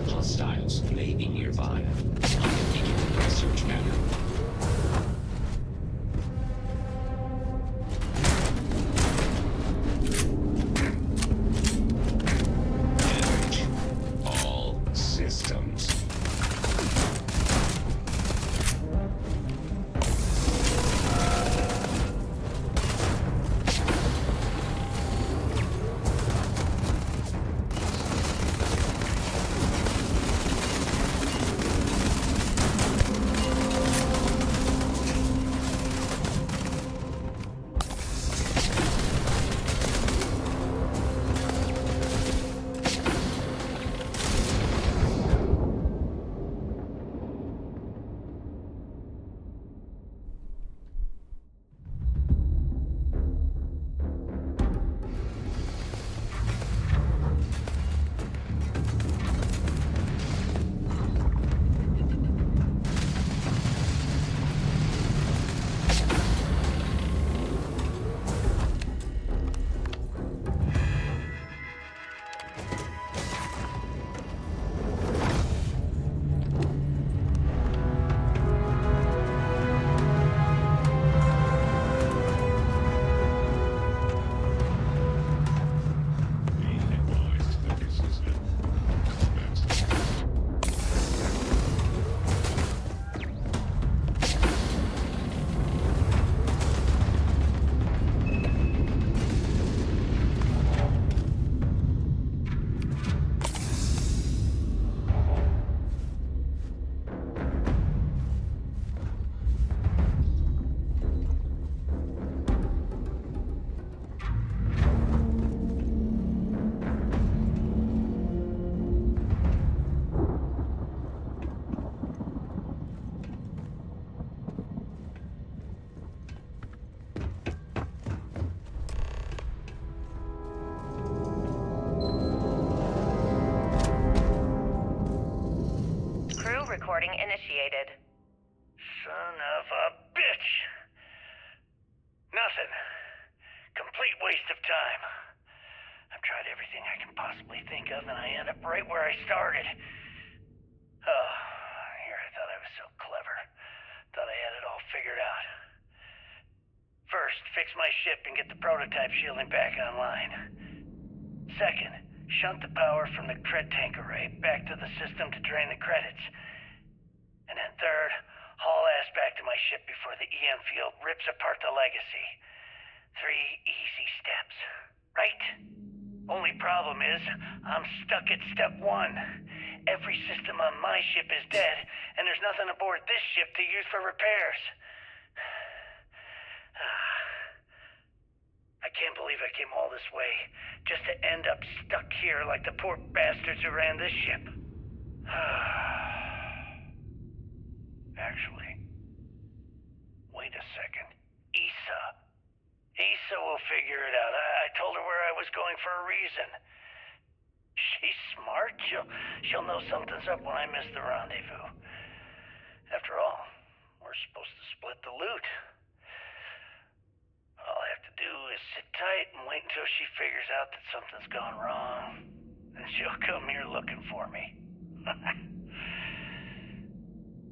Hostiles may be nearby. Begin the search pattern. Damage all systems. Recording initiated. Son of a bitch! Nothing. Complete waste of time. I've tried everything I can possibly think of, and I end up right where I started. Oh, here I thought I was so clever. Thought I had it all figured out. First, fix my ship and get the prototype shielding back online. Second, shunt the power from the cred tank array back to the system to drain the credits. And then third, haul ass back to my ship before the EM field rips apart the legacy. 3 easy steps, right? Only problem is, I'm stuck at step 1. Every system on my ship is dead, and there's nothing aboard this ship to use for repairs. I can't believe I came all this way, just to end up stuck here like the poor bastards who ran this ship. Actually, wait a second. Issa will figure it out. I told her where I was going for a reason. She's smart. She'll know something's up when I miss the rendezvous. After all, we're supposed to split the loot. All I have to do is sit tight and wait until she figures out that something's gone wrong. And she'll come here looking for me.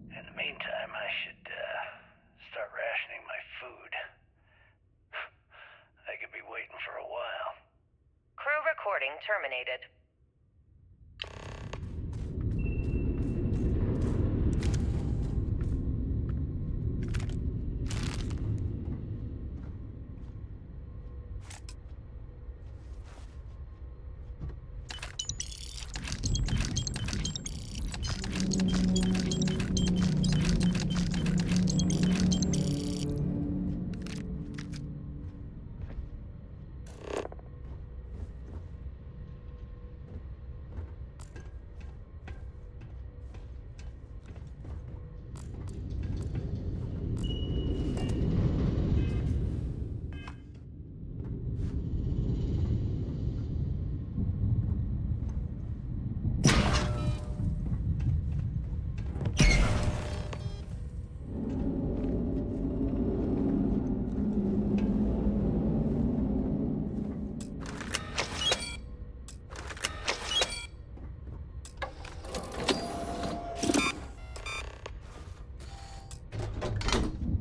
In the meantime, I should start rationing my food. I could be waiting for a while. Crew recording terminated.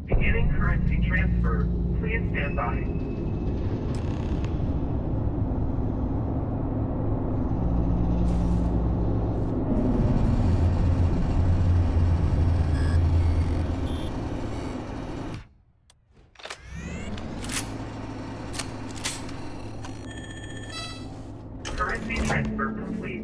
Beginning currency transfer. Please stand by. Currency transfer complete.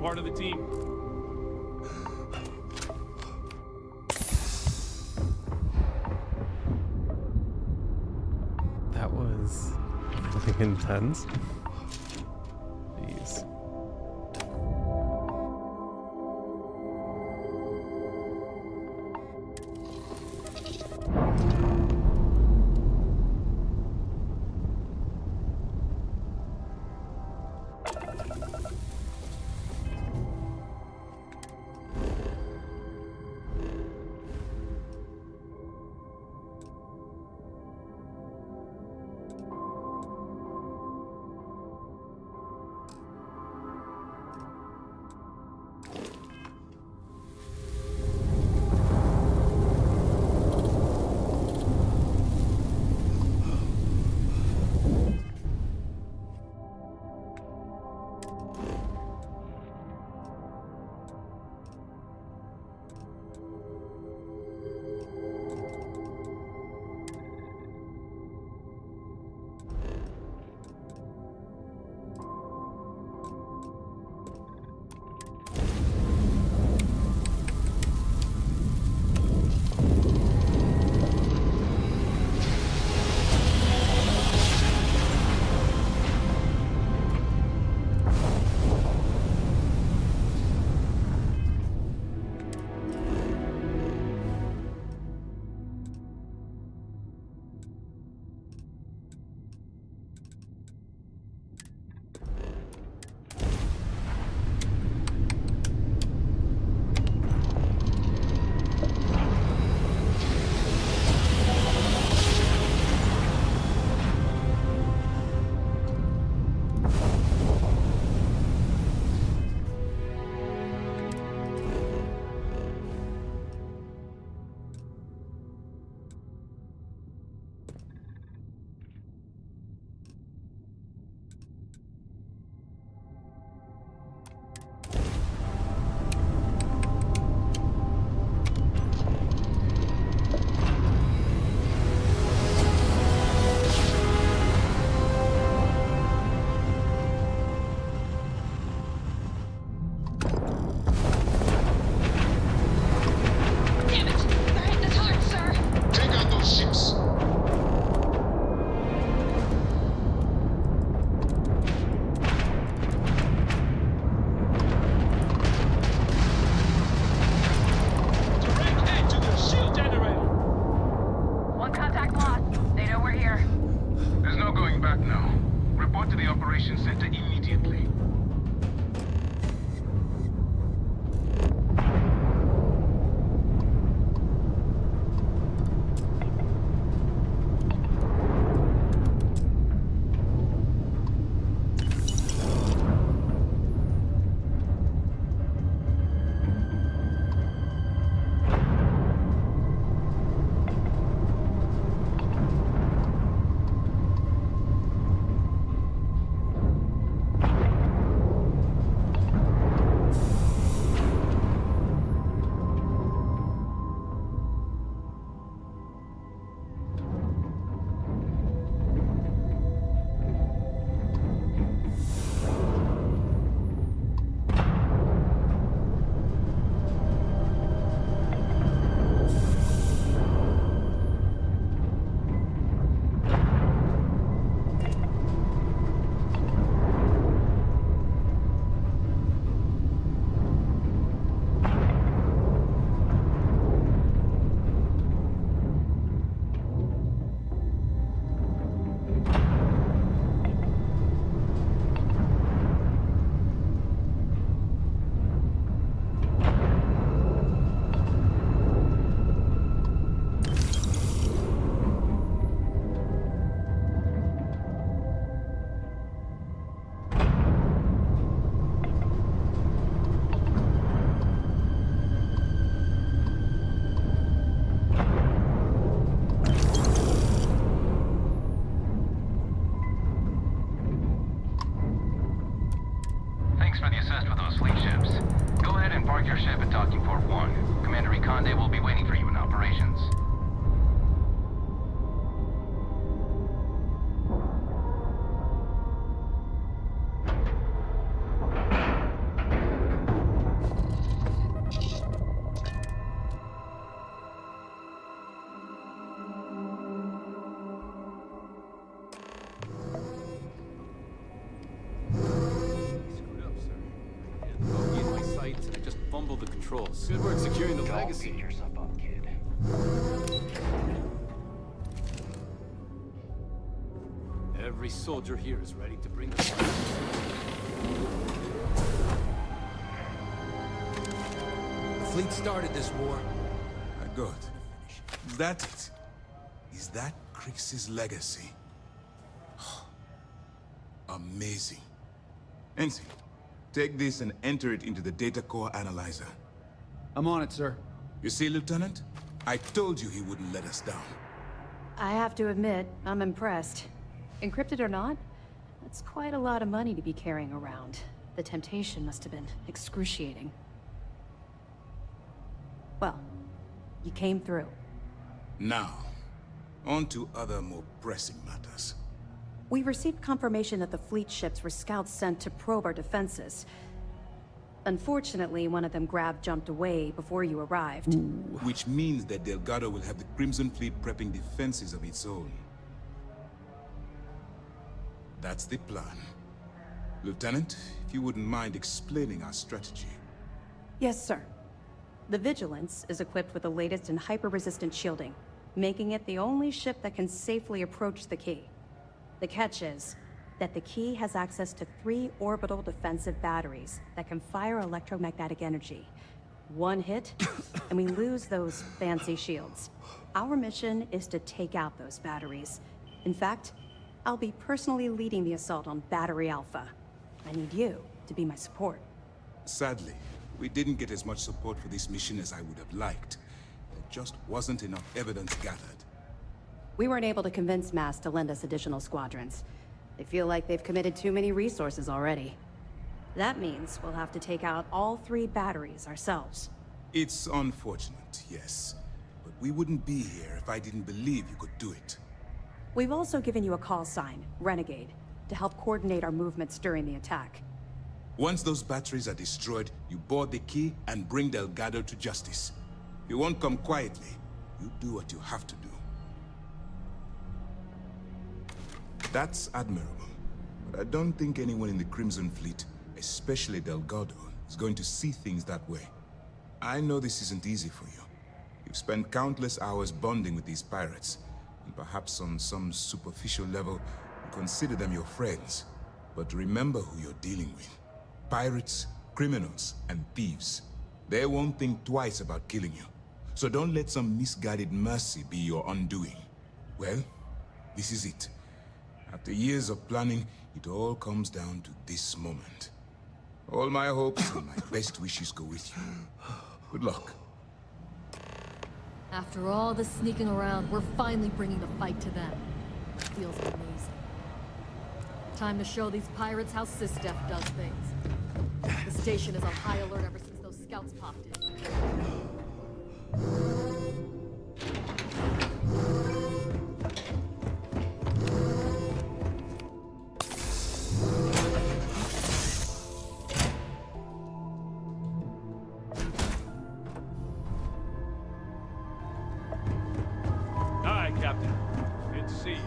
part of the team. That was really intense. Jeez. Hold the controls. Good work securing the Don't legacy. beat yourself up, kid. Every soldier here is ready to bring the fight. The fleet started this war. My God. Is that it? Is that Crix's legacy? Amazing. Ensign, take this and enter it into the data core analyzer. I'm on it, sir. You see, Lieutenant? I told you he wouldn't let us down. I have to admit, I'm impressed. Encrypted or not, that's quite a lot of money to be carrying around. The temptation must have been excruciating. Well, you came through. Now, on to other more pressing matters. We received confirmation that the fleet ships were scouts sent to probe our defenses. Unfortunately, one of them jumped away before you arrived. Which means that Delgado will have the Crimson Fleet prepping defenses of its own. That's the plan. Lieutenant, if you wouldn't mind explaining our strategy. Yes, sir. The Vigilance is equipped with the latest in hyper-resistant shielding, making it the only ship that can safely approach the key. The catch is that the key has access to 3 orbital defensive batteries that can fire electromagnetic energy. One hit, and we lose those fancy shields. Our mission is to take out those batteries. In fact, I'll be personally leading the assault on Battery Alpha. I need you to be my support. Sadly, we didn't get as much support for this mission as I would have liked. There just wasn't enough evidence gathered. We weren't able to convince MAS to lend us additional squadrons. They feel like they've committed too many resources already. That means we'll have to take out all 3 batteries ourselves. It's unfortunate, yes. But we wouldn't be here if I didn't believe you could do it. We've also given you a call sign, Renegade, to help coordinate our movements during the attack. Once those batteries are destroyed, you board the key and bring Delgado to justice. You won't come quietly. You do what you have to do. That's admirable. But I don't think anyone in the Crimson Fleet, especially Delgado, is going to see things that way. I know this isn't easy for you. You've spent countless hours bonding with these pirates, and perhaps on some superficial level, you consider them your friends. But remember who you're dealing with. Pirates, criminals, and thieves. They won't think twice about killing you. So don't let some misguided mercy be your undoing. Well, this is it. After years of planning, it all comes down to this moment. All my hopes and my best wishes go with you. Good luck. After all the sneaking around, we're finally bringing the fight to them. It feels amazing. Time to show these pirates how SysDef does things. The station is on high alert ever since those scouts popped in. Hi, Captain. Good to see you.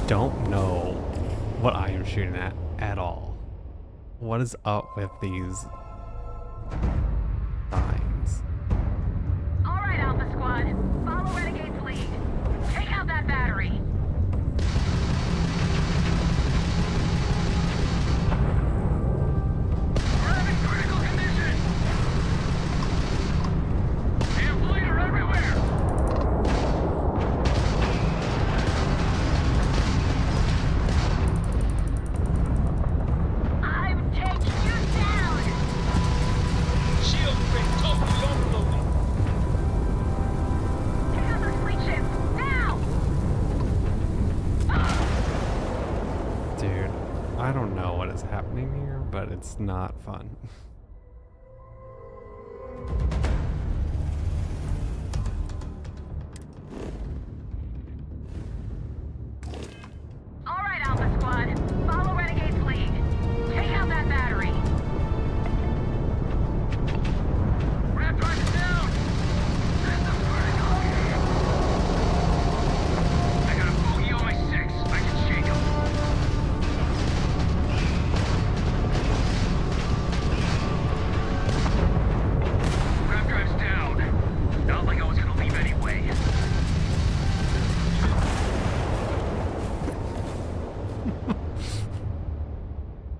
don't know what I am shooting at all. What is up with these signs? All right, Alpha Squad. Follow Renegade's lead. Take out that battery. We're having critical condition. Damn fleet are everywhere. I'm taking you down. Shield crate totally overloaded. Take out those fleet ships now. Dude, I don't know what is happening here, but it's not fun. All right, Alpha Squad. Follow Renegade's lead. Take out that battery. Rat drive is down. System's critical. I got a bogey on my 6. I can shake him. Rat drive's down. Not like I was gonna leave anyway.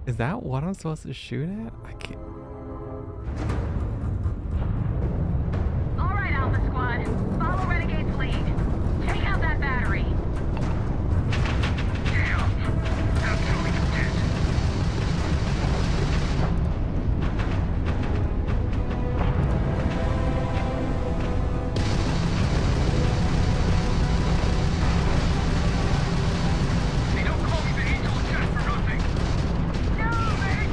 Is that what I'm supposed to shoot at? I can't. All right, Alpha Squad. Follow Renegade's lead. Take out that battery. Damn. That's totally dead. They don't call me the Angel of Death for nothing. No mercy.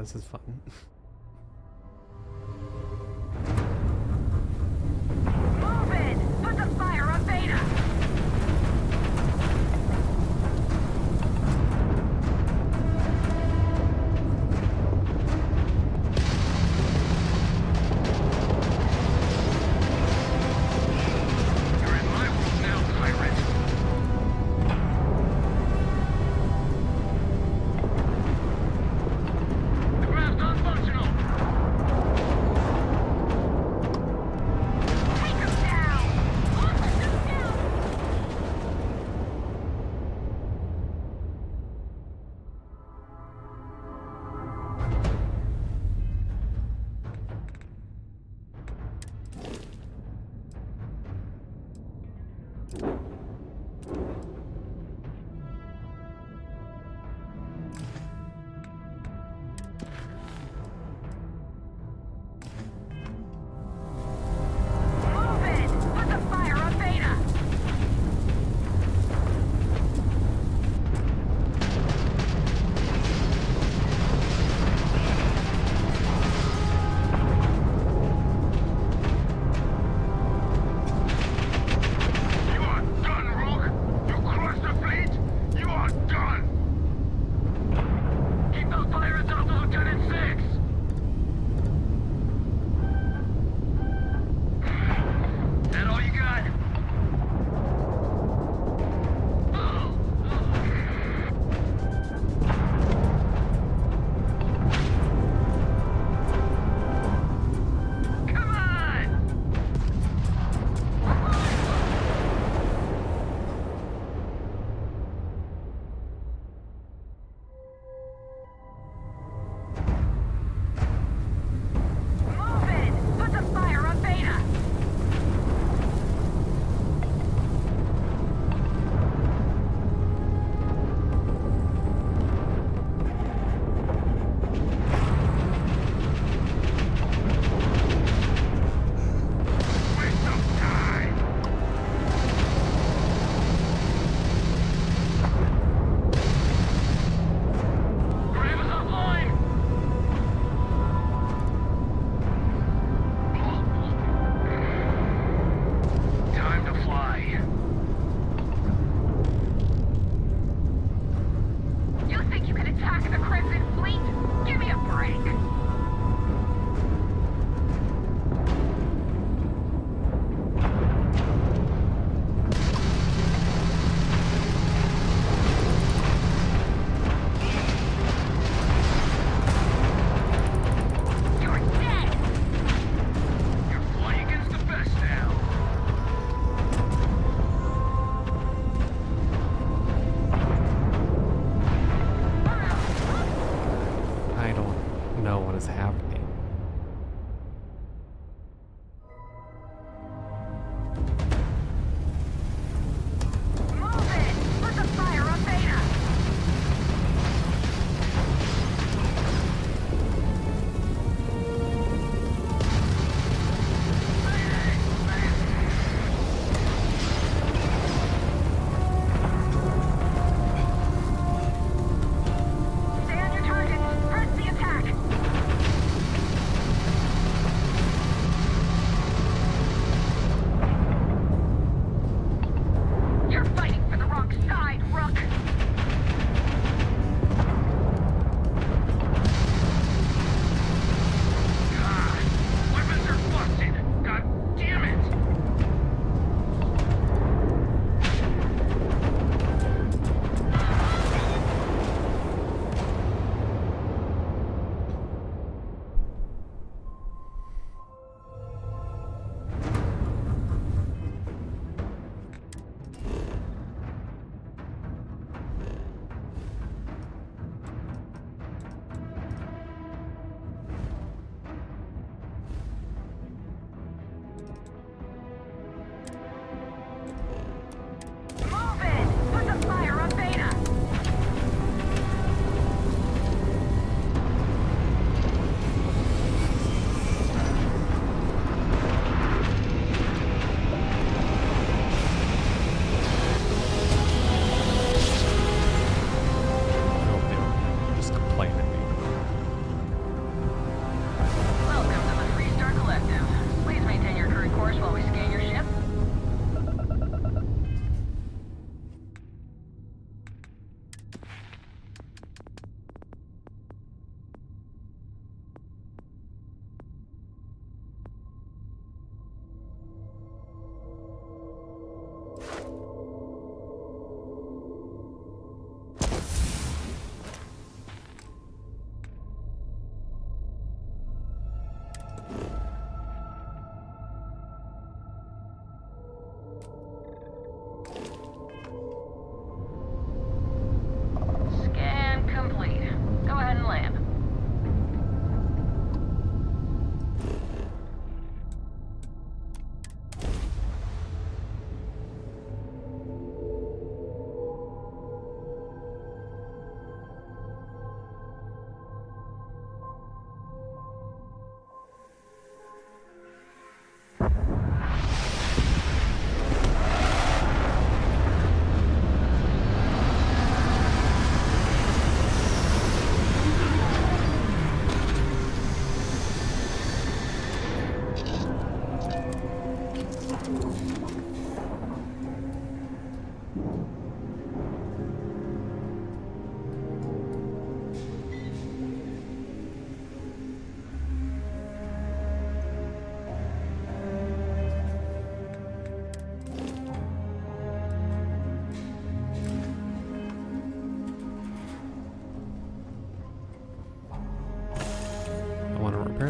this is fun. Move in! Put the fire on Beta! You're in my world now, pirate. The craft's unfunctional.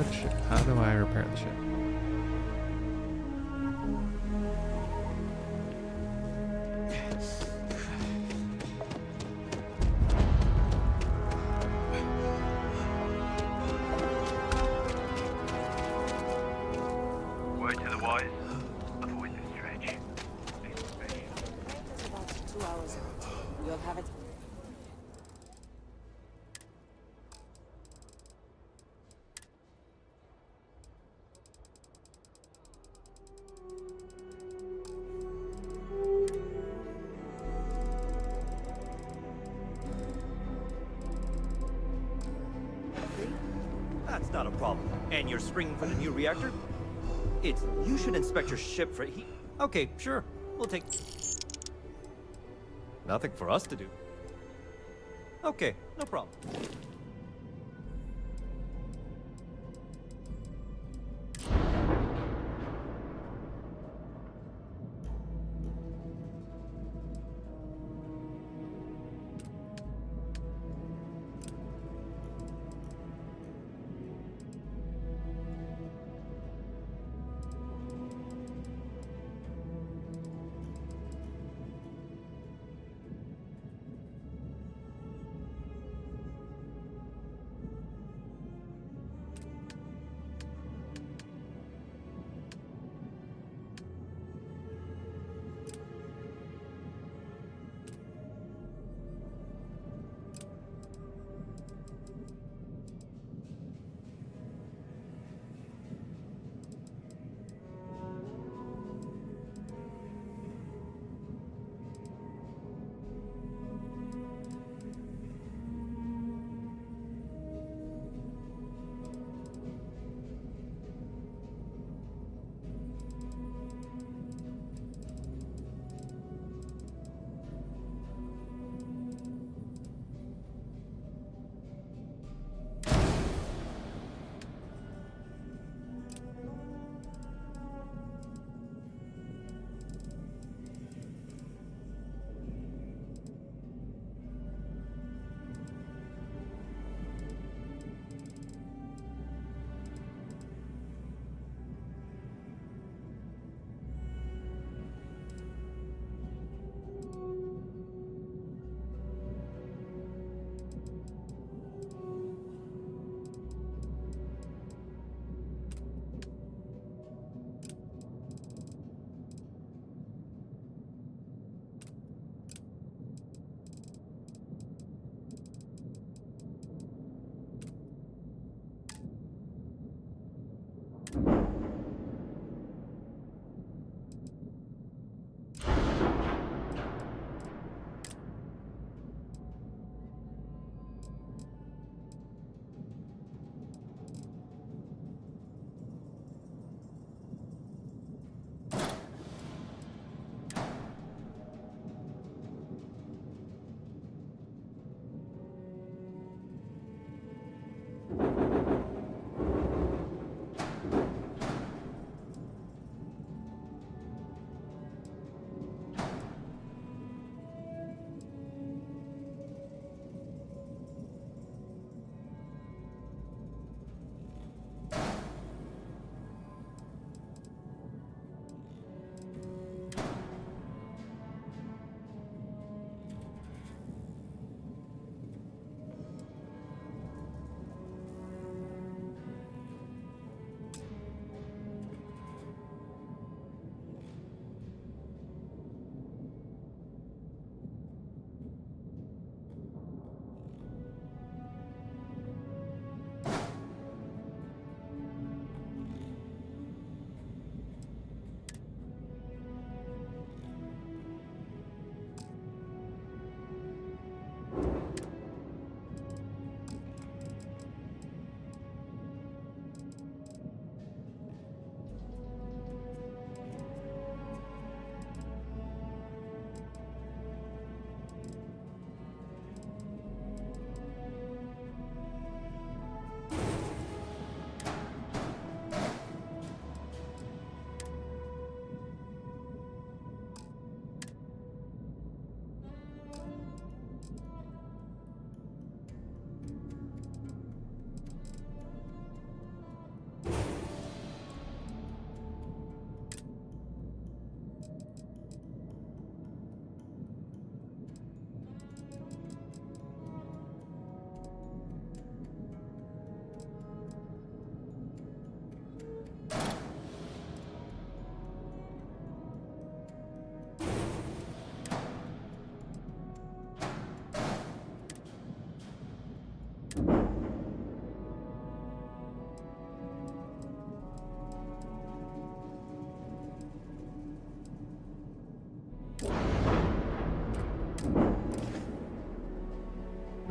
repair the ship? How do I repair the ship? Word to the wise. Avoid the stretch. About 2 hours. You'll have it. That's not a problem. And you're springing for the new reactor? You should inspect your ship for heat. Okay, sure. We'll take... Nothing for us to do. Okay, no problem.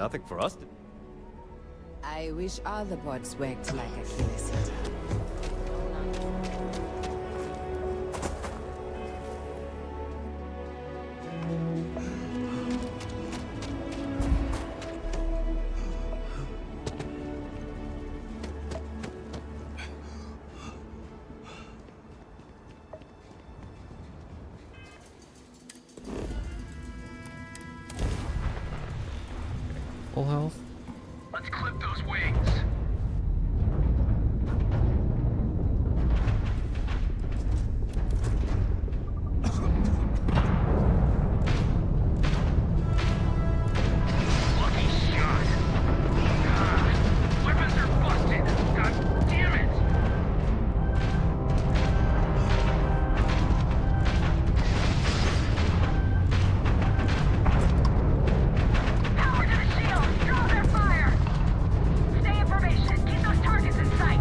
Nothing for us to... I wish all the boats worked like Achilles City. Full health. Let's clip those wings. Lucky shot. God, weapons are busted. God damn it. Power to the shield. Draw their fire. Stay in formation. Keep those targets in sight.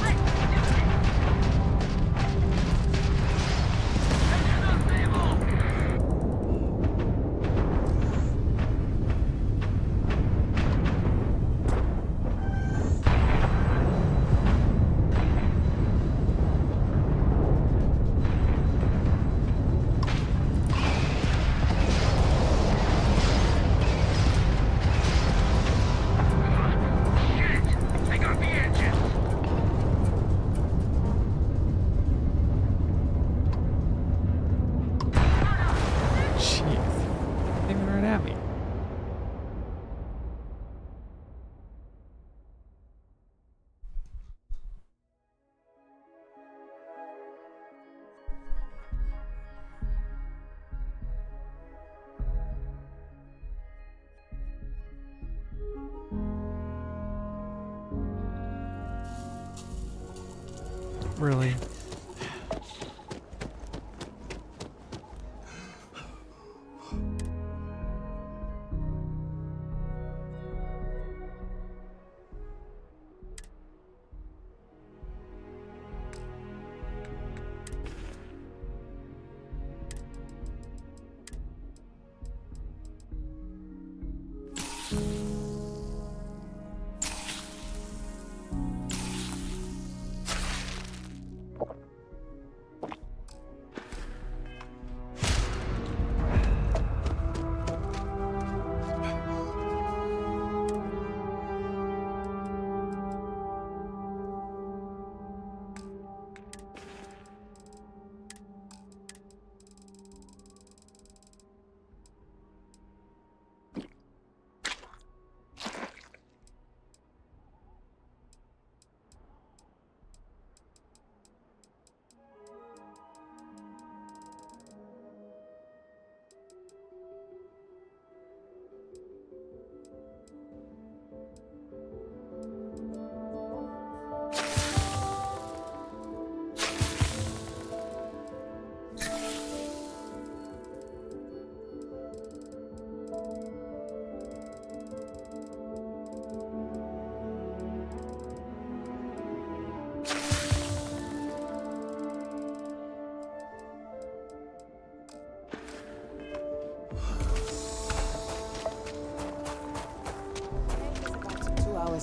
Let's do this. Enter the stable. Shit! They got the engines! Jeez. Aiming right at me. Really?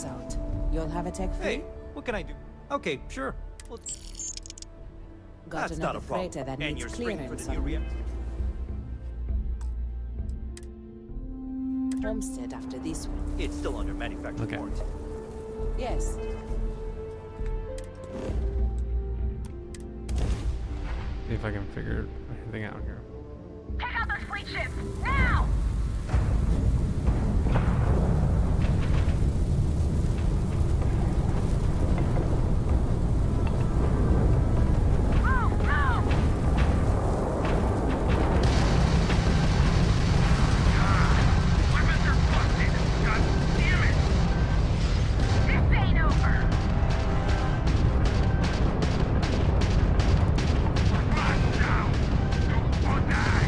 Out. You'll have a tech free? Hey, what can I do? Okay, sure. Well, Got that's not another a problem. freighter that And needs you're spring for clearance the new on reactor. Homestead after this one. It's still under manufacturer warranty. Yes. See if I can figure anything out here. Take out those fleet ships! Now! Now! Don't die!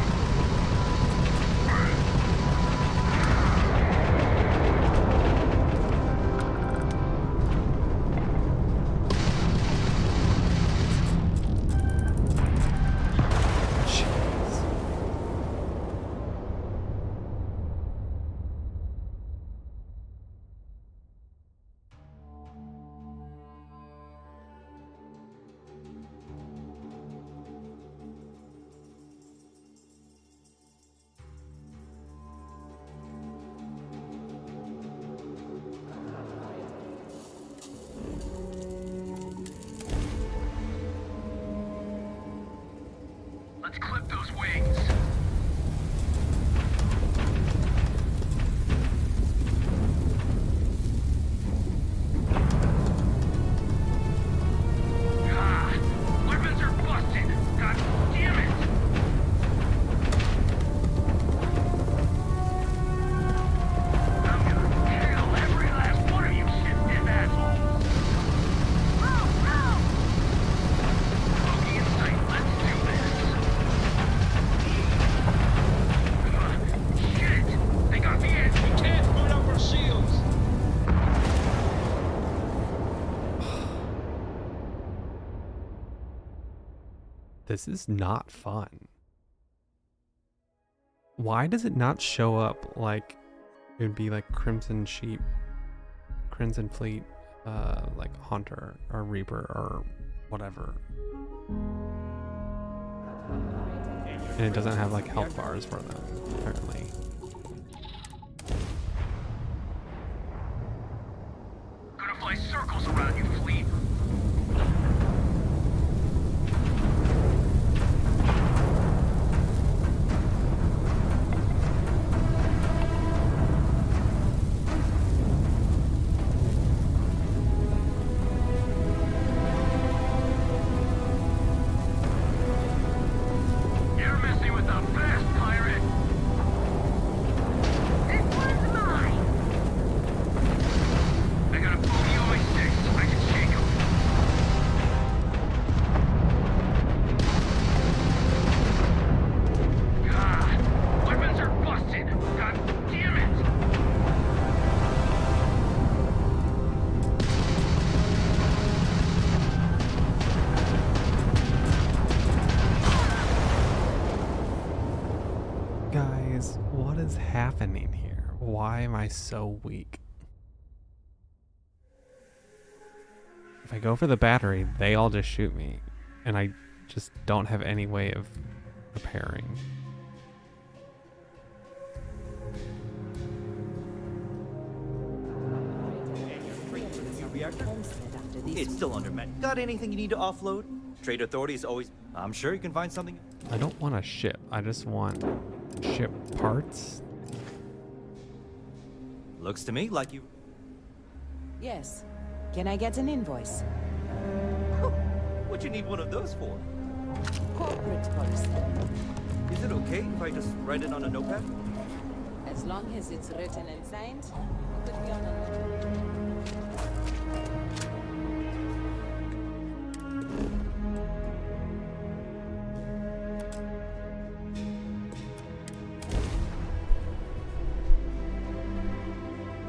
those wings. Ah, weapons are busted. God damn it. I'm gonna kill every last one of you shit-stiff assholes. Bogey in sight. Let's do this. Shit! They got the edge. We can't put up our shields. This is not fun. Why does it not show up like it would be like Crimson Sheep, Crimson Fleet, like Hunter or Reaper or whatever? And it doesn't have like health bars for them, apparently. Gonna fly circles around you, fleet. You're messing with the best pirate. This one's mine. I got a bogey on my six. I can shake him. God, weapons are busted. God damn it. Guys, what is happening here? Why am I so weak? If I go for the battery, they all just shoot me, and I just don't have any way of preparing. Reactor? It's still under met. Got anything you need to offload? Trade authorities always. I'm sure you can find something. I don't want a ship. I just want ship parts. Looks to me like you. Yes. Can I get an invoice? What you need one of those for? Corporate policy. Is it okay if I just write it on a notepad? As long as it's written and signed, it could be on a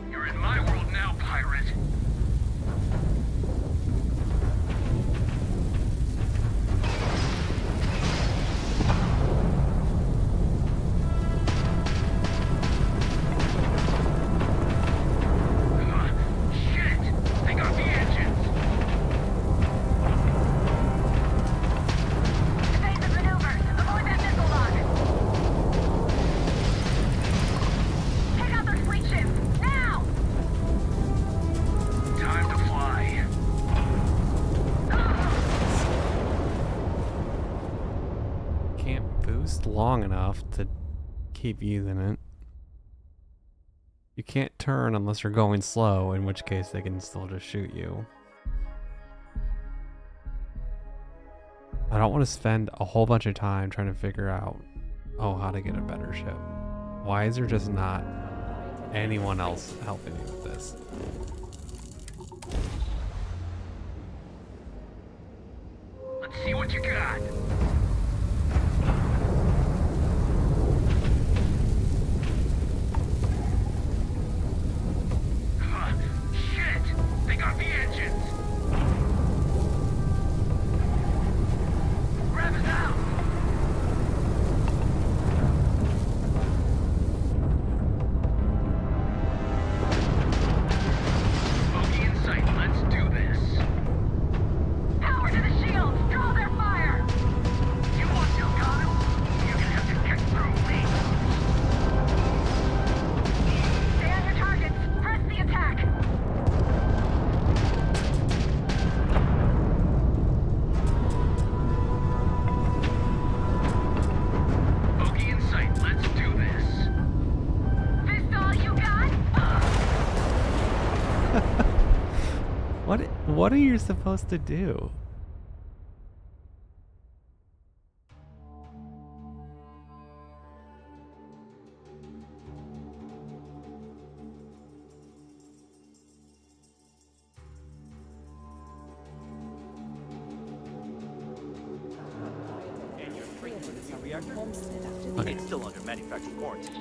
You're in my world now, pirate. Shit! They got the engines. Evasive maneuvers. Avoid that missile lock. Take out those fleet ships. Now! Time to fly. Can't boost long enough to keep using it. You can't turn unless you're going slow, in which case they can still just shoot you. I don't want to spend a whole bunch of time trying to figure out, oh, how to get a better ship. Why is there just not anyone else helping me with this? Let's see what you got. Shit! They got the engines. Rev is out. Bogey in sight. Let's do this. Power to the shields. Draw their fire. What are you supposed to do? And you're straight for the new reactor? Okay. It's still under manufacturer warranty.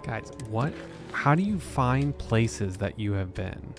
Guys, what? How do you find places that you have been?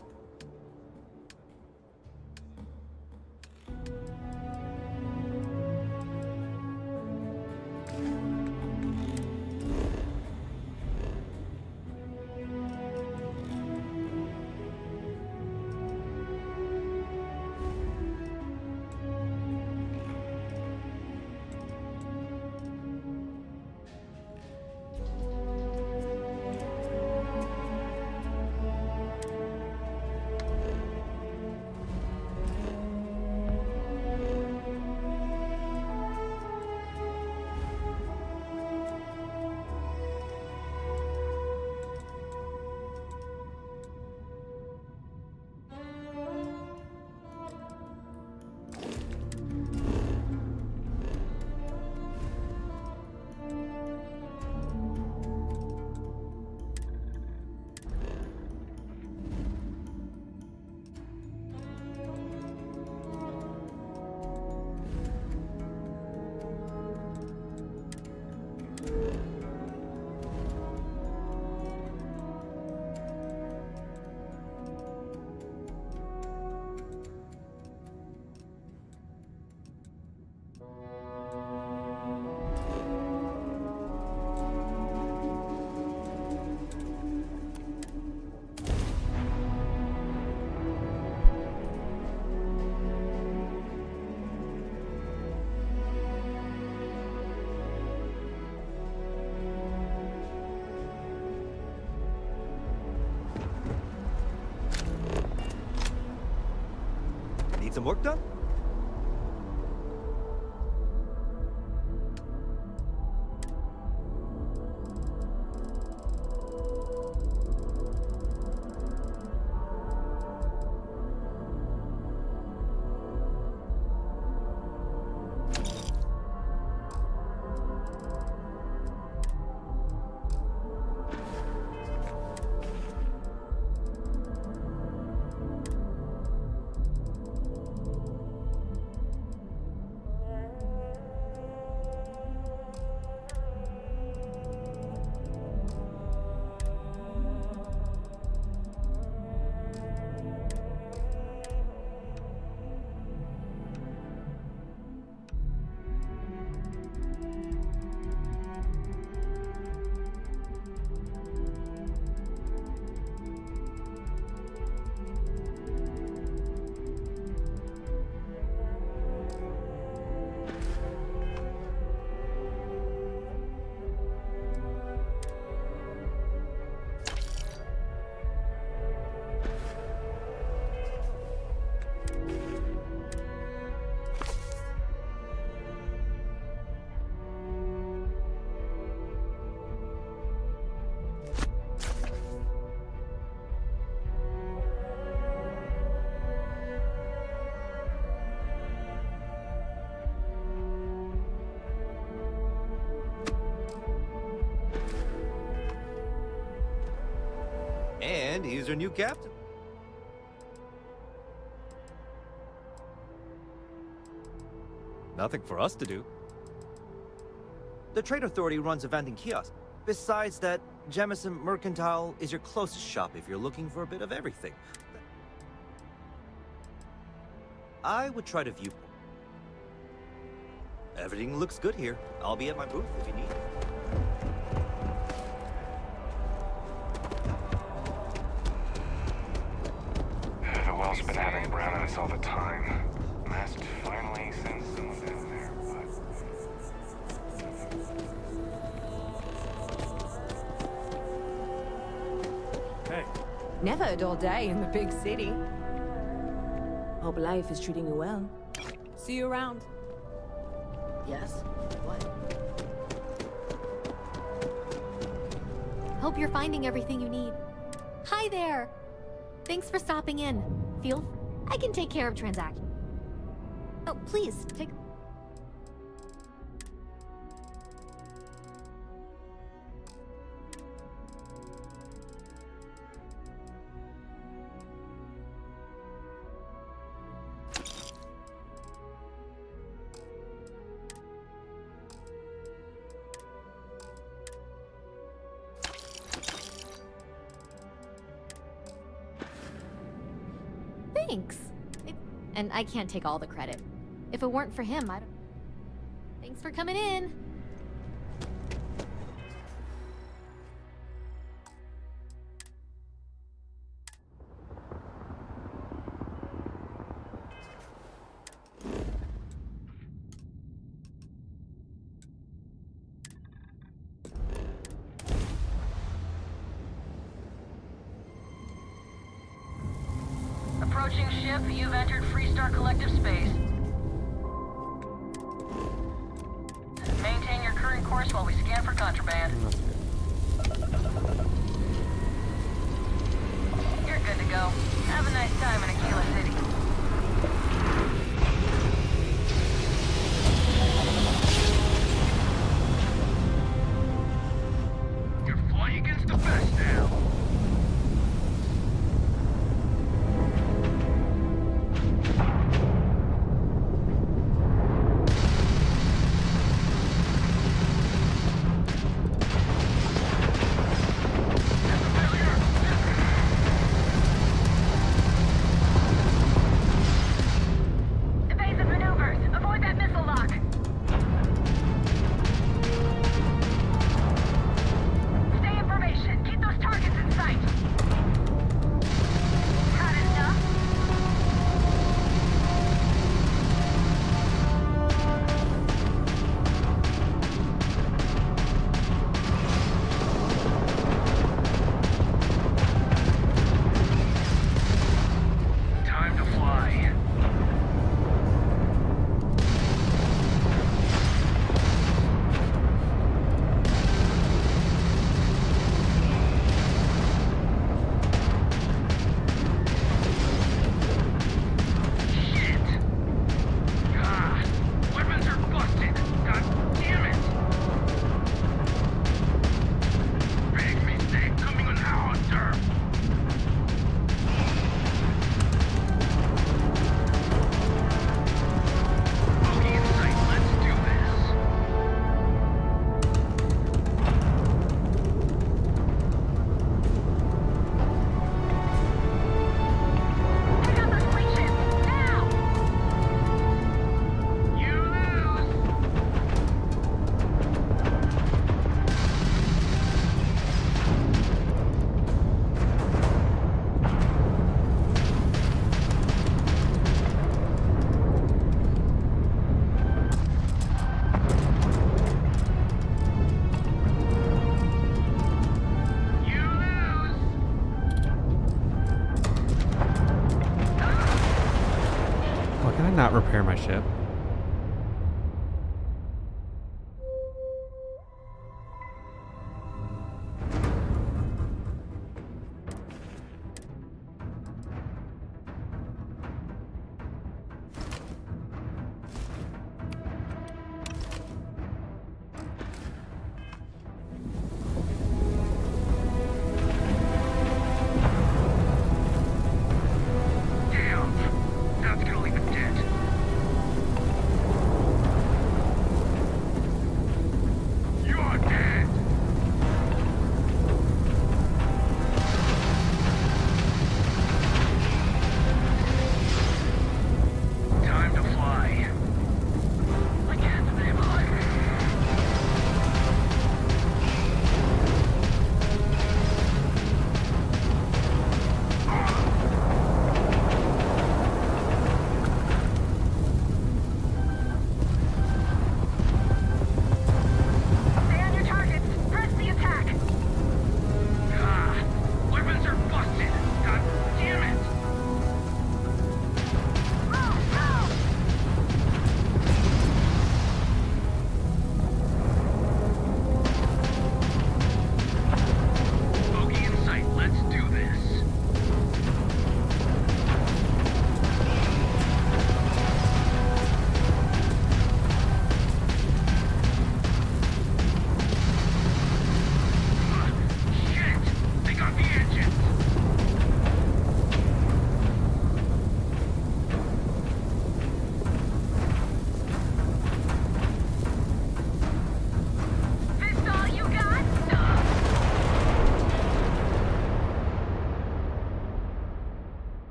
Need some work done? And he's our new captain. Nothing for us to do. The Trade Authority runs a vending kiosk. Besides that, Jemison Mercantile is your closest shop if you're looking for a bit of everything. I would try to view. Everything looks good here. I'll be at my booth if you need. Terminal's been having brownouts all the time. Mast finally sends someone down there, but... Hey. Never a dull day in the big city. Hope life is treating you well. See you around. Yes? What? Hope you're finding everything you need. Hi there! Thanks for stopping in. I can take care of transactions. Oh, please, take... Thanks. And I can't take all the credit. If it weren't for him, I don't... Thanks for coming in. Approaching ship, you've entered Freestar Collective space. Maintain your current course while we scan for contraband. You're good to go. Have a nice time in Aquila City. You're flying against the best now. Evasive maneuvers. Avoid that missile lock. Stay in formation. Keep those targets in sight. Had enough? Time to fly. Shit! Ah, weapons are busted. God damn it! Big mistake coming on our turf. Bogey in sight. Let's do this. Pick up those fleet ships. Now! You lose. You lose. Why can I not repair my ship? Damn. That's gonna leave it dead.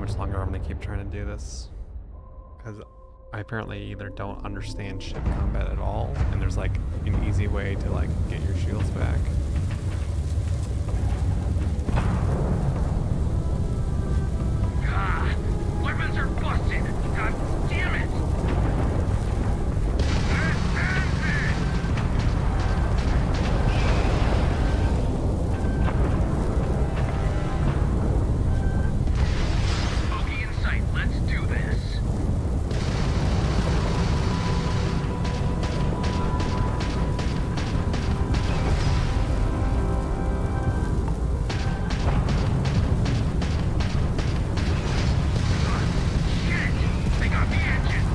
much longer I'm gonna keep trying to do this. Because I apparently either don't understand ship combat at all, and there's like an easy way to like get your shields back. Ah, weapons are busted. God damn it. Bogey in sight. Let's do this. They got the engines!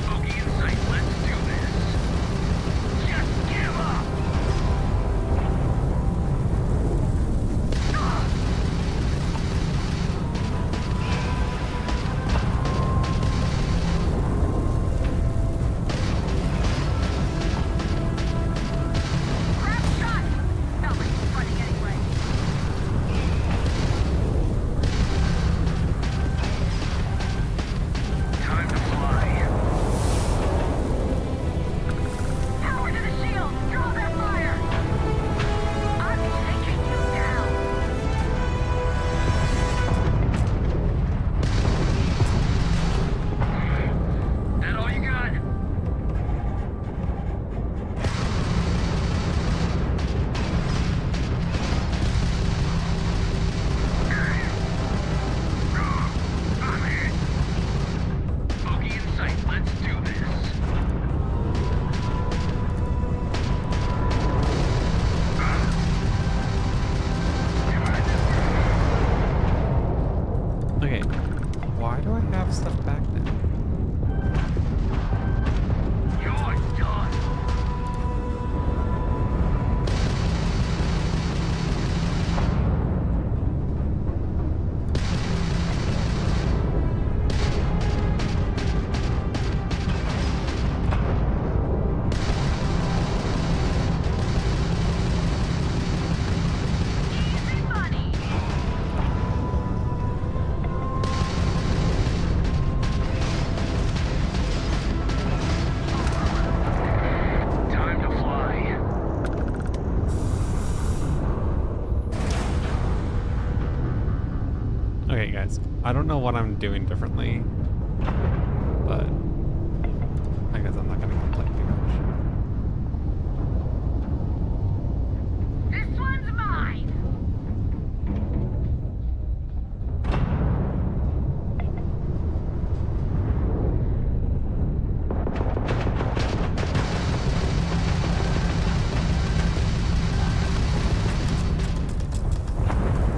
Bogey in sight, let's do this! Just give up! Grab shot! Not like he's running anyway. Time to fly. Power to the shield! Draw their fire! I'm taking you down! That all you got? I'm in. Bogey in sight, let's do this. Okay, why do I have stuff back now? You're done. Easy money. Time to fly. Okay, guys, I don't know what I'm doing differently, but I guess I'm not gonna complain too much. This one's mine!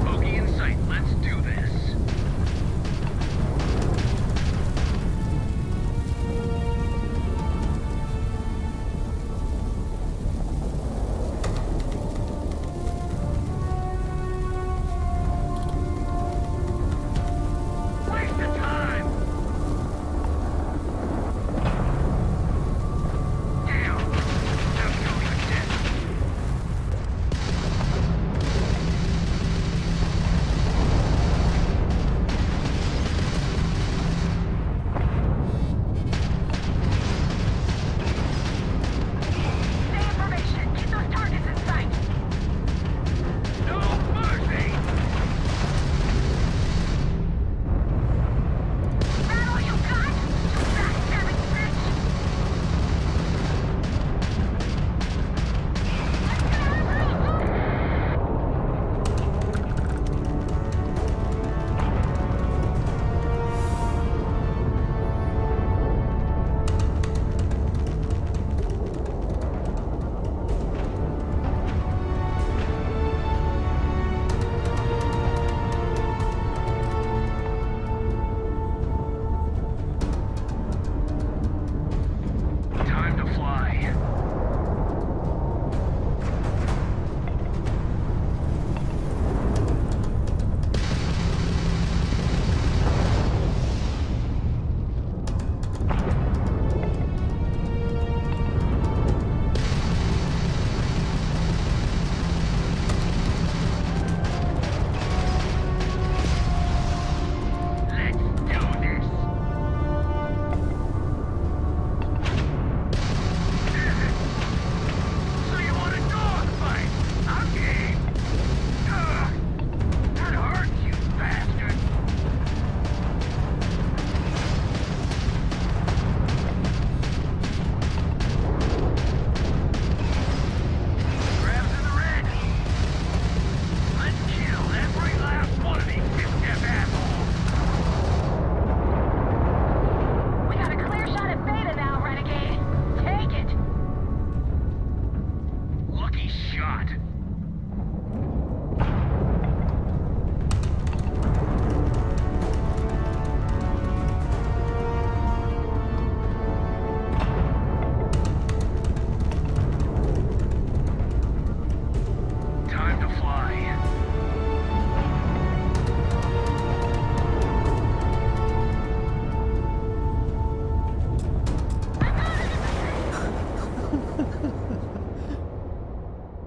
Bogey in sight, let's do this.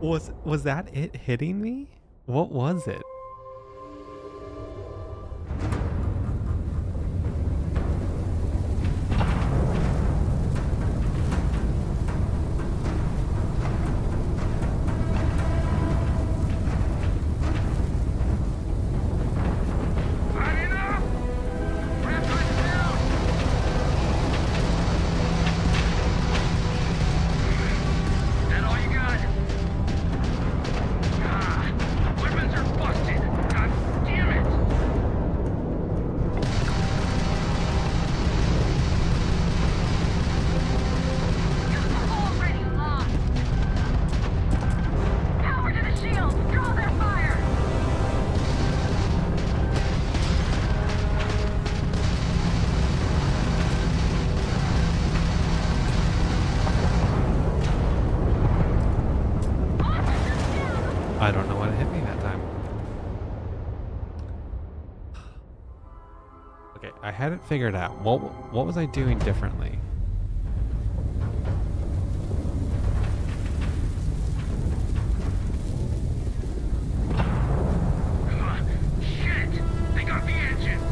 Was that it hitting me? What was it? I don't know what hit me that time. Okay, I had it figured out. What was I doing differently? Shit! They got the engines!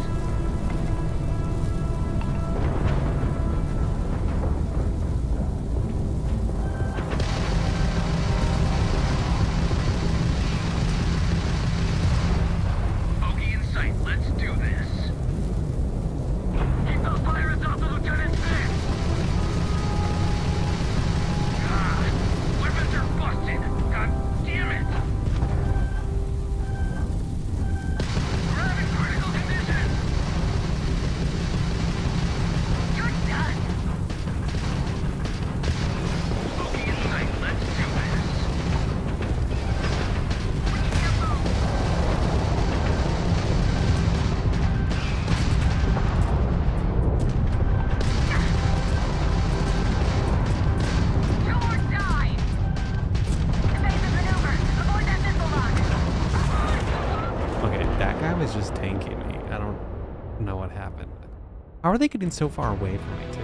Bogey in sight, let's do this. Keep those pirates off the lieutenant's head! Weapons are busted! God damn it! We're having critical conditions! You're done! Bogey in sight, let's do this. We can't move! Kill or die! Evasive maneuver! Avoid that missile lock! Okay, that guy was just tanking me. I don't know what happened. How are they getting so far away from me, too?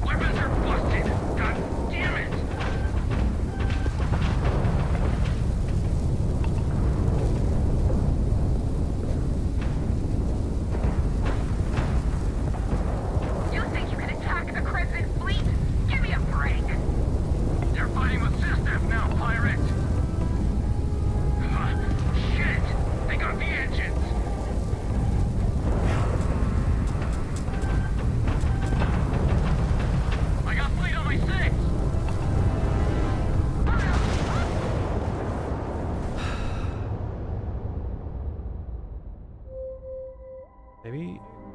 Weapons are busted! God damn it! You think you can attack the Crimson Fleet? Give me a break! They're fighting with System now, pirate! Shit! They got the engines! I got fleet on my six!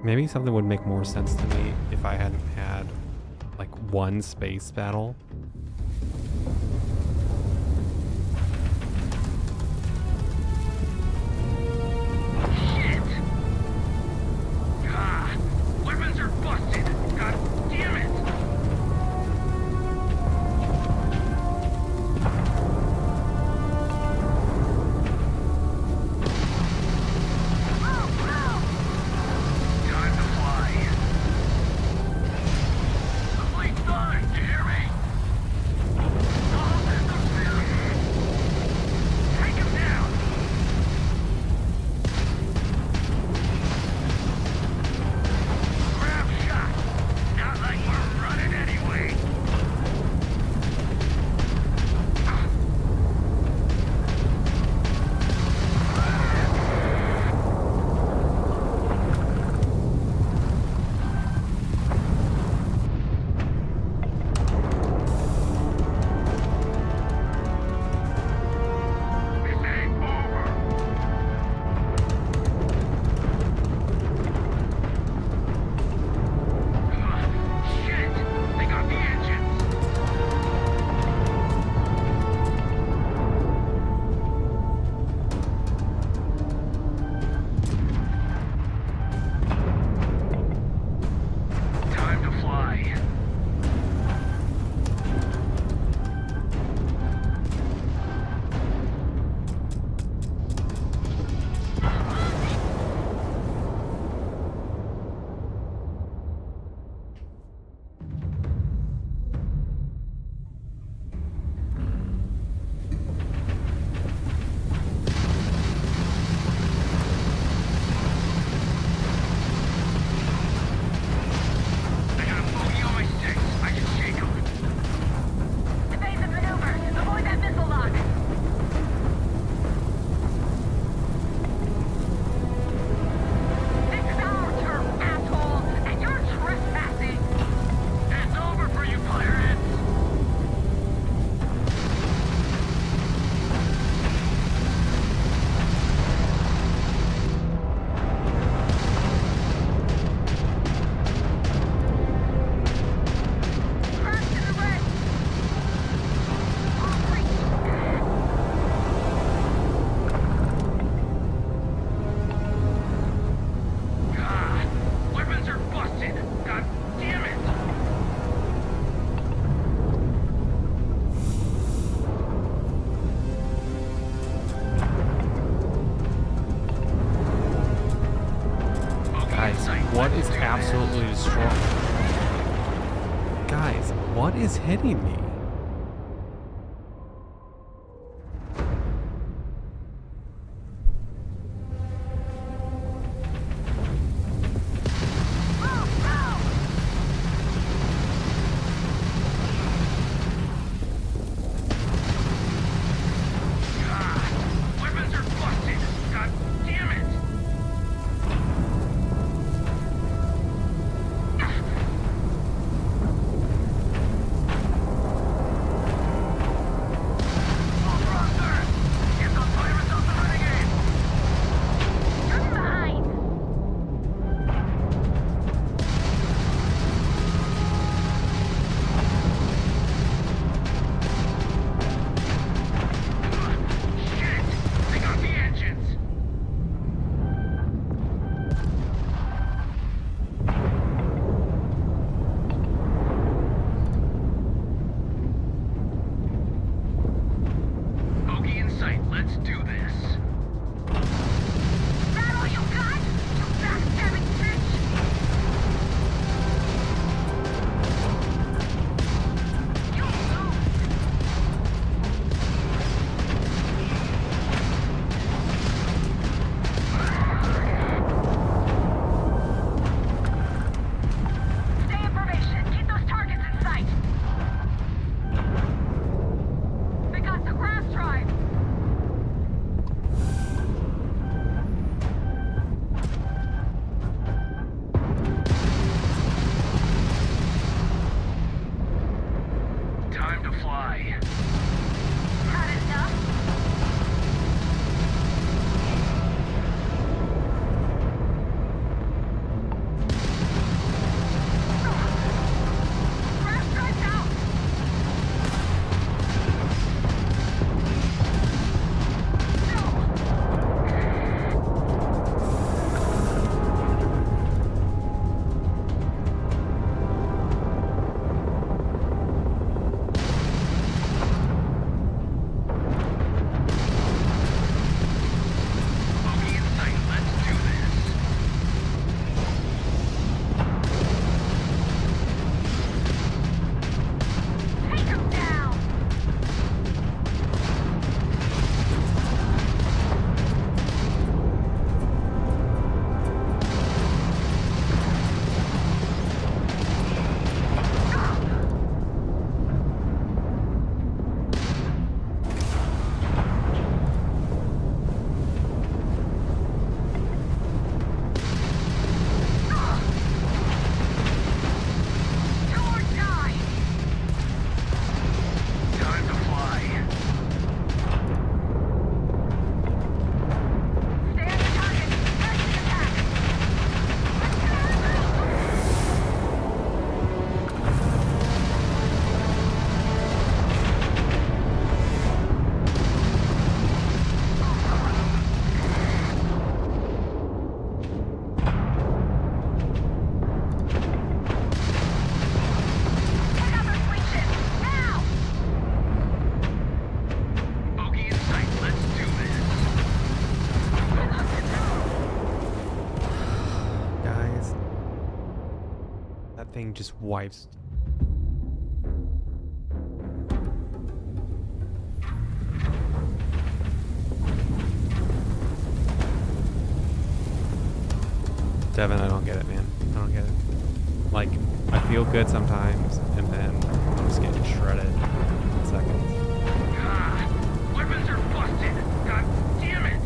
Maybe something would make more sense to me if I hadn't had like one space battle. Shit! Weapons are busted! God damn it! Time to fly. The fleet's done, you hear me? What is absolutely destroying? Guys, what is hitting me? Weapons are busted! God damn it! thing just wipes. Devin, I don't get it, man. I don't get it. Like, I feel good sometimes, and then I'm just getting shredded in seconds. Weapons are busted! God damn it!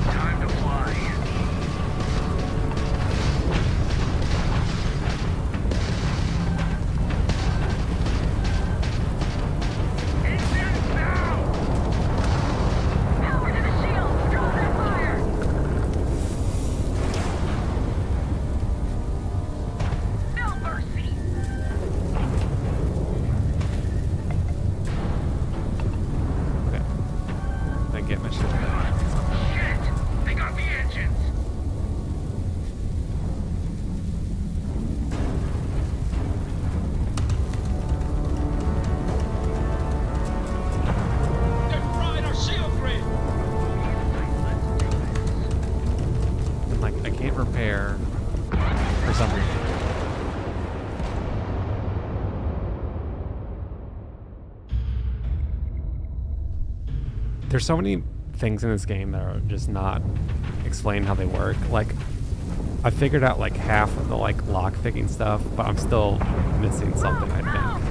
Time to fly. Engines now! Power to the shield! Drive! can't repair for some reason. There's so many things in this game that are just not explained how they work. Like, I figured out like half of the like lock picking stuff, but I'm still missing something, I think.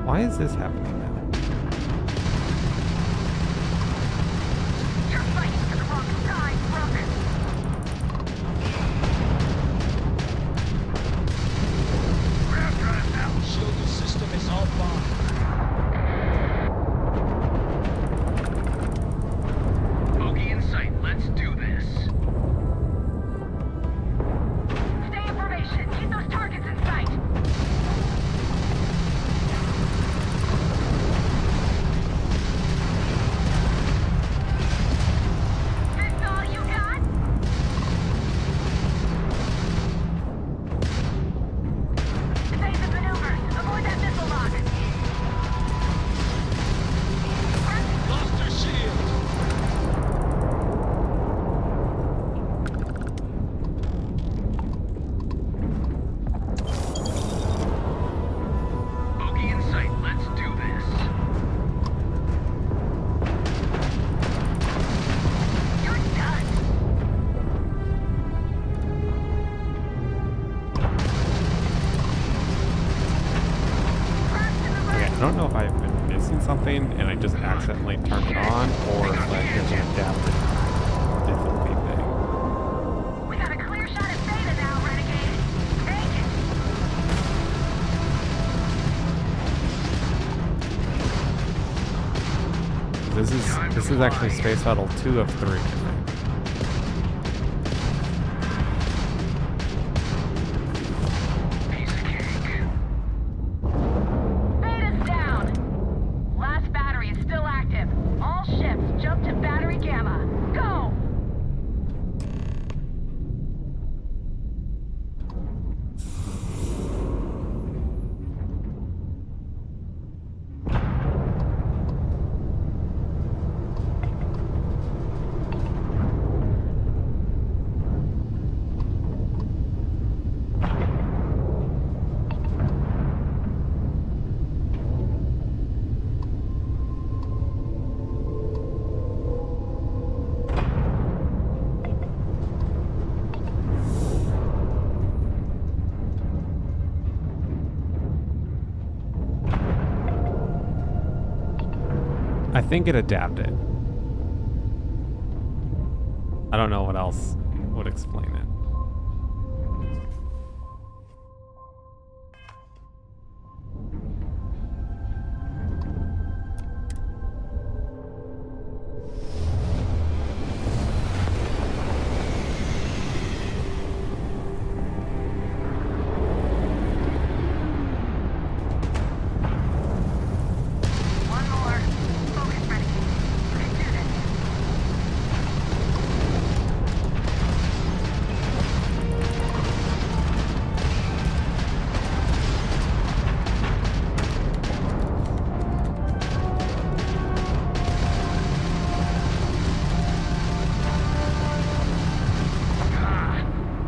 Why is this happening now? You're fighting for the wrong side, brother. We're after us now. Shielding system is all fine. Bogey in sight. Let's do this. Stay in formation. Keep those targets in sight. I don't know if I've been missing something and I just accidentally turned it on, or if like there's an adaptive difficulty thing. We got a clear shot at Beta now, Renegade. Take it. This is actually Space Battle 2 of 3, I think. Beta's down. Last battery is still active. All ships jump to battery gamma. Go! I think it adapted. I don't know what else would explain it. One more. Focus, Renegade. You can do this.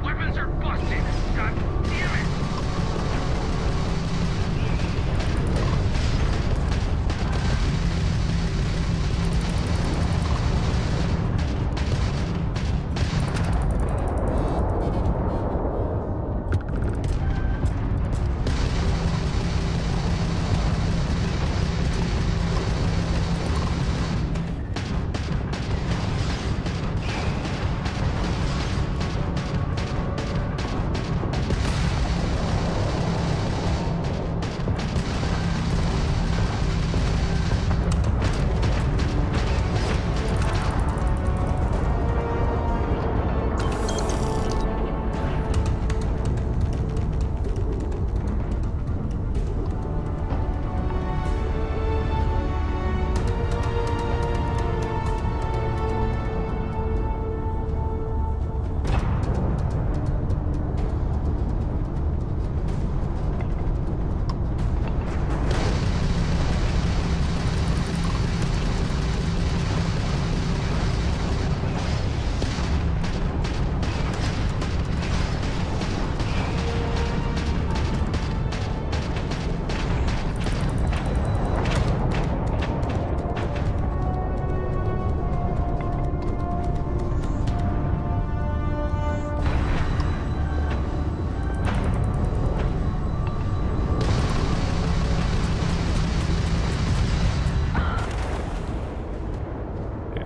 Weapons are busted. God damn it.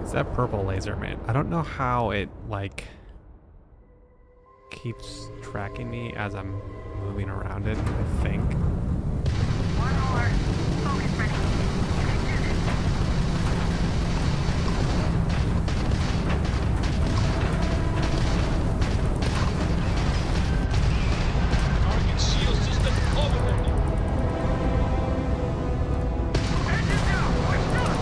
It's that purple laser, man. I don't know how it, like, keeps tracking me as I'm moving around it, I think. One more. Focus, Renegade. You can do this. Target shield system overloaded. Engine down. We're stuck.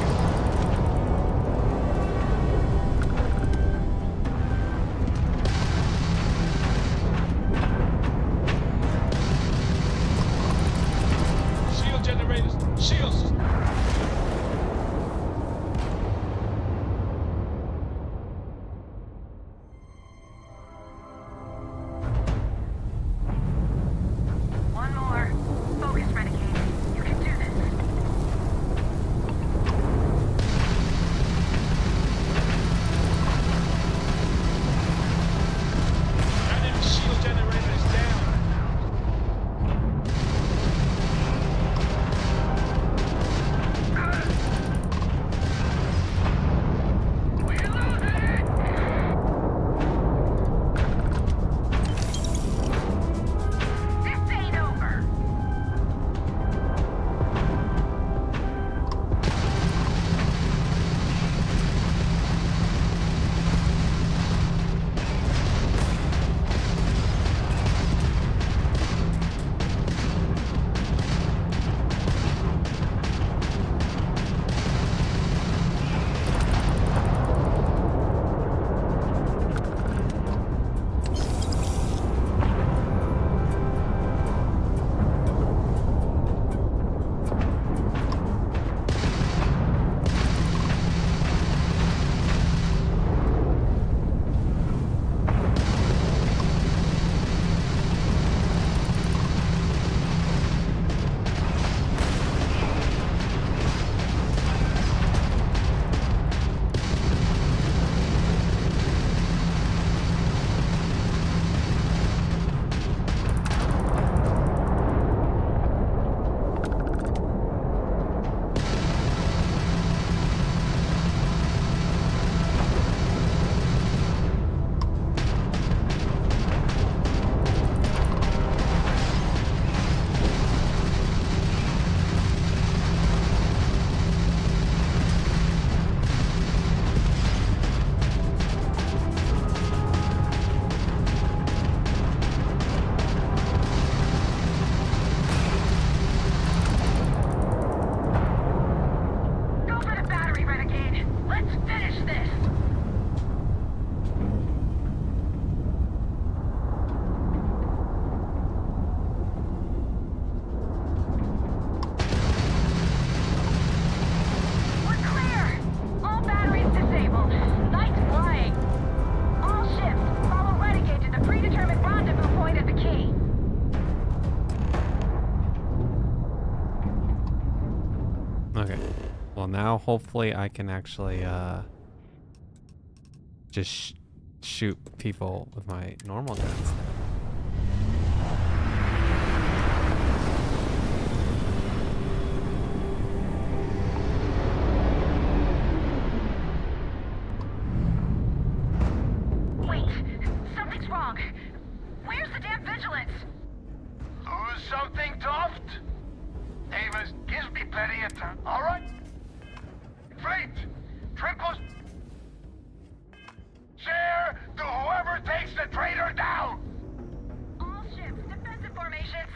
Shield generators. Shield system. One more. Focus, Renegade. You can do this. Enemy shield generator is down. Okay. Well, now hopefully I can actually just shoot people with my normal guns. Wait, something's wrong. Where's the damn vigilance? Lose something, Toft? Davis gives me plenty of time. All right. Fleet, Trimple's share to whoever takes the traitor down. All ships, defensive formations.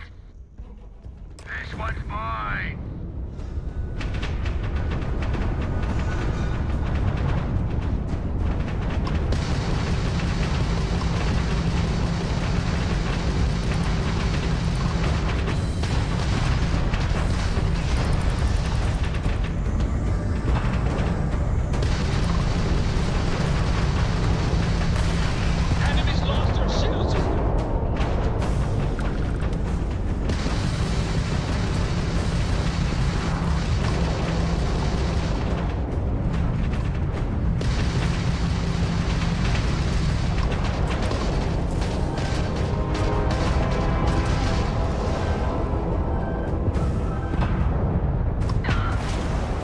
This one's mine. Enemies lost their shield system.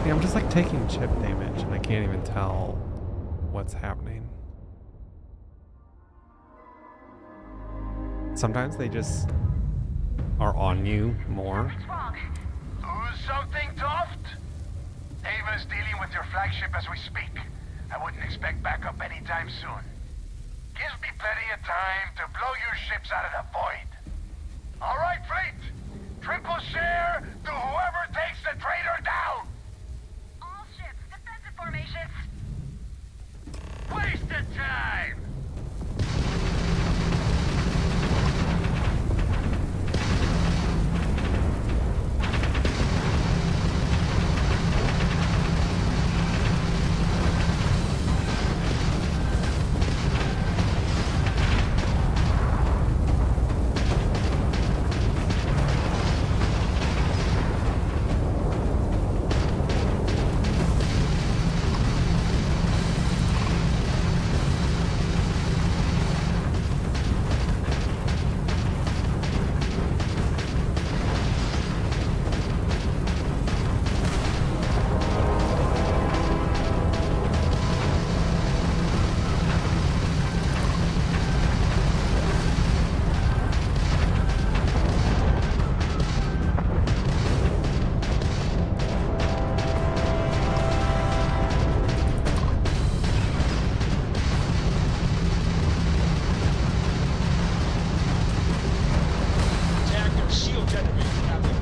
Yeah, I'm just like taking chip damage and I can't even tell what's happening. Sometimes they just are on you more. What's wrong? Lose something, Toft? Ava's dealing with your flagship as we speak. I wouldn't expect backup anytime soon. Gives me plenty of time to blow your ships out of the void. All right, Fleet. Triple share to whoever takes the traitor down. All ships, defensive formations. Wasted time. Attack their shield generator, Captain.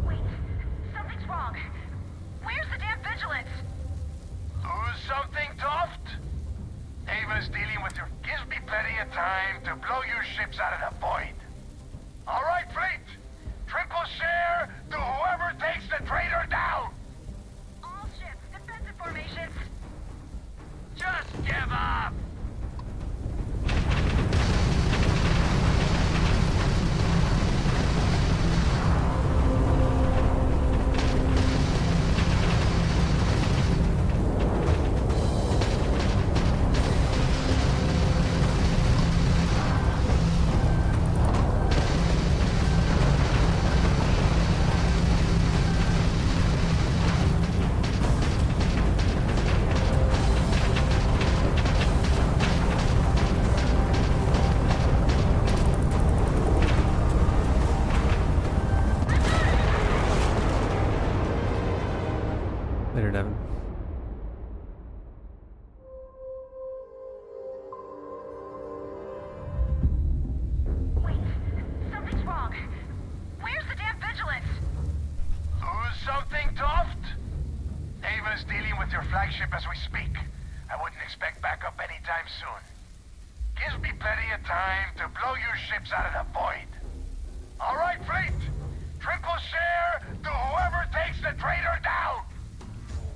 Wait, something's wrong. Where's the damn vigilance? Lose something, Toft? Ava's dealing with your... Gives me plenty of time to blow your ships out of the void. All right, Fleet. Triple share to whoever takes the traitor down. All ships, defensive formations. Just give up. with your flagship as we speak. I wouldn't expect backup anytime soon. Gives me plenty of time to blow your ships out of the void. All right, fleet. Triple share to whoever takes the traitor down.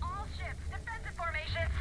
All ships, defensive formations.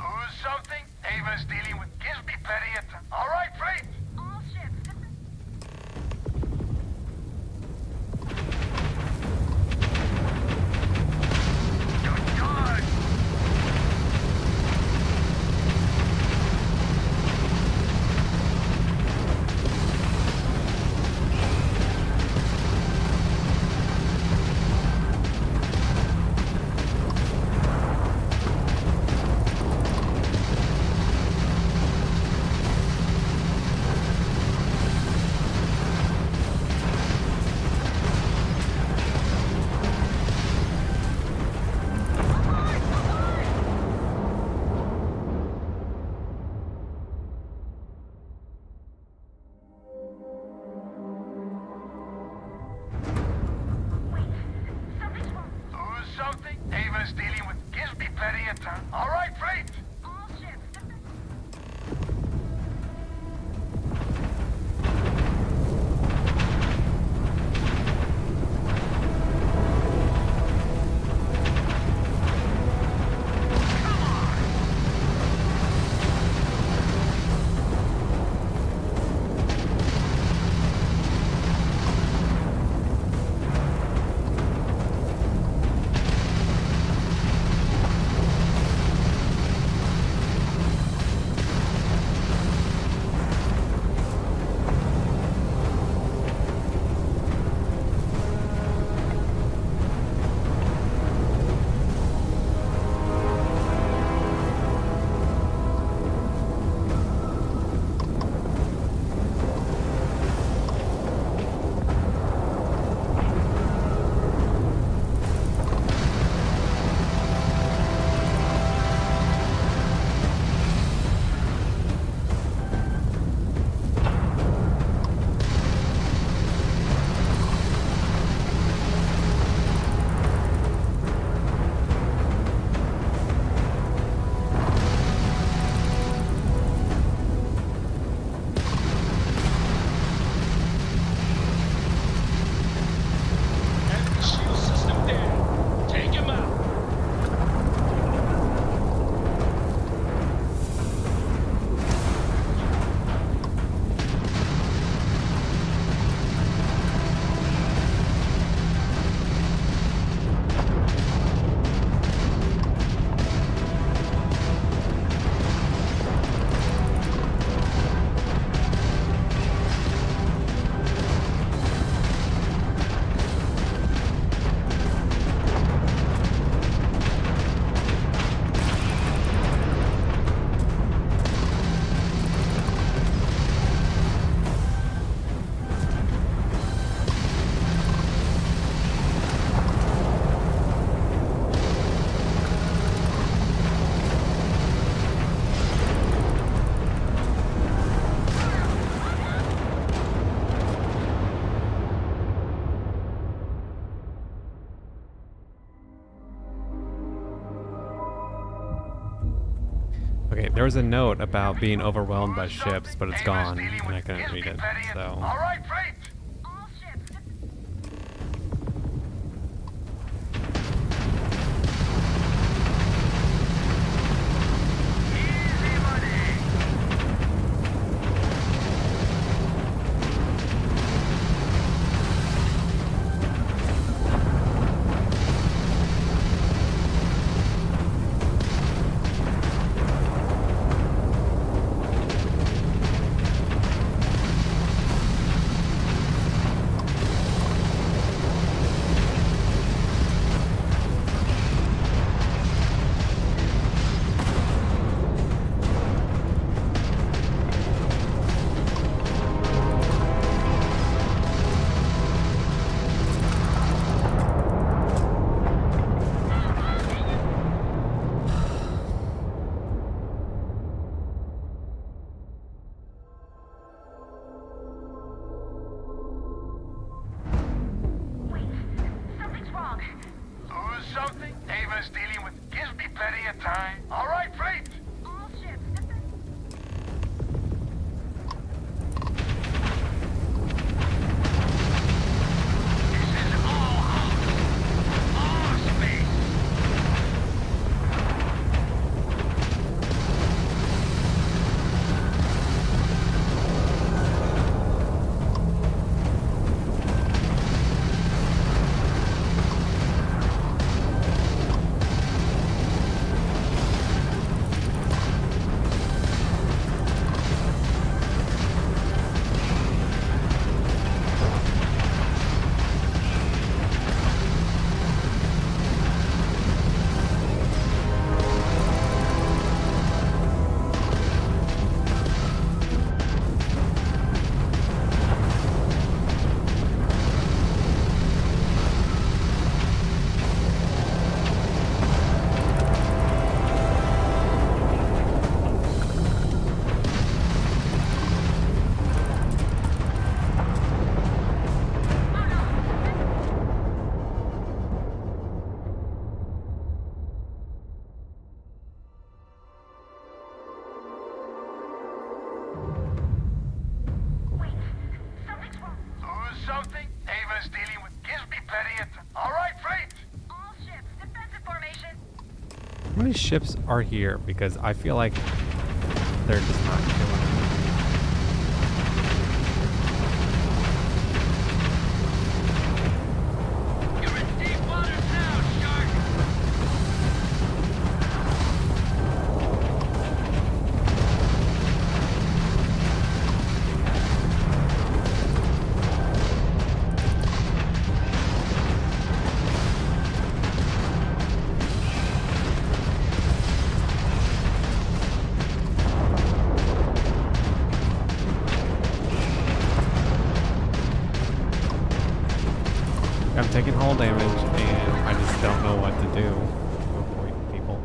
Lose something? Ava's dealing with gives me plenty of time. All right, fleet. All ships, Lose something? Ava's dealing with gives me plenty of time. All right, fleet. all ships, there was a note about being overwhelmed by ships, but it's gone, and I couldn't read it, so... Alright, fleet! Something? Ava's dealing with. Gives me plenty of time. All right, fleet. All ships. This is all space. Something? Ava's dealing with. Gives me plenty of time. All right, fleet. All ships. Defensive formation. How many ships are here? Because I feel like they're just not killing me. I'm taking hull damage, and I just don't know what to do to avoid people.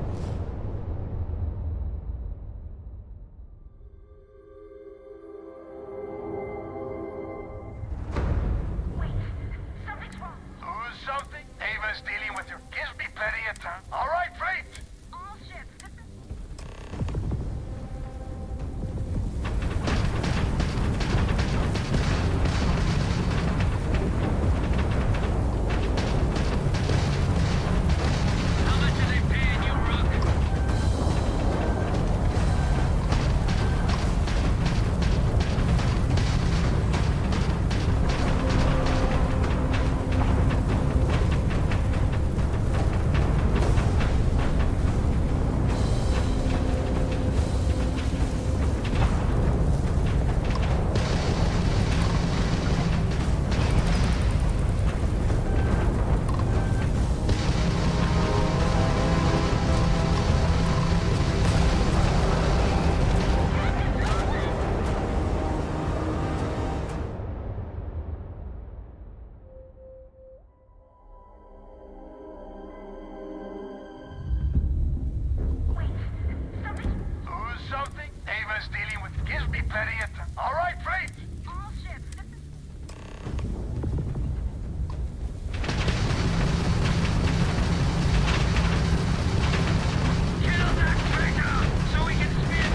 Something? Ava's dealing with you. Gives me plenty of time. All right, fleet. All ships. Something? Ava's dealing with. Gives me plenty of time. All right, fleet. All ships. Kill that traitor so we can spear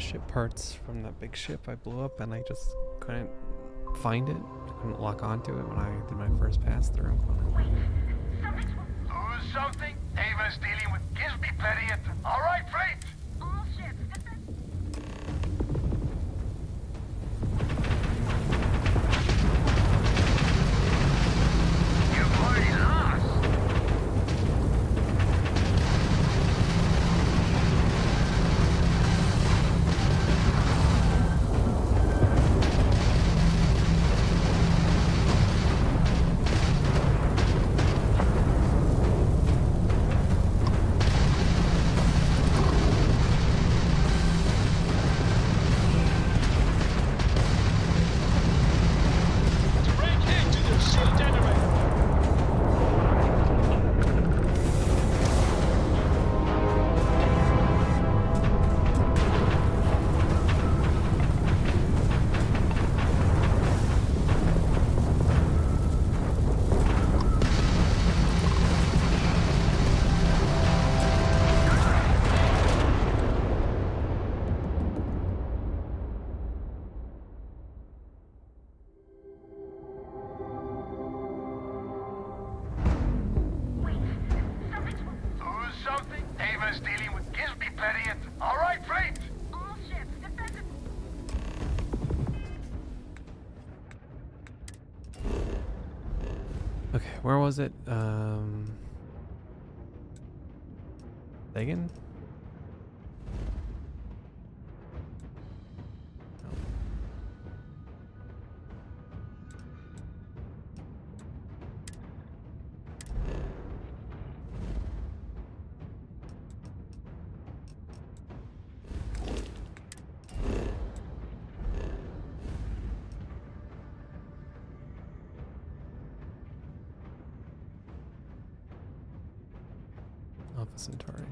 ship parts from that big ship I blew up, and I just couldn't find it. I couldn't lock onto it when I did my first pass through. Lose something? Ava's dealing with gives me plenty of time. All right, freight. All ships, You've already lost. Direct hit to their shield generator. Lose something? Ava's dealing with gives me plenty of time. All right, freight. all ships, defensive. Okay, where was it? Megan? Alpha Centauri.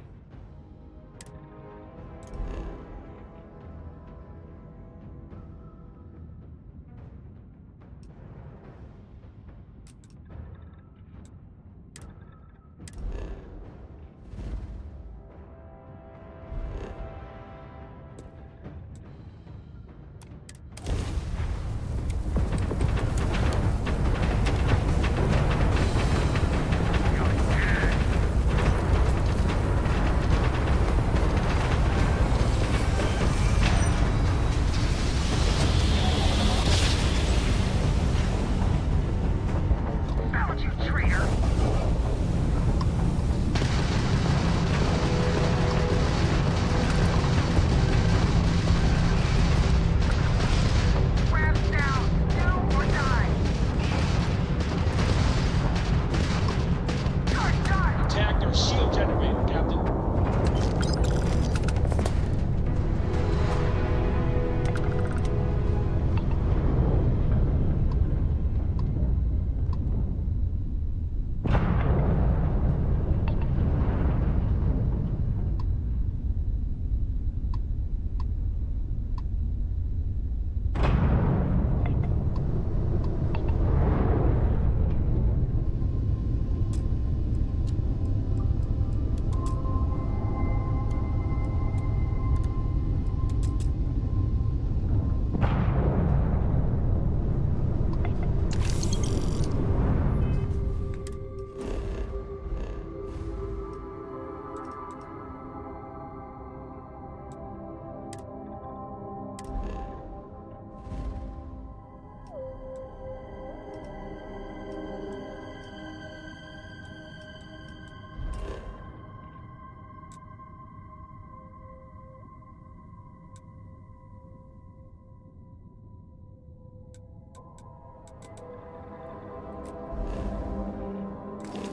Out, you traitor. Ramps down. Do or die. Charge, charge. Attack their shield generator, Captain.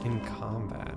In combat.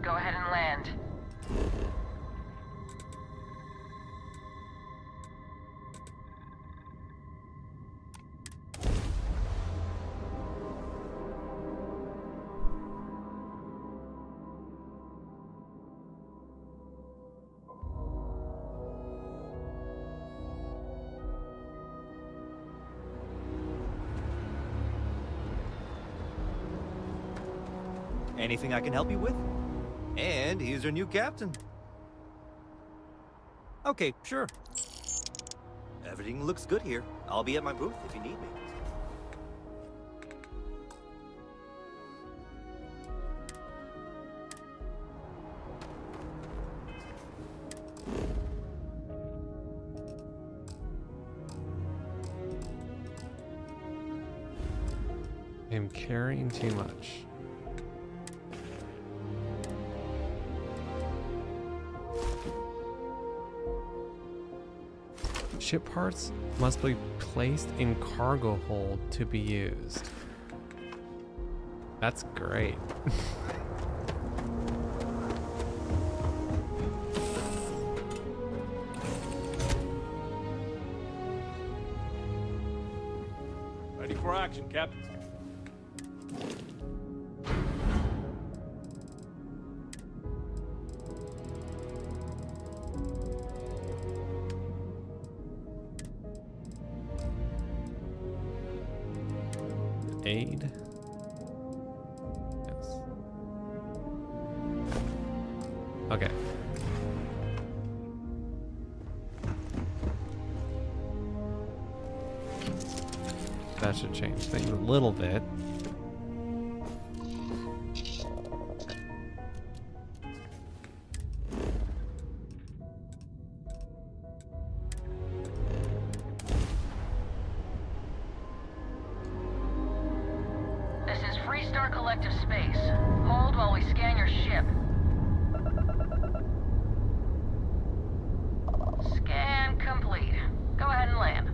Go ahead and land. Anything I can help you with? And here's your new captain. Okay, sure. Everything looks good here. I'll be at my booth if you need me. I'm carrying too much. Ship parts must be placed in cargo hold to be used. That's great. Ready for action, Captain. Aid. Yes. Okay. That should change things a little bit. Restart collective space. Hold while we scan your ship. Scan complete. Go ahead and land.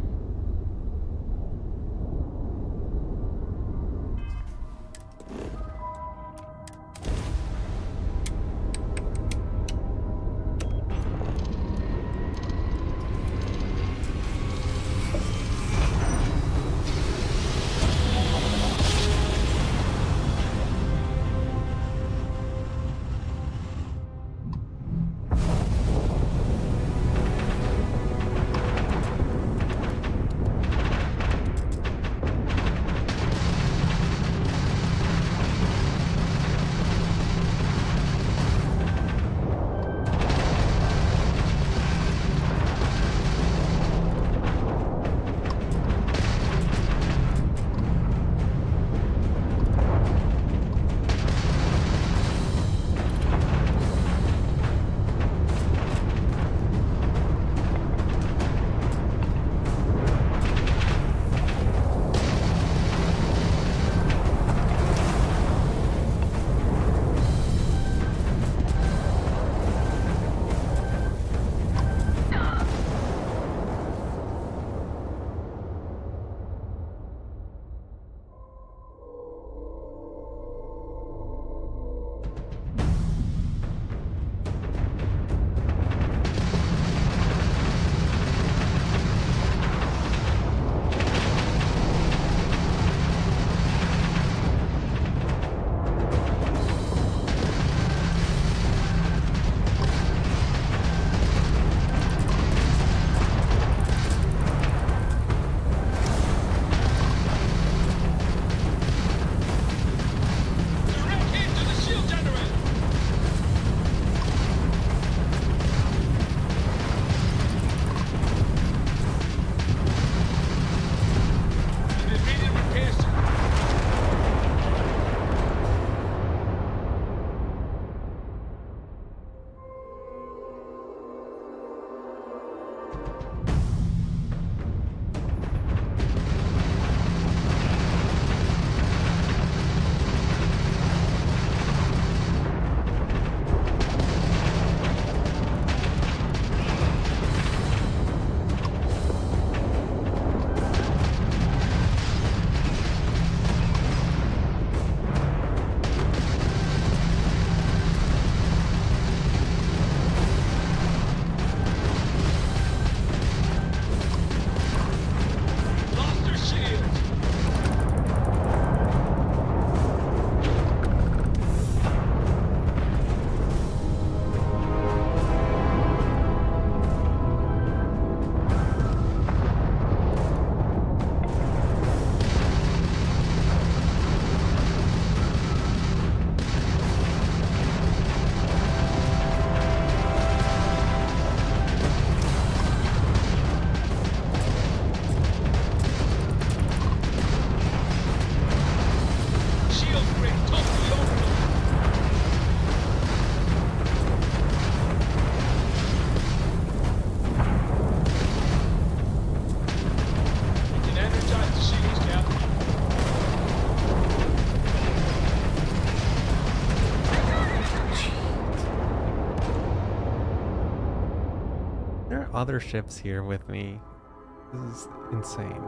other ships here with me. This is insane.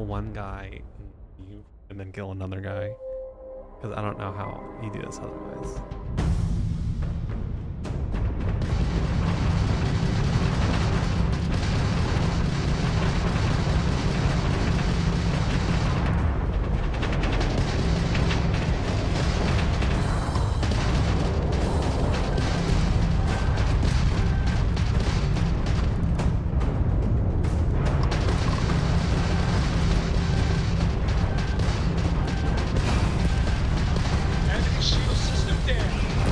One guy and then kill another guy, because I don't know how you do this otherwise. Enemy shield system down.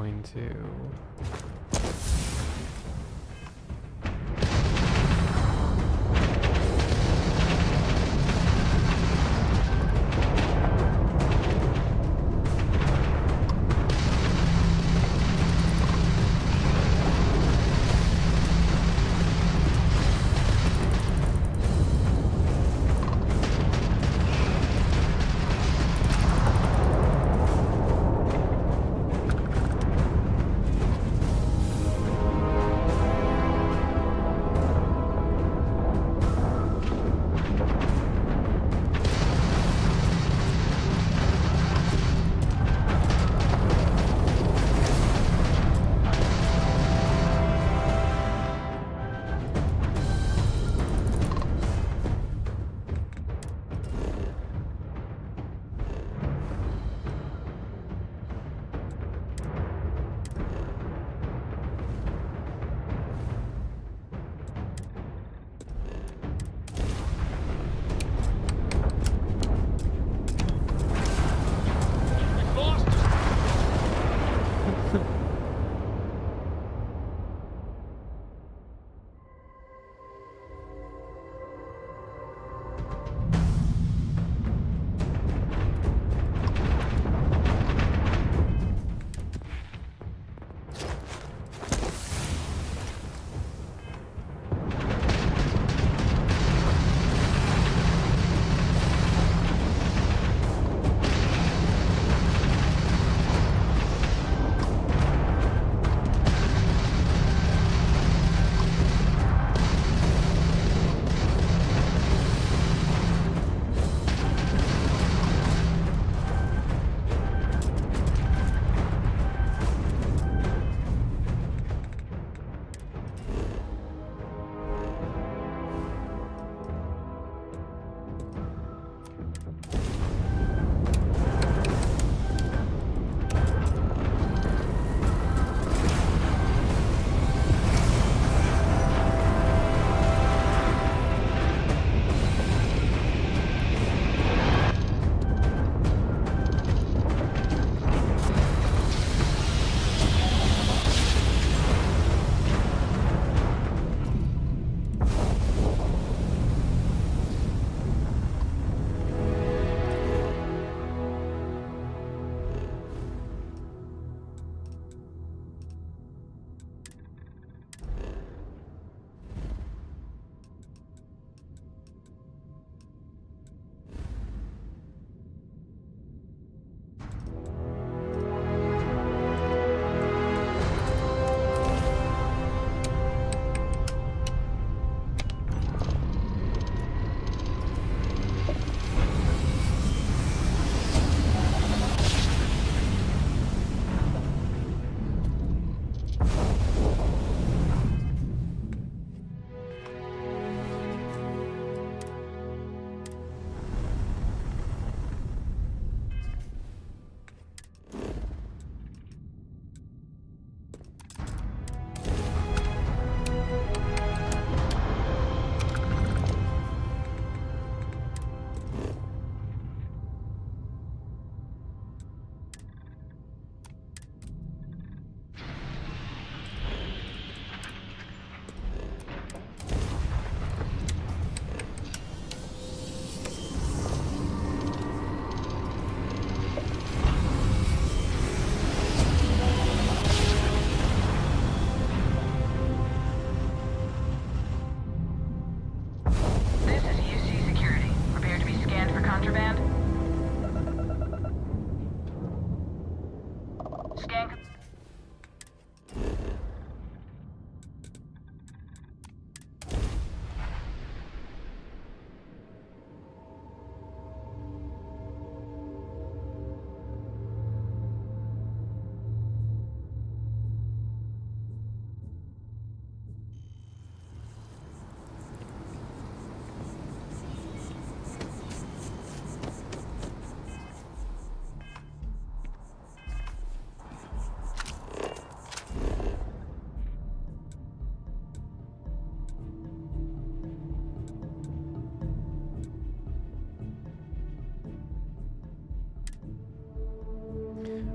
going to...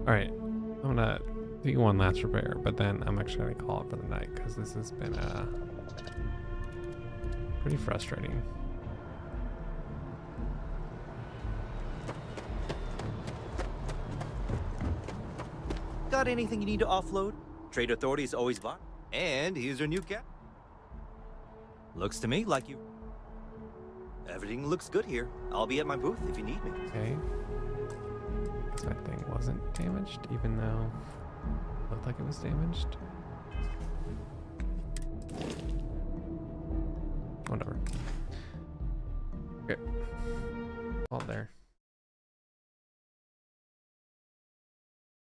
Alright, I'm gonna do one last repair, but then I'm actually gonna call it for the night because this has been pretty frustrating. Got anything you need to offload? Trade Authority is always by. And here's your new cap. Looks to me like you... Everything looks good here. I'll be at my booth if you need me. Okay. Guess my thing wasn't damaged, even though it looked like it was damaged. Whatever. Okay. All there.